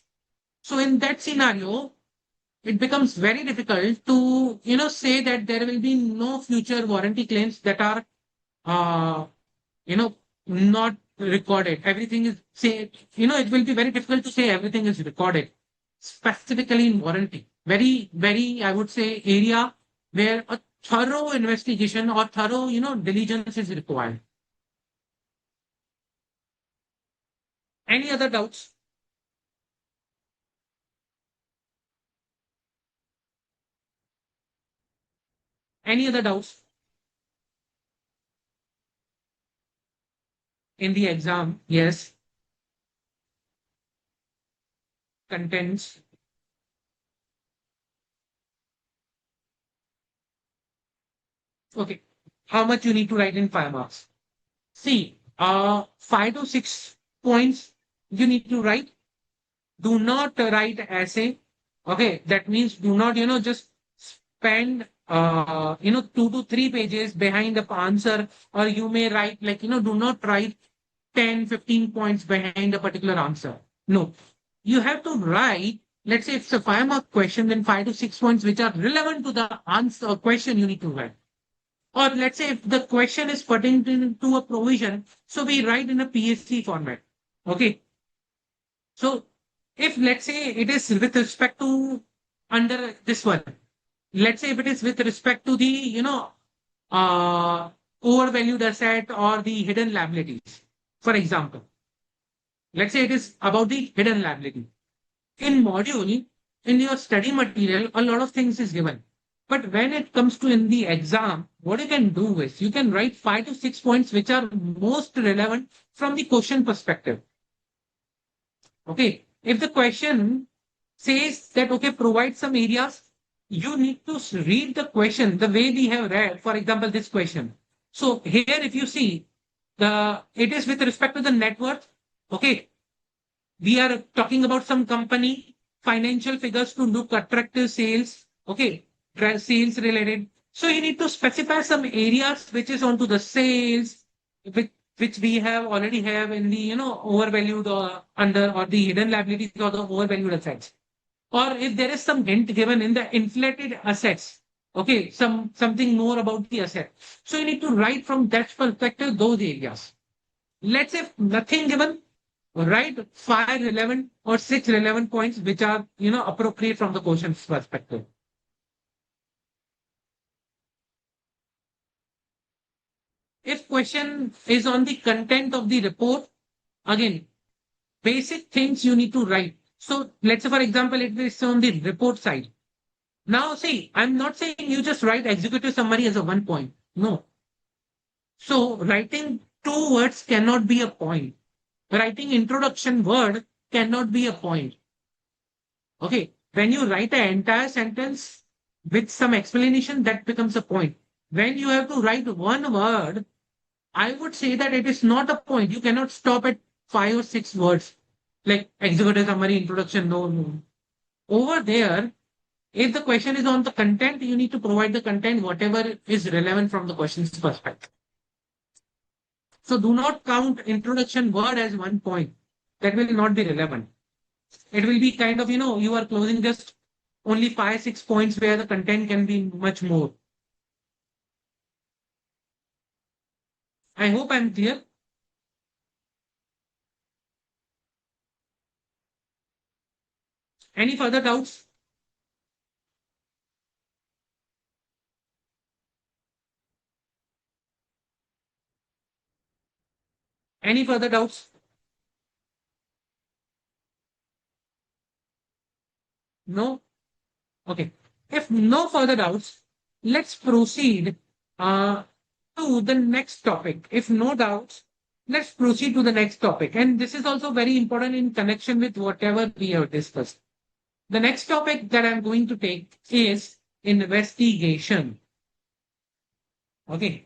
So in that scenario, it becomes very difficult to, say that there will be no future warranty claims that are, uh, you know, not recorded. Everything is say, it will be very difficult to say everything is recorded, specifically in warranty. Very, very, I would say, area where a thorough investigation or thorough, diligence is required. Any other doubts? Any other doubts in the exam? Yes. Contents. Okay. How much you need to write in 5 marks? See, 5 to 6 points you need to write. Do not write essay. Okay, that means do not, just spend, 2 to 3 pages behind the answer, or you may write like, do not write 10, 15 points behind a particular answer. No, you have to write, let's say it's a 5 mark question, then 5 to 6 points which are relevant to the answer or question you need to write. Or let's say if the question is pertaining to a provision, so we write in a PSC format. Okay. So if let's say it is with respect to under this one, let's say if it is with respect to the, uh, overvalued asset or the hidden liabilities, for example, let's say it is about the hidden liability. In module, in your study material, a lot of things is given. But when it comes to in the exam, what you can do is you can write 5 to 6 points which are most relevant from the question perspective. Okay. If the question says that, okay, provide some areas, you need to read the question the way we have read, for example, this question. So here, if you see, it is with respect to the net worth. Okay. We are talking about some company financial figures to look attractive sales. Okay. Sales related. So you need to specify some areas which is onto the sales, which which we have already have in the overvalued or under or the hidden liabilities or the overvalued assets. Or if there is some hint given in the inflated assets, okay, something more about the asset. So you need to write from that perspective those areas. Let's say nothing given, write 5 relevant or 6 relevant points which are appropriate from the question's perspective. If question is on the content of the report, again, basic things you need to write. So let's say, for example, it is on the report side. Now, see, I'm not saying you just write executive summary as a 1 point. No. So writing 2 words cannot be a point. Writing introduction word cannot be a point. Okay. When you write an entire sentence with some explanation, that becomes a point. When you have to write 1 word, I would say that it is not a point. You cannot stop at 5 or 6 words like executive summary, introduction. No, no. Over there, if the question is on the content, you need to provide the content, whatever is relevant from the question's perspective. So do not count introduction word as 1 point. That will not be relevant. It will be kind of, you are closing just only 5, 6 points where the content can be much more. I hope I'm clear. Any further doubts? Any further doubts? No? Okay. If no further doubts, let's proceed to the next topic. If no doubts, let's proceed to the next topic. And this is also very important in connection with whatever we have discussed. The next topic that I'm going to take is investigation. Okay.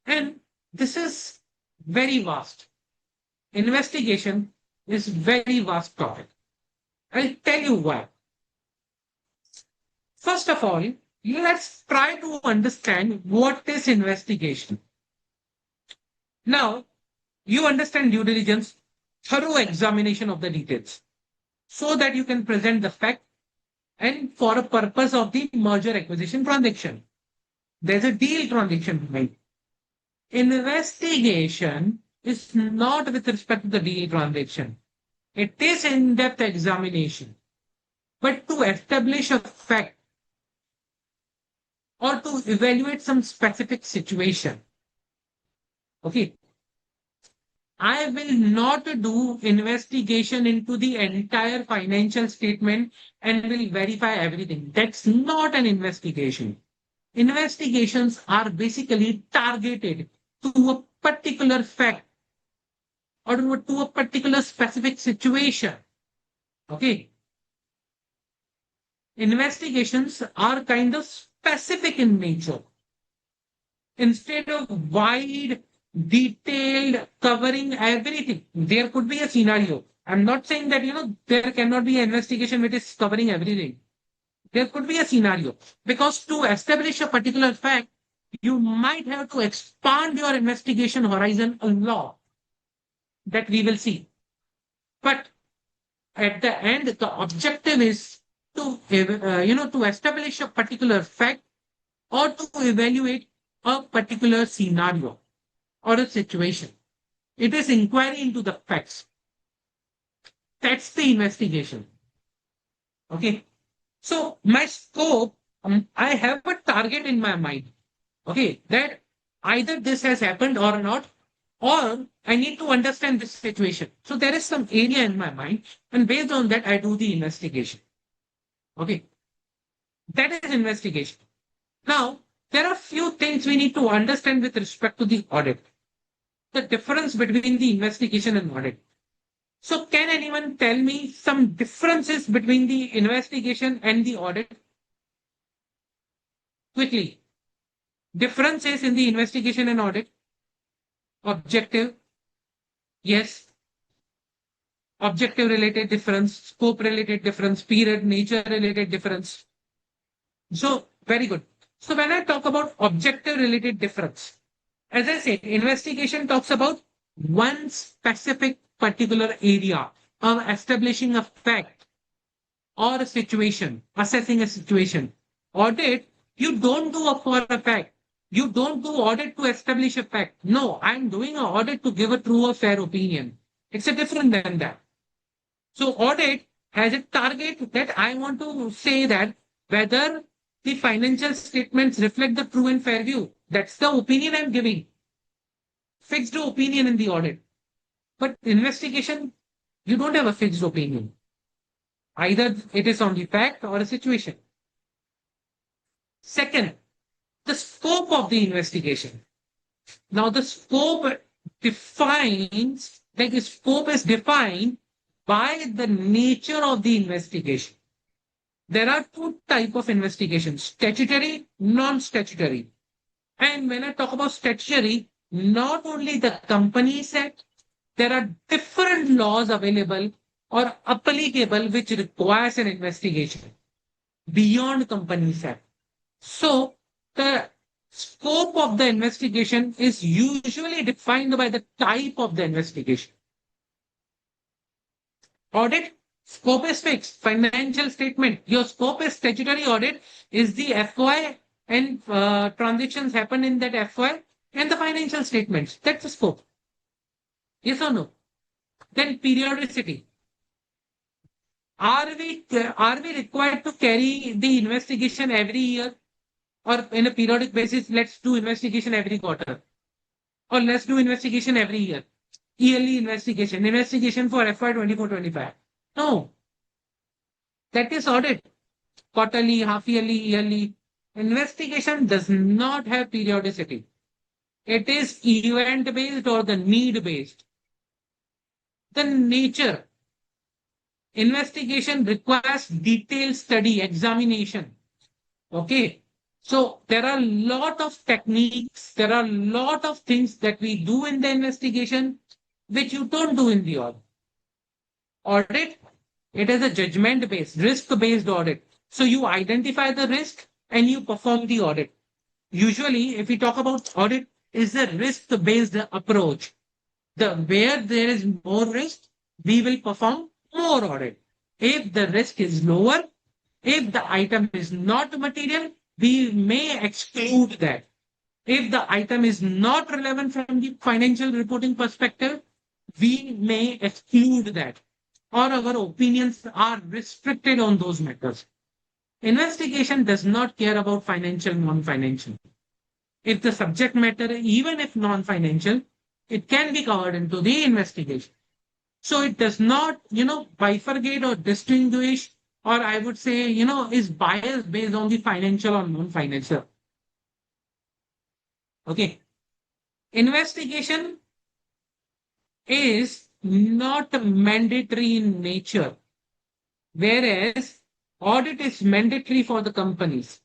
And this is very vast. Investigation is very vast topic. I'll tell you why. First of all, let's try to understand what is investigation. Now, you understand due diligence, thorough examination of the details, so that you can present the fact and for a purpose of the merger acquisition transaction. There's a deal transaction behind. Investigation is not with respect to the deal transaction. It is in-depth examination. But to establish a fact or to evaluate some specific situation. Okay. I will not do investigation into the entire financial statement and will verify everything. That's not an investigation. Investigations are basically targeted to a particular fact or to a particular specific situation. Okay. Investigations are kind of specific in nature. Instead of wide, detailed, covering everything, there could be a scenario. I'm not saying that, there cannot be an investigation which is covering everything. There could be a scenario because to establish a particular fact, you might have to expand your investigation horizon a lot. That we will see. But at the end, the objective is to establish a particular fact or to evaluate a particular scenario or a situation. It is inquiry into the facts. That's the investigation. Okay. So my scope, I have a target in my mind. Okay. That either this has happened or not, or I need to understand this situation. So there is some area in my mind, and based on that, I do the investigation. Okay. That is investigation. Now, there are few things we need to understand with respect to the audit. The difference between the investigation and audit. So can anyone tell me some differences between the investigation and the audit? Quickly. Differences in the investigation and audit. Objective. Yes. Objective related difference, scope related difference, period, nature related difference. So, very good. So when I talk about objective related difference, as I said, investigation talks about one specific particular area of establishing a fact or a situation, assessing a situation. Audit, you don't do a for a fact. You don't do audit to establish a fact. No, I'm doing an audit to give a true or fair opinion. It's a different than that. So audit has a target that I want to say that whether the financial statements reflect the true and fair view. That's the opinion I'm giving. Fixed opinion in the audit. But investigation, you don't have a fixed opinion. Either it is on the fact or a situation. Second, the scope of the investigation. Now the scope defines, like the scope is defined by the nature of the investigation. There are two types of investigations, statutory, non-statutory. And when I talk about statutory, not only the Companies Act, there are different laws available or applicable which requires an investigation beyond Companies Act. So the scope of the investigation is usually defined by the type of the investigation. Audit, scope is fixed. Financial statement, your scope is statutory audit, is the FY and transactions happen in that FY and the financial statements. That's the scope. Yes or no? Then periodicity. Are we required to carry the investigation every year or in a periodic basis? Let's do investigation every quarter or let's do investigation every year. Yearly investigation for FY 24-25. No, that is audit. Quarterly, half yearly, yearly. Investigation does not have periodicity. It is event based or the need based. The nature investigation requires detailed study, examination. Okay. So there are a lot of techniques, there are a lot of things that we do in the investigation which you don't do in the audit. Audit, it is a judgment based, risk based audit. So you identify the risk and you perform the audit. Usually, if we talk about audit, is a risk based approach. The where there is more risk, we will perform more audit. If the risk is lower, if the item is not material, we may exclude that. If the item is not relevant from the financial reporting perspective, we may exclude that. Or our opinions are restricted on those matters. Investigation does not care about financial, non-financial. If the subject matter, even if non-financial, it can be covered into the investigation. So it does not, bifurcate or distinguish, or I would say, is biased based on the financial or non-financial. Okay. Investigation is not mandatory in nature, whereas audit is mandatory for the companies.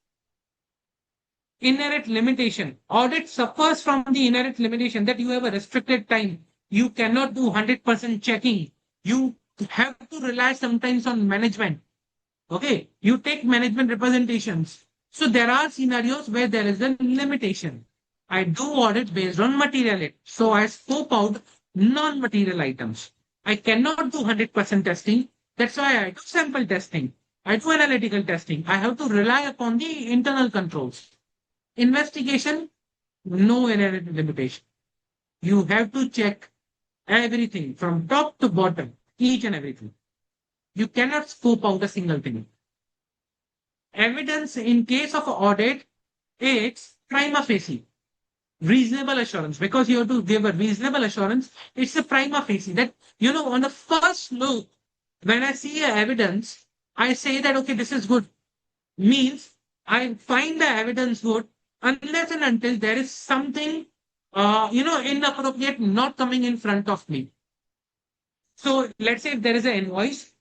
Inherent limitation. Audit suffers from the inherent limitation that you have a restricted time. You cannot do 100% checking. You have to rely sometimes on management. Okay. You take management representations. So there are scenarios where there is a limitation. I do audit based on materiality. So I scope out non-material items. I cannot do 100% testing. That's why I do sample testing. I do analytical testing. I have to rely upon the internal controls. Investigation, no inherent limitation. You have to check everything from top to bottom, each and everything. You cannot scope out a single thing. Evidence in case of audit, it's prima facie, reasonable assurance. Because you have to give a reasonable assurance, it's a prima facie that, on the first look, when I see a evidence, I say that, okay, this is good. Means I find the evidence good unless and until there is something, inappropriate not coming in front of me. So let's say if there is an invoice,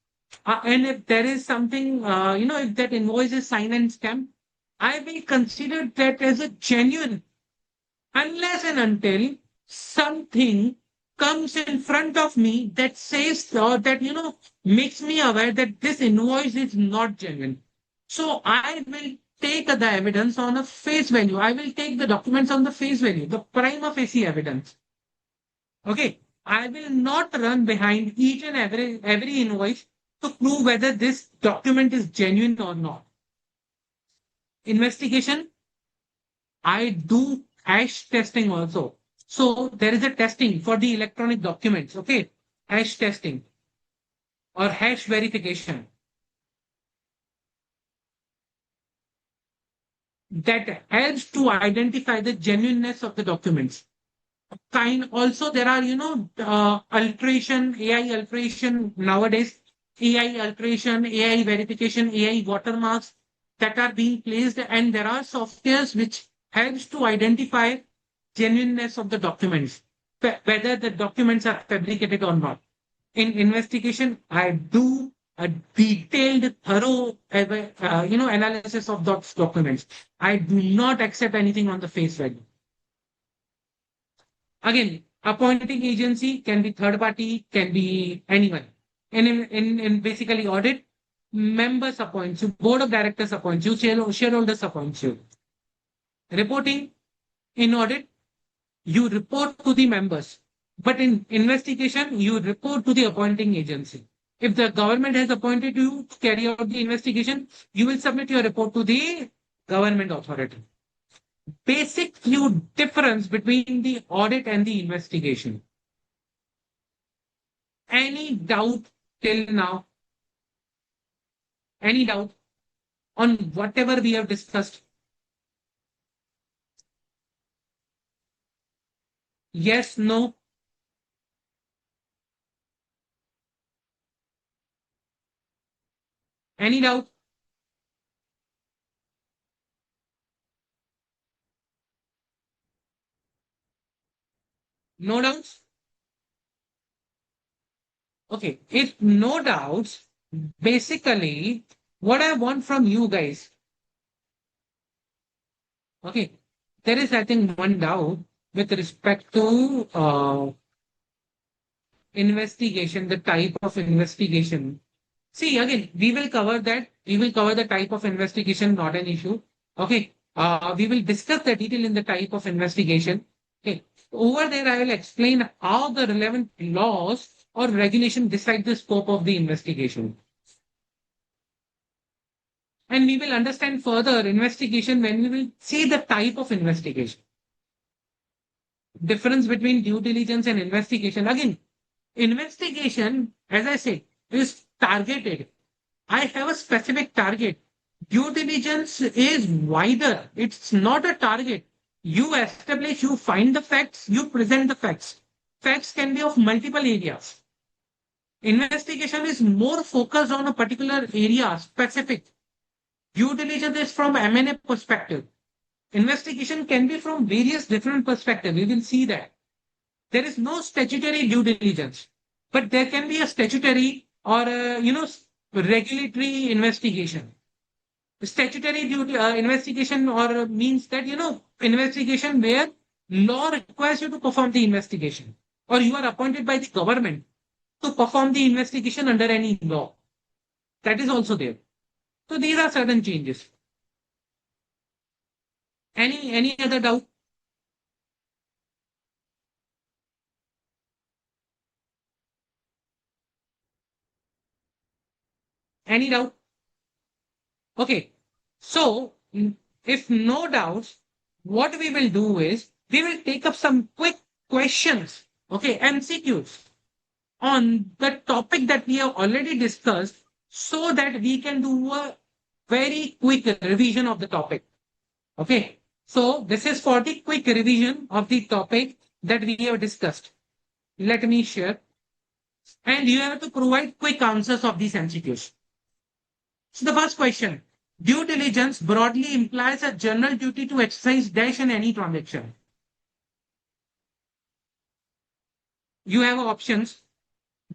and if there is something, if that invoice is signed and stamped, I will consider that as a genuine unless and until something comes in front of me that says or that makes me aware that this invoice is not genuine. So I will take the evidence on a face value. I will take the documents on the face value, the prima facie evidence. Okay. I will not run behind each and every invoice to prove whether this document is genuine or not. Investigation, I do hash testing also. So there is a testing for the electronic documents. Okay. Hash testing or hash verification that helps to identify the genuineness of the documents. Kind also there are, alteration, AI alteration nowadays, AI alteration, AI verification, AI watermarks that are being placed, and there are softwares which helps to identify genuineness of the documents, whether the documents are fabricated or not. In investigation, I do a detailed, thorough, analysis of those documents. I do not accept anything on the face value. Again, appointing agency can be third party, can be anyone. And in basically audit, members appoint you, board of directors appoint you, shareholders appoint you. Reporting in audit, you report to the members. But in investigation, you report to the appointing agency. If the government has appointed you to carry out the investigation, you will submit your report to the government authority. Basic few difference between the audit and the investigation. Any doubt till now? Any doubt on whatever we have discussed? Yes, no? Any doubt? No doubts? Okay, if no doubts, basically what I want from you guys, okay, there is I think one doubt with respect to investigation, the type of investigation. See, again, we will cover that. We will cover the type of investigation, not an issue. Okay. We will discuss the detail in the type of investigation. Okay. Over there, I will explain how the relevant laws or regulation decide the scope of the investigation. And we will understand further investigation when we will see the type of investigation. Difference between due diligence and investigation. Again, investigation, as I say, is targeted. I have a specific target. Due diligence is wider. It's not a target. You establish, you find the facts, you present the facts. Facts can be of multiple areas. Investigation is more focused on a particular area, specific. Due diligence is from M&A perspective. Investigation can be from various different perspectives. We will see that. There is no statutory due diligence, but there can be a statutory or regulatory investigation. Statutory duty investigation or means that investigation where law requires you to perform the investigation, or you are appointed by the government to perform the investigation under any law. That is also there. So these are certain changes. Any other doubt? Any doubt? Okay. So if no doubts, what we will do is we will take up some quick questions. Okay, MCQs on the topic that we have already discussed so that we can do a very quick revision of the topic. Okay. So this is for the quick revision of the topic that we have discussed. Let me share. And you have to provide quick answers of these MCQs. So the first question, due diligence broadly implies a general duty to exercise dash in any transaction. You have options.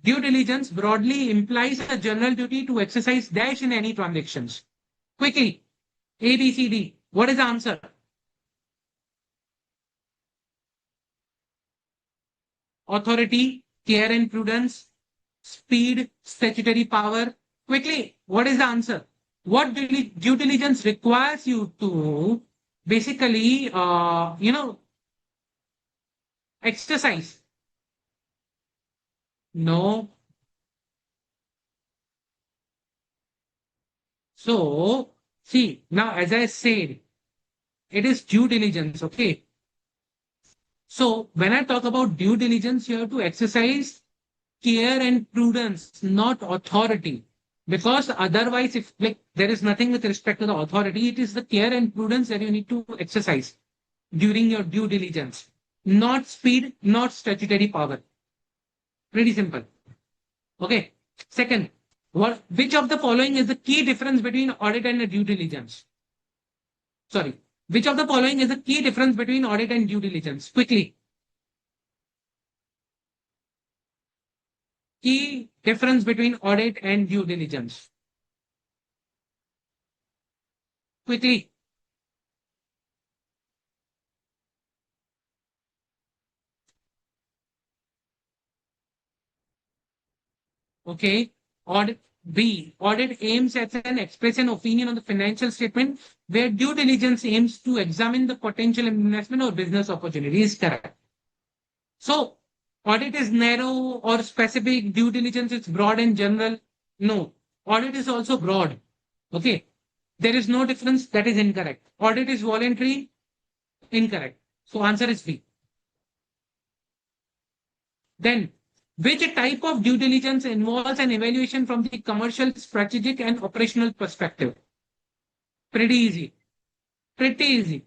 Due diligence broadly implies a general duty to exercise dash in any transactions. Quickly, A, B, C, D. What is the answer? Authority, care and prudence, speed, statutory power. Quickly, what is the answer? What due diligence requires you to basically, exercise? No. So, see, now as I said, it is due diligence, okay? So, when I talk about due diligence, you have to exercise care and prudence, not authority. Because otherwise, if like there is nothing with respect to the authority, it is the care and prudence that you need to exercise during your due diligence, not speed, not statutory power. Pretty simple. Okay. Second, which of the following is the key difference between audit and a due diligence? Sorry. Which of the following is the key difference between audit and due diligence? Quickly. Key difference between audit and due diligence. Quickly. Okay. Audit B. Audit aims at an expression opinion on the financial statement, where due diligence aims to examine the potential investment or business opportunities. Correct. So, audit is narrow or specific, due diligence is broad and general. No, audit is also broad. Okay. There is no difference. That is incorrect. Audit is voluntary. Incorrect. So, answer is B. Then, which type of due diligence involves an evaluation from the commercial, strategic, and operational perspective? Pretty easy. Pretty easy.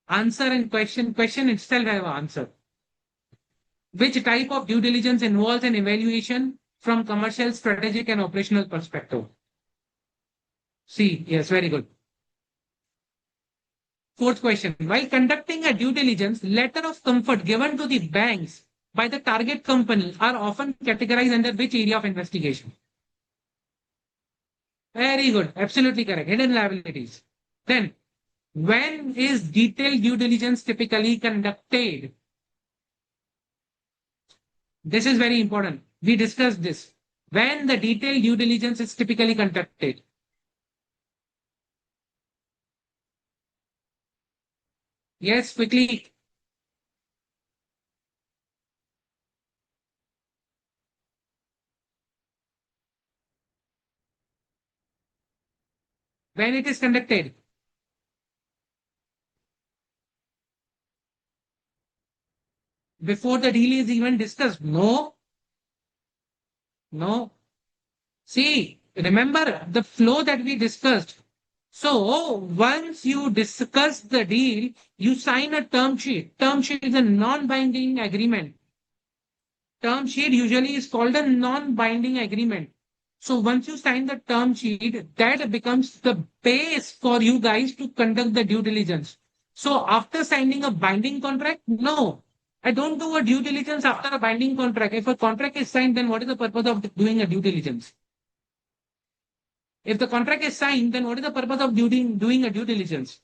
Answer and question. Question itself have an answer. Which type of due diligence involves an evaluation from commercial, strategic, and operational perspective? C. Yes, very good. Fourth question. While conducting a due diligence, letter of comfort given to the banks by the target company are often categorized under which area of investigation? Very good. Absolutely correct. Hidden liabilities. Then, when is detailed due diligence typically conducted? This is very important. We discussed this. When the detailed due diligence is typically conducted. Yes, quickly. When it is conducted. Before the deal is even discussed. No, no. See, remember the flow that we discussed. So once you discuss the deal, you sign a term sheet. Term sheet is a non-binding agreement. Term sheet usually is called a non-binding agreement. So once you sign the term sheet, that becomes the base for you guys to conduct the due diligence. So after signing a binding contract, no, I don't do a due diligence after a binding contract. If a contract is signed, then what is the purpose of doing a due diligence? If the contract is signed, then what is the purpose of doing a due diligence?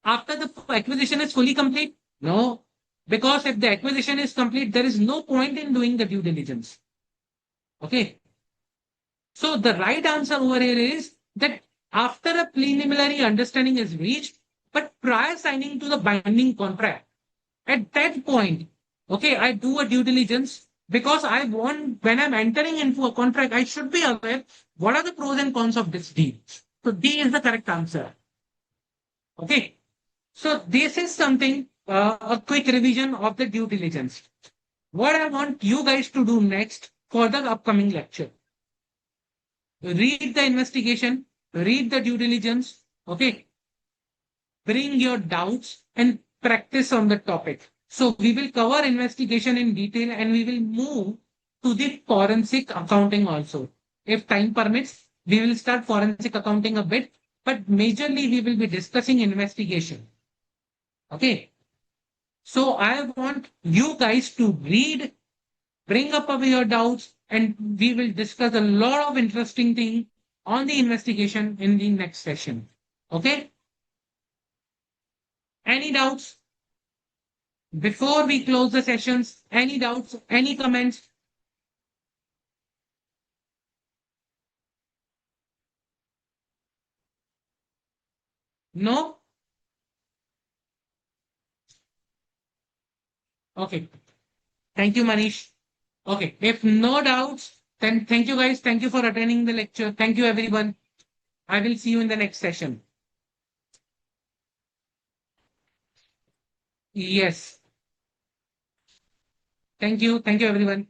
After the acquisition is fully complete? No, because if the acquisition is complete, there is no point in doing the due diligence. Okay. So the right answer over here is that after a preliminary understanding is reached, but prior signing to the binding contract, at that point, okay, I do a due diligence because I want, when I'm entering into a contract, I should be aware what are the pros and cons of this deal. So D is the correct answer. Okay. So this is something, a quick revision of the due diligence. What I want you guys to do next for the upcoming lecture. Read the investigation, read the due diligence, okay? Bring your doubts and practice on the topic. So we will cover investigation in detail and we will move to the forensic accounting also. If time permits, we will start forensic accounting a bit, but majorly we will be discussing investigation. Okay. So I want you guys to read, bring up your doubts, and we will discuss a lot of interesting things on the investigation in the next session. Okay? Any doubts before we close the sessions? Any doubts? Any comments? No? Okay. Thank you, Manish. Okay. If no doubts, then thank you guys. Thank you for attending the lecture. Thank you, everyone. I will see you in the next session. Yes. Thank you. Thank you, everyone.